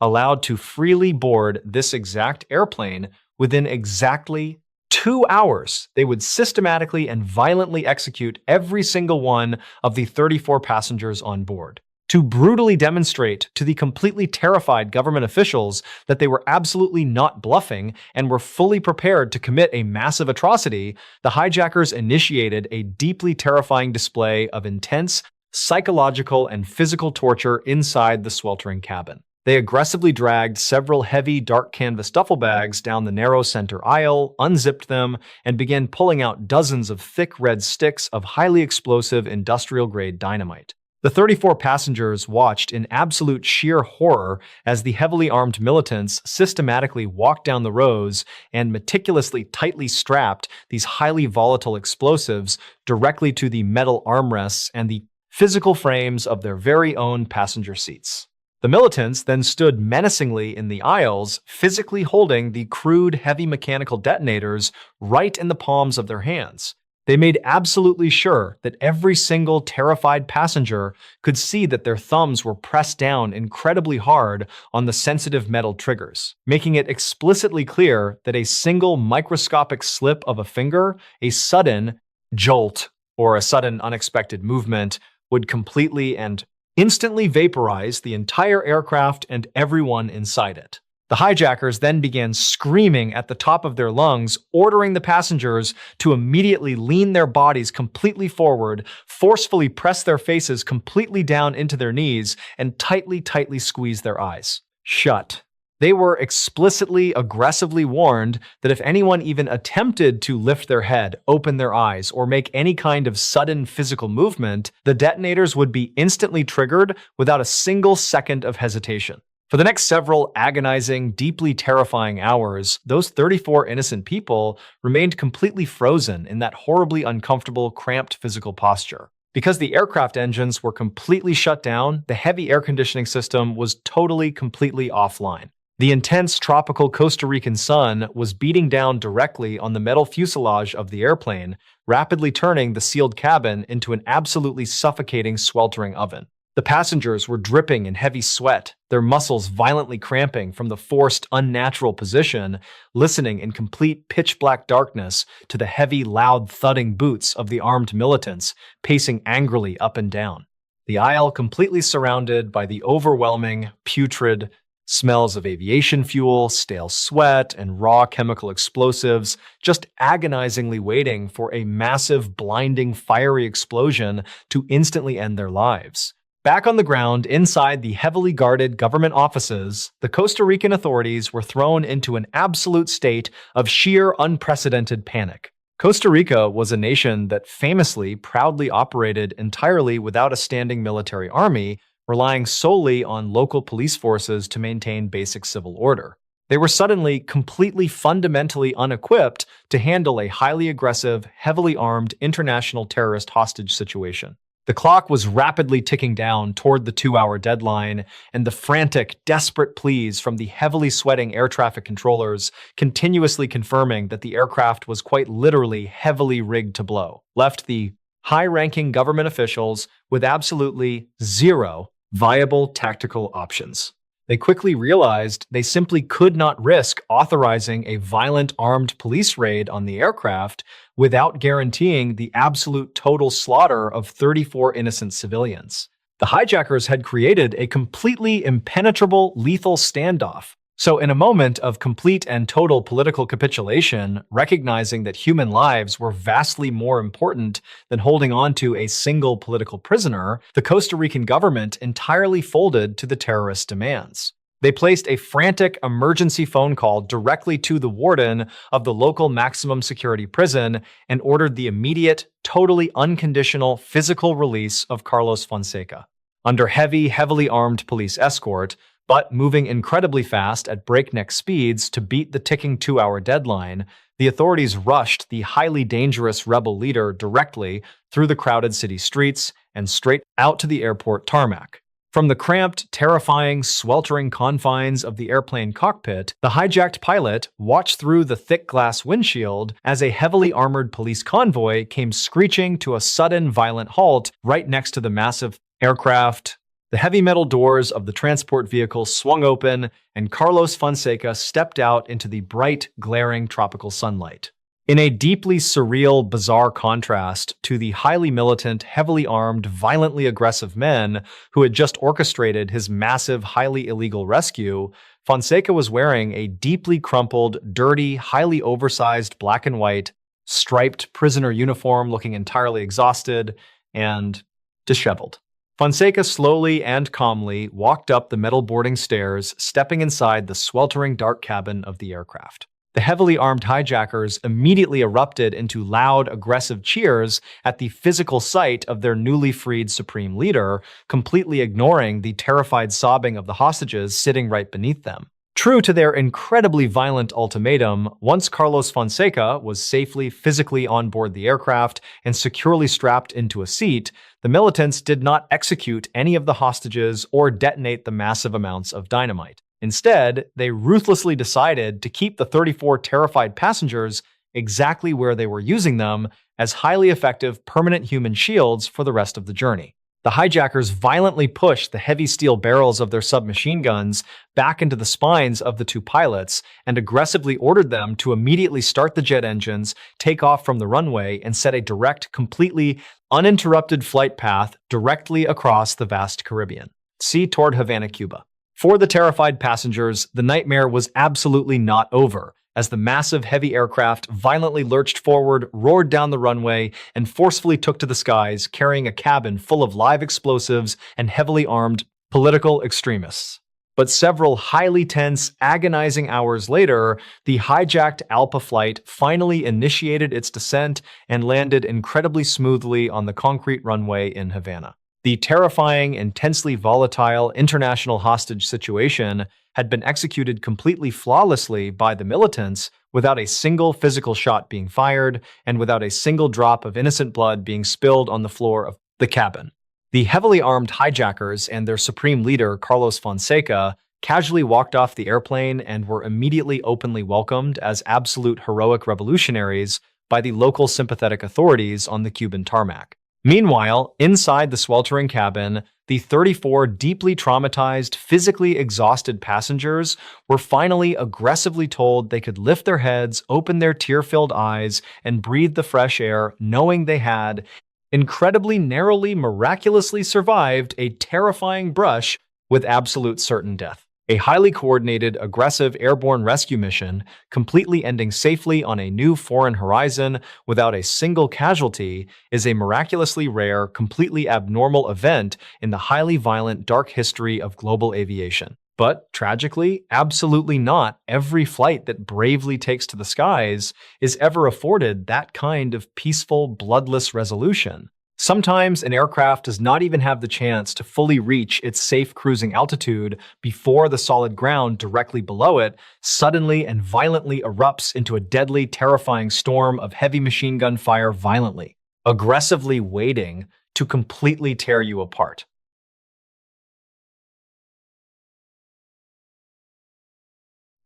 allowed to freely board this exact airplane within exactly 2 hours, they would systematically and violently execute every single one of the 34 passengers on board. To brutally demonstrate to the completely terrified government officials that they were absolutely not bluffing and were fully prepared to commit a massive atrocity, the hijackers initiated a deeply terrifying display of intense psychological and physical torture inside the sweltering cabin. They aggressively dragged several heavy, dark canvas duffel bags down the narrow center aisle, unzipped them, and began pulling out dozens of thick red sticks of highly explosive industrial-grade dynamite. The 34 passengers watched in absolute sheer horror as the heavily armed militants systematically walked down the rows and meticulously tightly strapped these highly volatile explosives directly to the metal armrests and the physical frames of their very own passenger seats. The militants then stood menacingly in the aisles, physically holding the crude, heavy mechanical detonators right in the palms of their hands. They made absolutely sure that every single terrified passenger could see that their thumbs were pressed down incredibly hard on the sensitive metal triggers, making it explicitly clear that a single microscopic slip of a finger, a sudden jolt, or a sudden unexpected movement would completely and instantly vaporize the entire aircraft and everyone inside it. The hijackers then began screaming at the top of their lungs, ordering the passengers to immediately lean their bodies completely forward, forcefully press their faces completely down into their knees, and tightly squeeze their eyes shut. They were explicitly, aggressively warned that if anyone even attempted to lift their head, open their eyes, or make any kind of sudden physical movement, the detonators would be instantly triggered without a single second of hesitation. For the next several agonizing, deeply terrifying hours, those 34 innocent people remained completely frozen in that horribly uncomfortable, cramped physical posture. Because the aircraft engines were completely shut down, the heavy air conditioning system was completely offline. The intense tropical Costa Rican sun was beating down directly on the metal fuselage of the airplane, rapidly turning the sealed cabin into an absolutely suffocating, sweltering oven. The passengers were dripping in heavy sweat, their muscles violently cramping from the forced, unnatural position, listening in complete pitch-black darkness to the heavy, loud, thudding boots of the armed militants, pacing angrily up and down. The aisle completely surrounded by the overwhelming, putrid smells of aviation fuel, stale sweat, and raw chemical explosives, just agonizingly waiting for a massive, blinding, fiery explosion to instantly end their lives. Back on the ground, inside the heavily guarded government offices, the Costa Rican authorities were thrown into an absolute state of sheer unprecedented panic. Costa Rica was a nation that famously, proudly operated entirely without a standing military army, relying solely on local police forces to maintain basic civil order. They were suddenly completely fundamentally unequipped to handle a highly aggressive, heavily armed international terrorist hostage situation. The clock was rapidly ticking down toward the 2-hour deadline, and the frantic, desperate pleas from the heavily sweating air traffic controllers, continuously confirming that the aircraft was quite literally heavily rigged to blow, left the high-ranking government officials with absolutely zero viable tactical options. They quickly realized they simply could not risk authorizing a violent armed police raid on the aircraft without guaranteeing the absolute total slaughter of 34 innocent civilians. The hijackers had created a completely impenetrable lethal standoff. So in a moment of complete and total political capitulation, recognizing that human lives were vastly more important than holding on to a single political prisoner, the Costa Rican government entirely folded to the terrorist demands. They placed a frantic emergency phone call directly to the warden of the local maximum security prison and ordered the immediate, totally unconditional physical release of Carlos Fonseca. Under heavily armed police escort, but moving incredibly fast at breakneck speeds to beat the ticking 2-hour deadline, the authorities rushed the highly dangerous rebel leader directly through the crowded city streets and straight out to the airport tarmac. From the cramped, terrifying, sweltering confines of the airplane cockpit, the hijacked pilot watched through the thick glass windshield as a heavily armored police convoy came screeching to a sudden, violent halt right next to the massive aircraft. The heavy metal doors of the transport vehicle swung open, and Carlos Fonseca stepped out into the bright, glaring tropical sunlight. In a deeply surreal, bizarre contrast to the highly militant, heavily armed, violently aggressive men who had just orchestrated his massive, highly illegal rescue, Fonseca was wearing a deeply crumpled, dirty, highly oversized black and white, striped prisoner uniform, looking entirely exhausted and disheveled. Fonseca slowly and calmly walked up the metal boarding stairs, stepping inside the sweltering dark cabin of the aircraft. The heavily armed hijackers immediately erupted into loud, aggressive cheers at the physical sight of their newly freed supreme leader, completely ignoring the terrified sobbing of the hostages sitting right beneath them. True to their incredibly violent ultimatum, once Carlos Fonseca was safely physically on board the aircraft and securely strapped into a seat, the militants did not execute any of the hostages or detonate the massive amounts of dynamite. Instead, they ruthlessly decided to keep the 34 terrified passengers exactly where they were using them as highly effective permanent human shields for the rest of the journey. The hijackers violently pushed the heavy steel barrels of their submachine guns back into the spines of the two pilots and aggressively ordered them to immediately start the jet engines, take off from the runway, and set a direct, completely uninterrupted flight path directly across the vast Caribbean. Sea toward Havana, Cuba. For the terrified passengers, the nightmare was absolutely not over, as the massive heavy aircraft violently lurched forward, roared down the runway, and forcefully took to the skies, carrying a cabin full of live explosives and heavily armed political extremists. But several highly tense, agonizing hours later, the hijacked Alpha flight finally initiated its descent and landed incredibly smoothly on the concrete runway in Havana. The terrifying, intensely volatile international hostage situation had been executed completely flawlessly by the militants without a single physical shot being fired and without a single drop of innocent blood being spilled on the floor of the cabin. The heavily armed hijackers and their supreme leader, Carlos Fonseca, casually walked off the airplane and were immediately openly welcomed as absolute heroic revolutionaries by the local sympathetic authorities on the Cuban tarmac. Meanwhile, inside the sweltering cabin, the 34 deeply traumatized, physically exhausted passengers were finally aggressively told they could lift their heads, open their tear-filled eyes, and breathe the fresh air, knowing they had incredibly narrowly, miraculously survived a terrifying brush with absolute certain death. A highly coordinated, aggressive airborne rescue mission, completely ending safely on a new foreign horizon without a single casualty, is a miraculously rare, completely abnormal event in the highly violent dark history of global aviation. But, tragically, absolutely not every flight that bravely takes to the skies is ever afforded that kind of peaceful, bloodless resolution. Sometimes an aircraft does not even have the chance to fully reach its safe cruising altitude before the solid ground directly below it suddenly and violently erupts into a deadly, terrifying storm of heavy machine gun fire violently, aggressively waiting to completely tear you apart.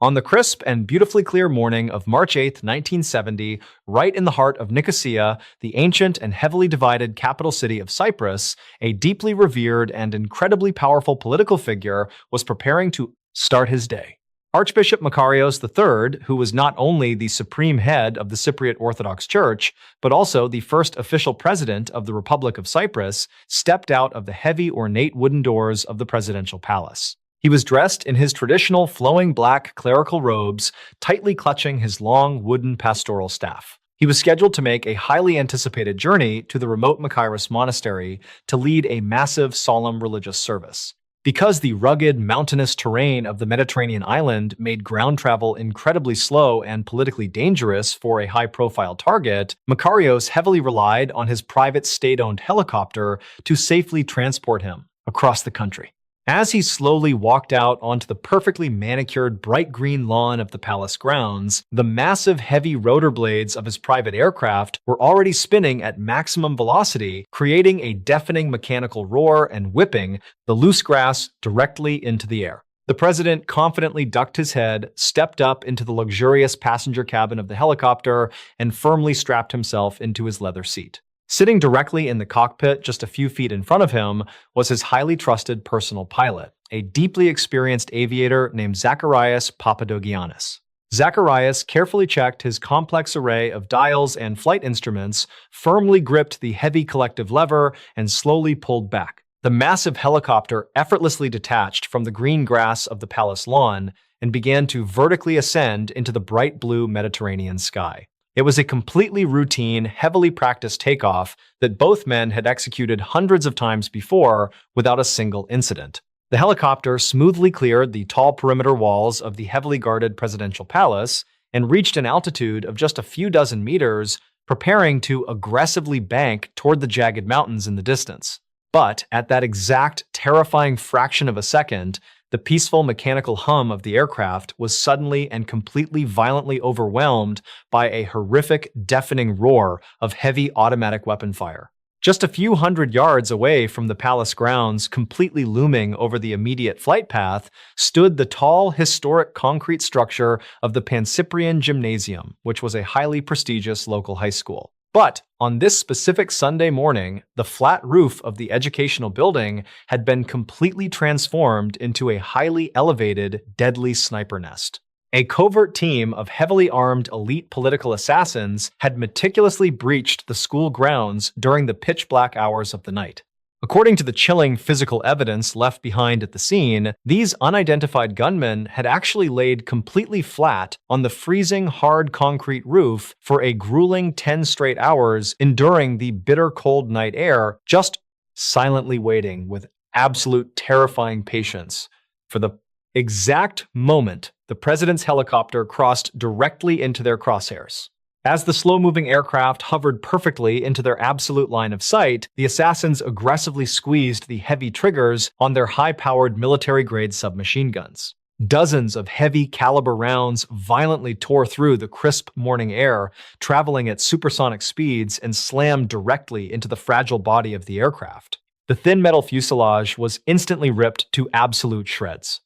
On the crisp and beautifully clear morning of March 8, 1970, right in the heart of Nicosia, the ancient and heavily divided capital city of Cyprus, a deeply revered and incredibly powerful political figure was preparing to start his day. Archbishop Makarios III, who was not only the supreme head of the Cypriot Orthodox Church, but also the first official president of the Republic of Cyprus, stepped out of the heavy, ornate wooden doors of the presidential palace. He was dressed in his traditional flowing black clerical robes, tightly clutching his long wooden pastoral staff. He was scheduled to make a highly anticipated journey to the remote Makarios monastery to lead a massive, solemn religious service. Because the rugged, mountainous terrain of the Mediterranean island made ground travel incredibly slow and politically dangerous for a high-profile target, Makarios heavily relied on his private state-owned helicopter to safely transport him across the country. As he slowly walked out onto the perfectly manicured bright green lawn of the palace grounds, the massive heavy rotor blades of his private aircraft were already spinning at maximum velocity, creating a deafening mechanical roar and whipping the loose grass directly into the air. The president confidently ducked his head, stepped up into the luxurious passenger cabin of the helicopter, and firmly strapped himself into his leather seat. Sitting directly in the cockpit just a few feet in front of him was his highly trusted personal pilot, a deeply experienced aviator named Zacharias Papadogiannis. Zacharias carefully checked his complex array of dials and flight instruments, firmly gripped the heavy collective lever, and slowly pulled back. The massive helicopter effortlessly detached from the green grass of the palace lawn and began to vertically ascend into the bright blue Mediterranean sky. It was a completely routine, heavily practiced takeoff that both men had executed hundreds of times before without a single incident. The helicopter smoothly cleared the tall perimeter walls of the heavily guarded presidential palace and reached an altitude of just a few dozen meters, preparing to aggressively bank toward the jagged mountains in the distance. But at that exact terrifying fraction of a second, the peaceful mechanical hum of the aircraft was suddenly and completely violently overwhelmed by a horrific, deafening roar of heavy automatic weapon fire. Just a few hundred yards away from the palace grounds, completely looming over the immediate flight path, stood the tall, historic concrete structure of the Pancyprian Gymnasium, which was a highly prestigious local high school. But on this specific Sunday morning, the flat roof of the educational building had been completely transformed into a highly elevated, deadly sniper nest. A covert team of heavily armed elite political assassins had meticulously breached the school grounds during the pitch-black hours of the night. According to the chilling physical evidence left behind at the scene, these unidentified gunmen had actually laid completely flat on the freezing hard concrete roof for a grueling 10 straight hours, enduring the bitter cold night air, just silently waiting with absolute terrifying patience for the exact moment the president's helicopter crossed directly into their crosshairs. As the slow-moving aircraft hovered perfectly into their absolute line of sight, the assassins aggressively squeezed the heavy triggers on their high-powered military-grade submachine guns. Dozens of heavy-caliber rounds violently tore through the crisp morning air, traveling at supersonic speeds and slammed directly into the fragile body of the aircraft. The thin metal fuselage was instantly ripped to absolute shreds.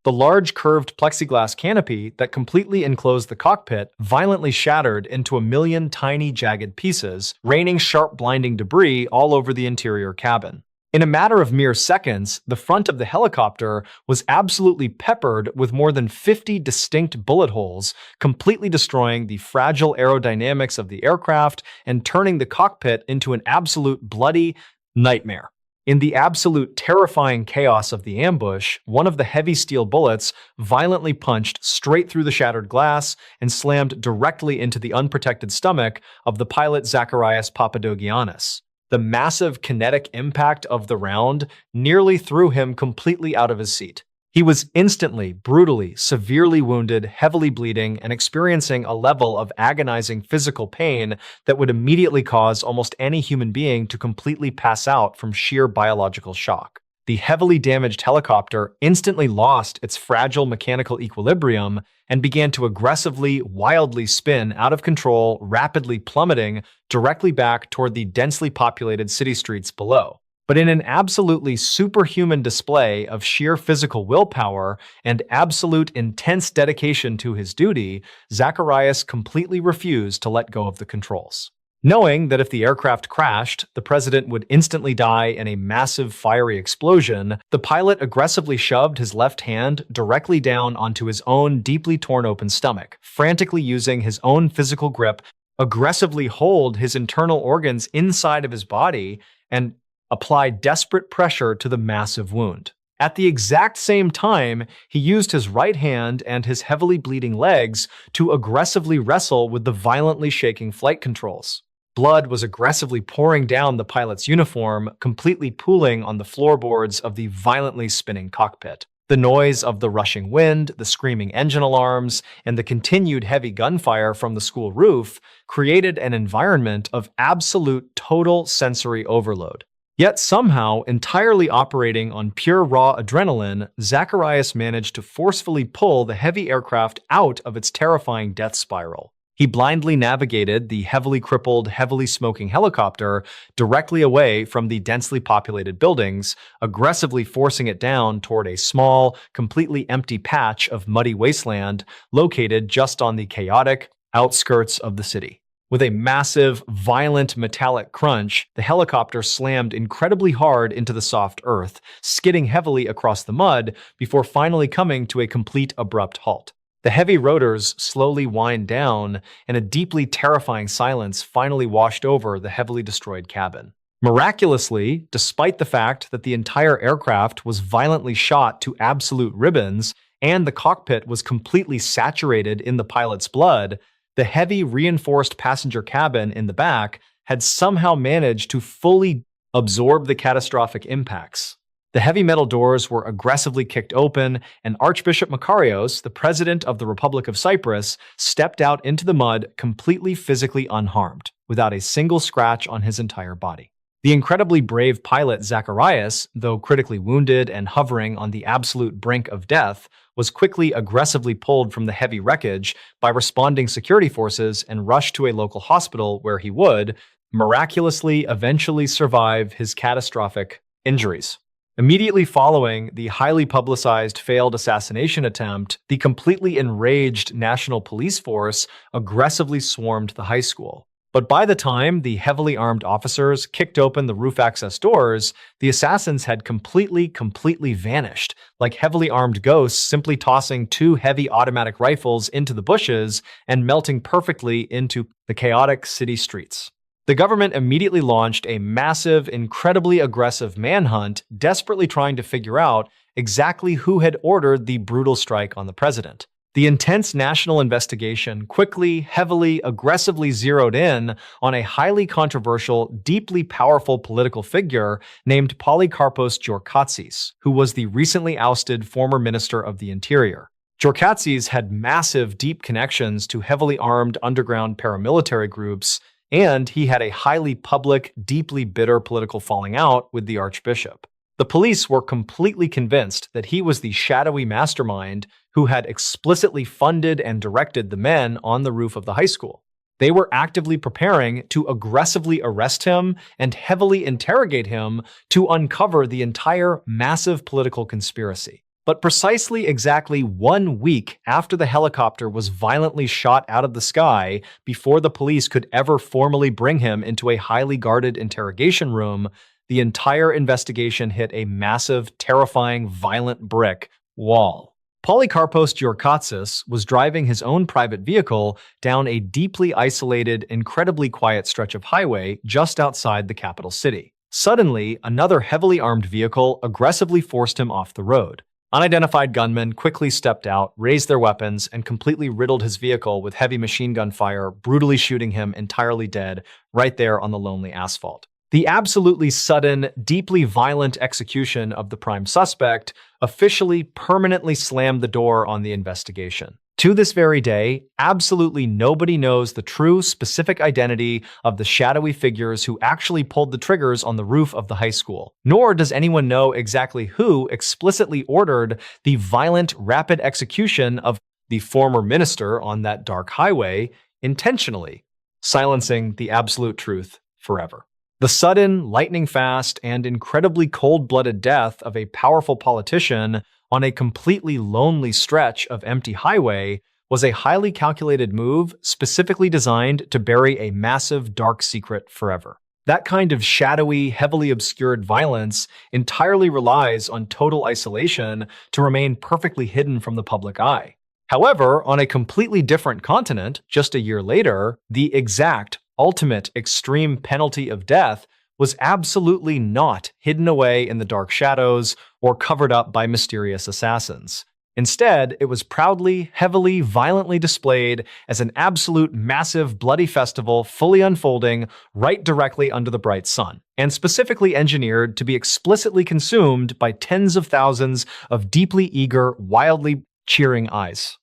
The large curved plexiglass canopy that completely enclosed the cockpit violently shattered into a million tiny jagged pieces, raining sharp blinding debris all over the interior cabin. In a matter of mere seconds, the front of the helicopter was absolutely peppered with more than 50 distinct bullet holes, completely destroying the fragile aerodynamics of the aircraft and turning the cockpit into an absolute bloody nightmare. In the absolute terrifying chaos of the ambush, one of the heavy steel bullets violently punched straight through the shattered glass and slammed directly into the unprotected stomach of the pilot Zacharias Papadogiannis. The massive kinetic impact of the round nearly threw him completely out of his seat. He was instantly, brutally, severely wounded, heavily bleeding, and experiencing a level of agonizing physical pain that would immediately cause almost any human being to completely pass out from sheer biological shock. The heavily damaged helicopter instantly lost its fragile mechanical equilibrium and began to aggressively, wildly spin out of control, rapidly plummeting directly back toward the densely populated city streets below. But in an absolutely superhuman display of sheer physical willpower and absolute intense dedication to his duty, Zacharias completely refused to let go of the controls. Knowing that if the aircraft crashed, the president would instantly die in a massive fiery explosion, the pilot aggressively shoved his left hand directly down onto his own deeply torn open stomach, frantically using his own physical grip, aggressively hold his internal organs inside of his body, and apply desperate pressure to the massive wound. At the exact same time, he used his right hand and his heavily bleeding legs to aggressively wrestle with the violently shaking flight controls. Blood was aggressively pouring down the pilot's uniform, completely pooling on the floorboards of the violently spinning cockpit. The noise of the rushing wind, the screaming engine alarms, and the continued heavy gunfire from the school roof created an environment of absolute total sensory overload. Yet somehow, entirely operating on pure raw adrenaline, Zacharias managed to forcefully pull the heavy aircraft out of its terrifying death spiral. He blindly navigated the heavily crippled, heavily smoking helicopter directly away from the densely populated buildings, aggressively forcing it down toward a small, completely empty patch of muddy wasteland located just on the chaotic outskirts of the city. With a massive, violent metallic crunch, the helicopter slammed incredibly hard into the soft earth, skidding heavily across the mud before finally coming to a complete abrupt halt. The heavy rotors slowly wind down, and a deeply terrifying silence finally washed over the heavily destroyed cabin. Miraculously, despite the fact that the entire aircraft was violently shot to absolute ribbons and the cockpit was completely saturated in the pilot's blood, the heavy reinforced passenger cabin in the back had somehow managed to fully absorb the catastrophic impacts. The heavy metal doors were aggressively kicked open, and Archbishop Makarios, the president of the Republic of Cyprus, stepped out into the mud completely physically unharmed, without a single scratch on his entire body. The incredibly brave pilot Zacharias, though critically wounded and hovering on the absolute brink of death, was quickly aggressively pulled from the heavy wreckage by responding security forces and rushed to a local hospital where he would, miraculously, eventually survive his catastrophic injuries. Immediately following the highly publicized failed assassination attempt, the completely enraged National Police Force aggressively swarmed the high school. But by the time the heavily armed officers kicked open the roof access doors, the assassins had completely vanished, like heavily armed ghosts simply tossing two heavy automatic rifles into the bushes and melting perfectly into the chaotic city streets. The government immediately launched a massive, incredibly aggressive manhunt, desperately trying to figure out exactly who had ordered the brutal strike on the president. The intense national investigation quickly, heavily, aggressively zeroed in on a highly controversial, deeply powerful political figure named Polycarpos Georgatsis, who was the recently ousted former Minister of the Interior. Georgatsis had massive, deep connections to heavily armed underground paramilitary groups, and he had a highly public, deeply bitter political falling out with the archbishop. The police were completely convinced that he was the shadowy mastermind who had explicitly funded and directed the men on the roof of the high school. They were actively preparing to aggressively arrest him and heavily interrogate him to uncover the entire massive political conspiracy. But precisely exactly 1 week after the helicopter was violently shot out of the sky, before the police could ever formally bring him into a highly guarded interrogation room, the entire investigation hit a massive, terrifying, violent brick wall. Polycarpos Georgatsis was driving his own private vehicle down a deeply isolated, incredibly quiet stretch of highway just outside the capital city. Suddenly, another heavily armed vehicle aggressively forced him off the road. Unidentified gunmen quickly stepped out, raised their weapons, and completely riddled his vehicle with heavy machine gun fire, brutally shooting him entirely dead right there on the lonely asphalt. The absolutely sudden, deeply violent execution of the prime suspect officially permanently slammed the door on the investigation. To this very day, absolutely nobody knows the true, specific identity of the shadowy figures who actually pulled the triggers on the roof of the high school. Nor does anyone know exactly who explicitly ordered the violent, rapid execution of the former minister on that dark highway intentionally, silencing the absolute truth forever. The sudden, lightning-fast, and incredibly cold-blooded death of a powerful politician on a completely lonely stretch of empty highway was a highly calculated move specifically designed to bury a massive dark secret forever. That kind of shadowy, heavily obscured violence entirely relies on total isolation to remain perfectly hidden from the public eye. However, on a completely different continent, just a year later, the exact, ultimate, extreme penalty of death was absolutely not hidden away in the dark shadows or covered up by mysterious assassins. Instead, it was proudly, heavily, violently displayed as an absolute massive bloody festival fully unfolding right directly under the bright sun, and specifically engineered to be explicitly consumed by tens of thousands of deeply eager, wildly cheering eyes.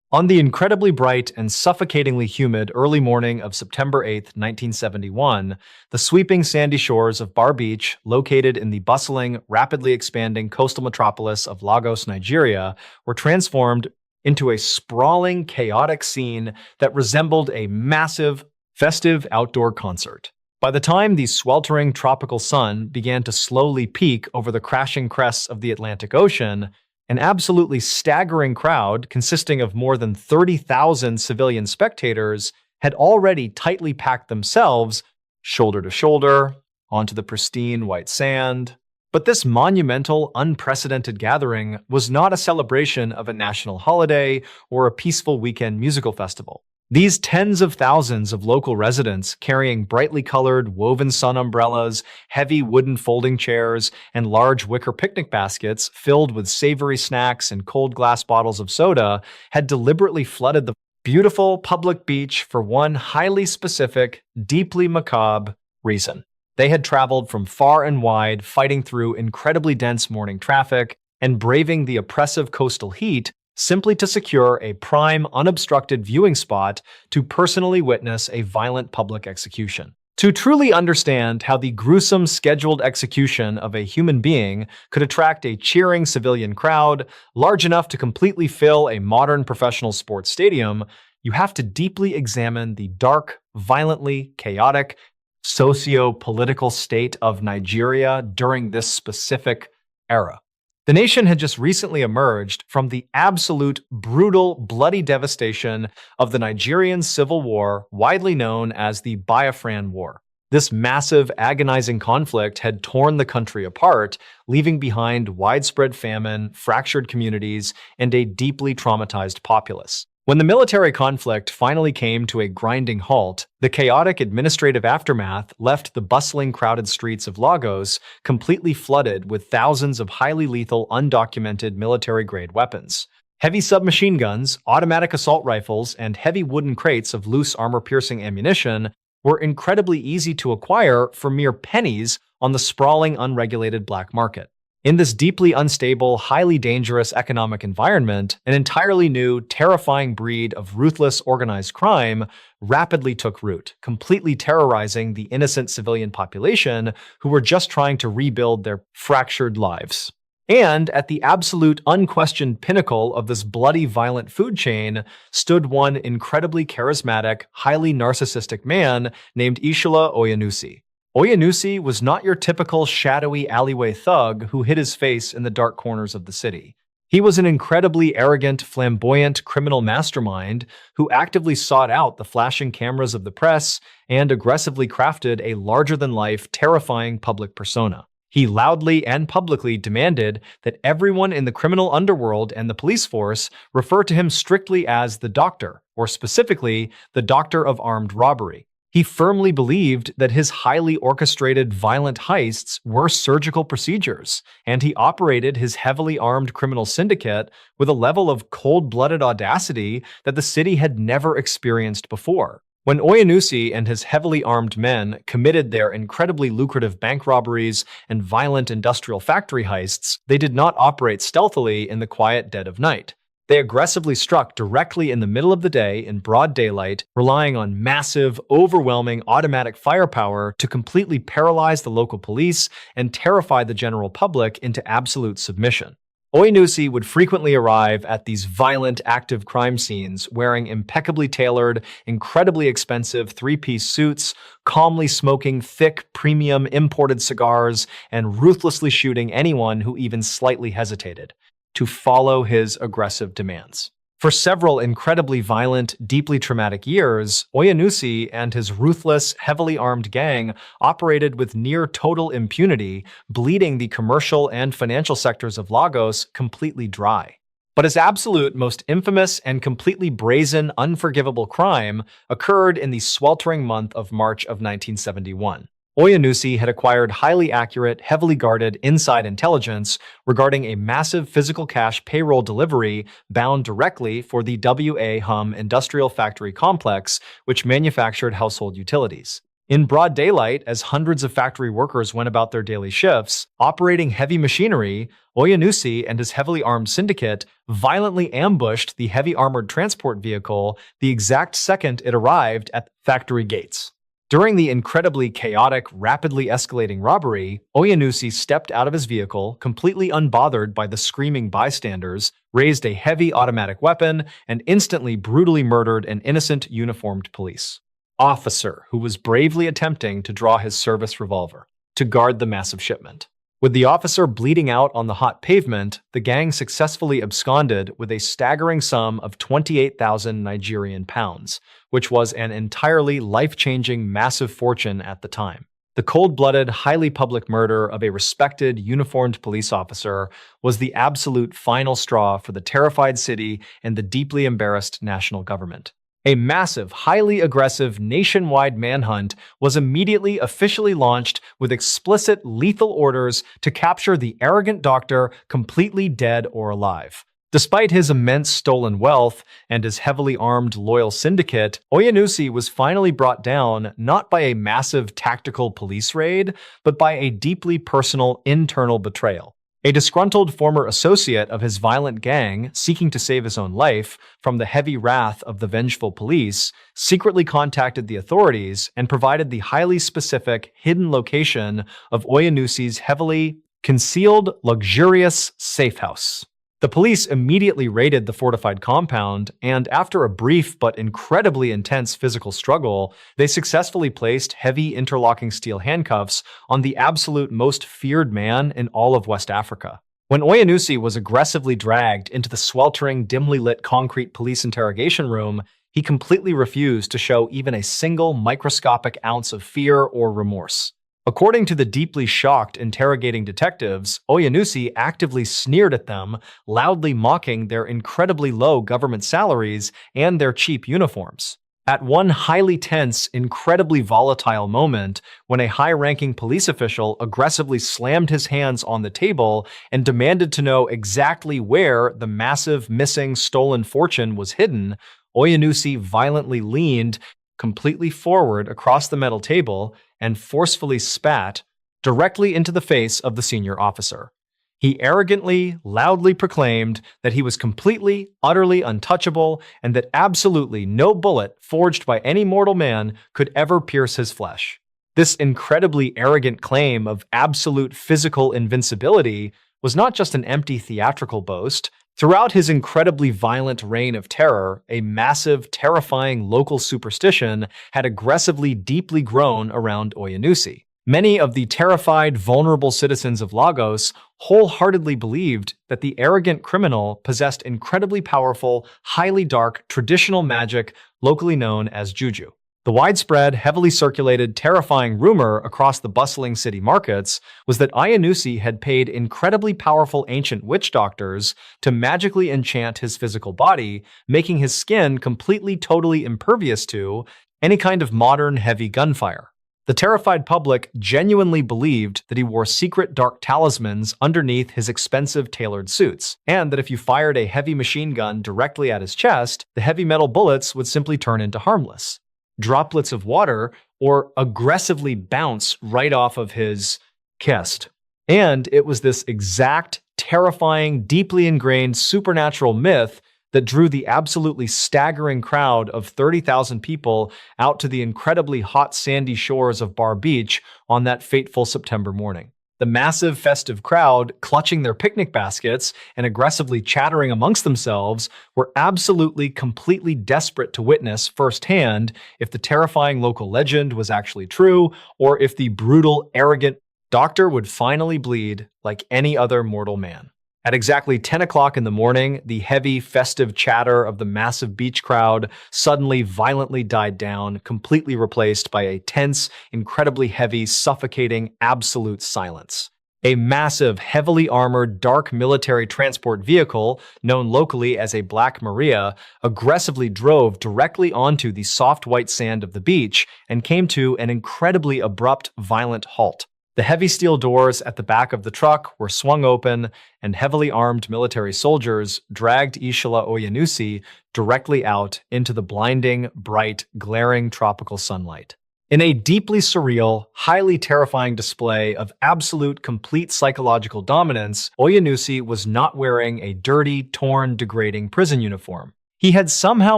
On the incredibly bright and suffocatingly humid early morning of September 8, 1971, the sweeping sandy shores of Bar Beach, located in the bustling, rapidly expanding coastal metropolis of Lagos, Nigeria, were transformed into a sprawling, chaotic scene that resembled a massive, festive outdoor concert. By the time the sweltering tropical sun began to slowly peak over the crashing crests of the Atlantic Ocean, an absolutely staggering crowd consisting of more than 30,000 civilian spectators had already tightly packed themselves, shoulder to shoulder, onto the pristine white sand. But this monumental, unprecedented gathering was not a celebration of a national holiday or a peaceful weekend musical festival. These tens of thousands of local residents carrying brightly colored woven sun umbrellas, heavy wooden folding chairs, and large wicker picnic baskets filled with savory snacks and cold glass bottles of soda had deliberately flooded the beautiful public beach for one highly specific, deeply macabre reason. They had traveled from far and wide, fighting through incredibly dense morning traffic and braving the oppressive coastal heat simply to secure a prime, unobstructed viewing spot to personally witness a violent public execution. To truly understand how the gruesome scheduled execution of a human being could attract a cheering civilian crowd large enough to completely fill a modern professional sports stadium, you have to deeply examine the dark, violently chaotic, socio-political state of Nigeria during this specific era. The nation had just recently emerged from the absolute, brutal, bloody devastation of the Nigerian Civil War, widely known as the Biafran War. This massive, agonizing conflict had torn the country apart, leaving behind widespread famine, fractured communities, and a deeply traumatized populace. When the military conflict finally came to a grinding halt, the chaotic administrative aftermath left the bustling, crowded streets of Lagos completely flooded with thousands of highly lethal, undocumented military-grade weapons. Heavy submachine guns, automatic assault rifles, and heavy wooden crates of loose armor-piercing ammunition were incredibly easy to acquire for mere pennies on the sprawling, unregulated black market. In this deeply unstable, highly dangerous economic environment, an entirely new, terrifying breed of ruthless, organized crime rapidly took root, completely terrorizing the innocent civilian population who were just trying to rebuild their fractured lives. And at the absolute, unquestioned pinnacle of this bloody, violent food chain stood one incredibly charismatic, highly narcissistic man named Ishola Oyenusi. Oyenusi was not your typical shadowy alleyway thug who hid his face in the dark corners of the city. He was an incredibly arrogant, flamboyant criminal mastermind who actively sought out the flashing cameras of the press and aggressively crafted a larger-than-life, terrifying public persona. He loudly and publicly demanded that everyone in the criminal underworld and the police force refer to him strictly as the Doctor, or specifically, the Doctor of Armed Robbery. He firmly believed that his highly orchestrated violent heists were surgical procedures, and he operated his heavily armed criminal syndicate with a level of cold-blooded audacity that the city had never experienced before. When Oyenusi and his heavily armed men committed their incredibly lucrative bank robberies and violent industrial factory heists, they did not operate stealthily in the quiet dead of night. They aggressively struck directly in the middle of the day in broad daylight, relying on massive, overwhelming automatic firepower to completely paralyze the local police and terrify the general public into absolute submission. Oyanusi would frequently arrive at these violent, active crime scenes wearing impeccably tailored, incredibly expensive three-piece suits, calmly smoking thick, premium imported cigars, and ruthlessly shooting anyone who even slightly hesitated to follow his aggressive demands. For several incredibly violent, deeply traumatic years, Oyanusi and his ruthless, heavily armed gang operated with near total impunity, bleeding the commercial and financial sectors of Lagos completely dry. But his absolute most infamous and completely brazen, unforgivable crime occurred in the sweltering month of March of 1971. Oyanusi had acquired highly accurate, heavily guarded inside intelligence regarding a massive physical cash payroll delivery bound directly for the W.A. Hum Industrial Factory Complex, which manufactured household utilities. In broad daylight, as hundreds of factory workers went about their daily shifts, operating heavy machinery, Oyanusi and his heavily armed syndicate violently ambushed the heavy armored transport vehicle the exact second it arrived at factory gates. During the incredibly chaotic, rapidly escalating robbery, Oyanusi stepped out of his vehicle, completely unbothered by the screaming bystanders, raised a heavy automatic weapon, and instantly brutally murdered an innocent uniformed police officer who was bravely attempting to draw his service revolver to guard the massive shipment. With the officer bleeding out on the hot pavement, the gang successfully absconded with a staggering sum of 28,000 Nigerian pounds, which was an entirely life-changing massive fortune at the time. The cold-blooded, highly public murder of a respected, uniformed police officer was the absolute final straw for the terrified city and the deeply embarrassed national government. A massive, highly aggressive, nationwide manhunt was immediately officially launched with explicit lethal orders to capture the arrogant doctor completely dead or alive. Despite his immense stolen wealth and his heavily armed loyal syndicate, Oyanusi was finally brought down not by a massive tactical police raid, but by a deeply personal internal betrayal. A disgruntled former associate of his violent gang, seeking to save his own life from the heavy wrath of the vengeful police, secretly contacted the authorities and provided the highly specific, hidden location of Oyanusi's heavily concealed, luxurious safe house. The police immediately raided the fortified compound, and after a brief but incredibly intense physical struggle, they successfully placed heavy interlocking steel handcuffs on the absolute most feared man in all of West Africa. When Oyanusi was aggressively dragged into the sweltering, dimly lit concrete police interrogation room, he completely refused to show even a single microscopic ounce of fear or remorse. According to the deeply shocked interrogating detectives, Oyanusi actively sneered at them, loudly mocking their incredibly low government salaries and their cheap uniforms. At one highly tense, incredibly volatile moment, when a high-ranking police official aggressively slammed his hands on the table and demanded to know exactly where the massive missing stolen fortune was hidden, Oyanusi violently leaned completely forward across the metal table and forcefully spat directly into the face of the senior officer. He arrogantly, loudly proclaimed that he was completely, utterly untouchable and that absolutely no bullet forged by any mortal man could ever pierce his flesh. This incredibly arrogant claim of absolute physical invincibility was not just an empty theatrical boast. Throughout his incredibly violent reign of terror, a massive, terrifying local superstition had aggressively deeply grown around Oyanusi. Many of the terrified, vulnerable citizens of Lagos wholeheartedly believed that the arrogant criminal possessed incredibly powerful, highly dark, traditional magic locally known as juju. The widespread, heavily circulated, terrifying rumor across the bustling city markets was that Oyanusi had paid incredibly powerful ancient witch doctors to magically enchant his physical body, making his skin completely, totally impervious to any kind of modern heavy gunfire. The terrified public genuinely believed that he wore secret dark talismans underneath his expensive tailored suits, and that if you fired a heavy machine gun directly at his chest, the heavy metal bullets would simply turn into harmless droplets of water or aggressively bounce right off of his chest. And it was this exact, terrifying, deeply ingrained supernatural myth that drew the absolutely staggering crowd of 30,000 people out to the incredibly hot sandy shores of Bar Beach on that fateful September morning. The massive festive crowd, clutching their picnic baskets and aggressively chattering amongst themselves, were absolutely, completely desperate to witness firsthand if the terrifying local legend was actually true, or if the brutal, arrogant doctor would finally bleed like any other mortal man. At exactly 10 o'clock in the morning, the heavy, festive chatter of the massive beach crowd suddenly violently died down, completely replaced by a tense, incredibly heavy, suffocating, absolute silence. A massive, heavily armored, dark military transport vehicle, known locally as a Black Maria, aggressively drove directly onto the soft white sand of the beach and came to an incredibly abrupt, violent halt. The heavy steel doors at the back of the truck were swung open, and heavily armed military soldiers dragged Ishala Oyanusi directly out into the blinding, bright, glaring tropical sunlight. In a deeply surreal, highly terrifying display of absolute, complete psychological dominance, Oyanusi was not wearing a dirty, torn, degrading prison uniform. He had somehow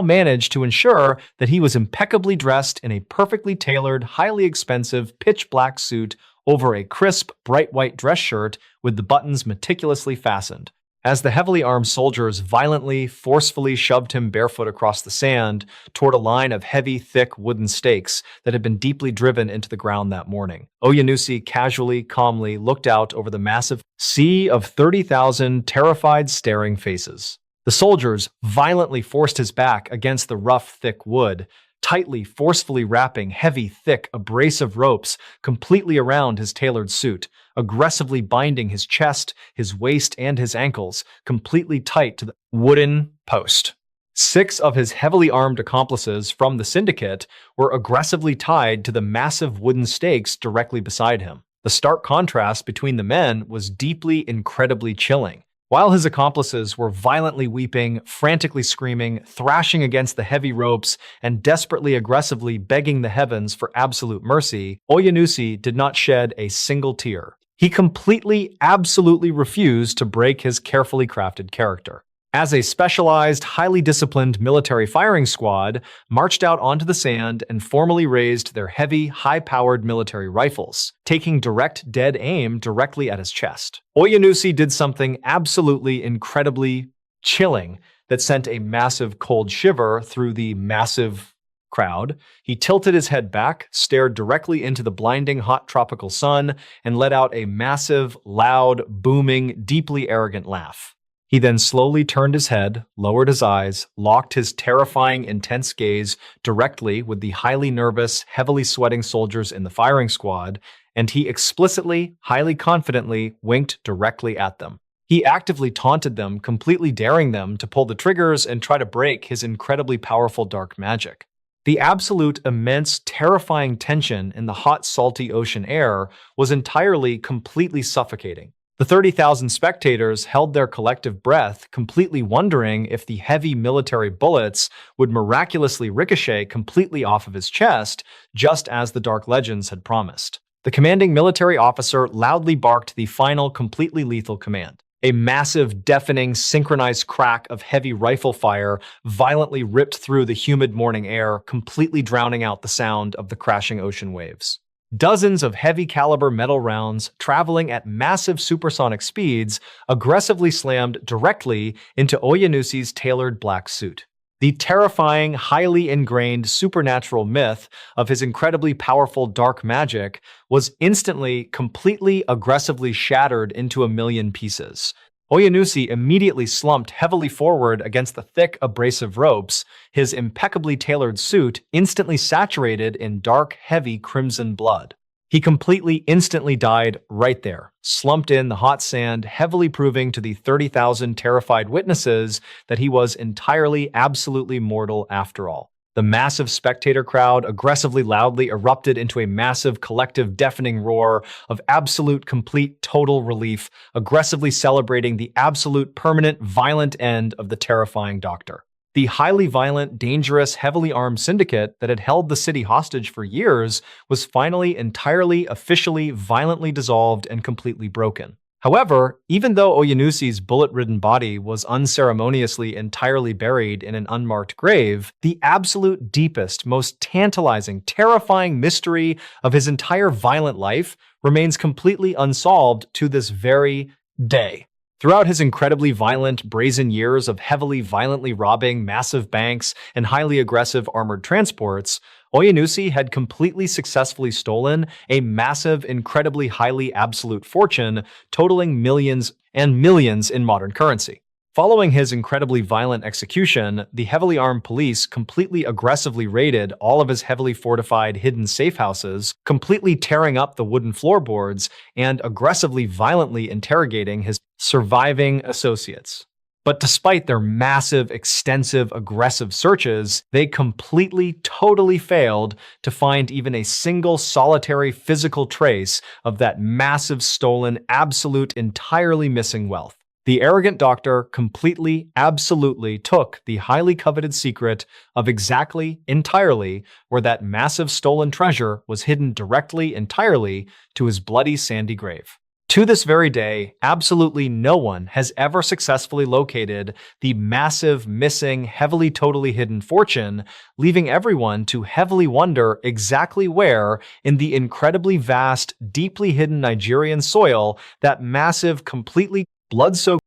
managed to ensure that he was impeccably dressed in a perfectly tailored, highly expensive, pitch black suit over a crisp, bright white dress shirt with the buttons meticulously fastened. As the heavily armed soldiers violently, forcefully shoved him barefoot across the sand toward a line of heavy, thick wooden stakes that had been deeply driven into the ground that morning, Oyanusi casually, calmly looked out over the massive sea of 30,000 terrified, staring faces. The soldiers violently forced his back against the rough, thick wood, tightly, forcefully wrapping heavy, thick, abrasive ropes completely around his tailored suit, aggressively binding his chest, his waist, and his ankles completely tight to the wooden post. 6 of his heavily armed accomplices from the syndicate were aggressively tied to the massive wooden stakes directly beside him. The stark contrast between the men was deeply, incredibly chilling. While his accomplices were violently weeping, frantically screaming, thrashing against the heavy ropes, and desperately aggressively begging the heavens for absolute mercy, Oyanusi did not shed a single tear. He completely, absolutely refused to break his carefully crafted character. As a specialized, highly disciplined military firing squad marched out onto the sand and formally raised their heavy, high-powered military rifles, taking direct dead aim directly at his chest. Oyanusi did something absolutely incredibly chilling that sent a massive cold shiver through the massive crowd. He tilted his head back, stared directly into the blinding hot tropical sun, and let out a massive, loud, booming, deeply arrogant laugh. He then slowly turned his head, lowered his eyes, locked his terrifying, intense gaze directly with the highly nervous, heavily sweating soldiers in the firing squad, and he explicitly, highly confidently winked directly at them. He actively taunted them, completely daring them to pull the triggers and try to break his incredibly powerful dark magic. The absolute, immense, terrifying tension in the hot, salty ocean air was entirely, completely suffocating. The 30,000 spectators held their collective breath, completely wondering if the heavy military bullets would miraculously ricochet completely off of his chest, just as the Dark Legends had promised. The commanding military officer loudly barked the final, completely lethal command. A massive, deafening, synchronized crack of heavy rifle fire violently ripped through the humid morning air, completely drowning out the sound of the crashing ocean waves. Dozens of heavy-caliber metal rounds, traveling at massive supersonic speeds, aggressively slammed directly into Oyanusi's tailored black suit. The terrifying, highly ingrained supernatural myth of his incredibly powerful dark magic was instantly, completely, aggressively shattered into a million pieces. Oyanusi immediately slumped heavily forward against the thick, abrasive ropes, his impeccably tailored suit instantly saturated in dark, heavy crimson blood. He completely, instantly died right there, slumped in the hot sand, heavily proving to the 30,000 terrified witnesses that he was entirely, absolutely mortal after all. The massive spectator crowd aggressively loudly erupted into a massive, collective, deafening roar of absolute, complete, total relief, aggressively celebrating the absolute, permanent, violent end of the terrifying doctor. The highly violent, dangerous, heavily armed syndicate that had held the city hostage for years was finally entirely, officially, violently dissolved and completely broken. However, even though Oyanusi's bullet-ridden body was unceremoniously entirely buried in an unmarked grave, the absolute deepest, most tantalizing, terrifying mystery of his entire violent life remains completely unsolved to this very day. Throughout his incredibly violent, brazen years of heavily violently robbing massive banks and highly aggressive armored transports, Oyanusi had completely successfully stolen a massive, incredibly highly absolute fortune, totaling millions and millions in modern currency. Following his incredibly violent execution, the heavily armed police completely aggressively raided all of his heavily fortified hidden safe houses, completely tearing up the wooden floorboards and aggressively violently interrogating his surviving associates. But despite their massive, extensive, aggressive searches, they completely, totally failed to find even a single solitary physical trace of that massive stolen, absolute, entirely missing wealth. The arrogant doctor completely, absolutely took the highly coveted secret of exactly, entirely, where that massive stolen treasure was hidden directly, entirely, to his bloody sandy grave. To this very day, absolutely no one has ever successfully located the massive, missing, heavily totally hidden fortune, leaving everyone to heavily wonder exactly where, in the incredibly vast, deeply hidden Nigerian soil, that massive, completely blood-soaked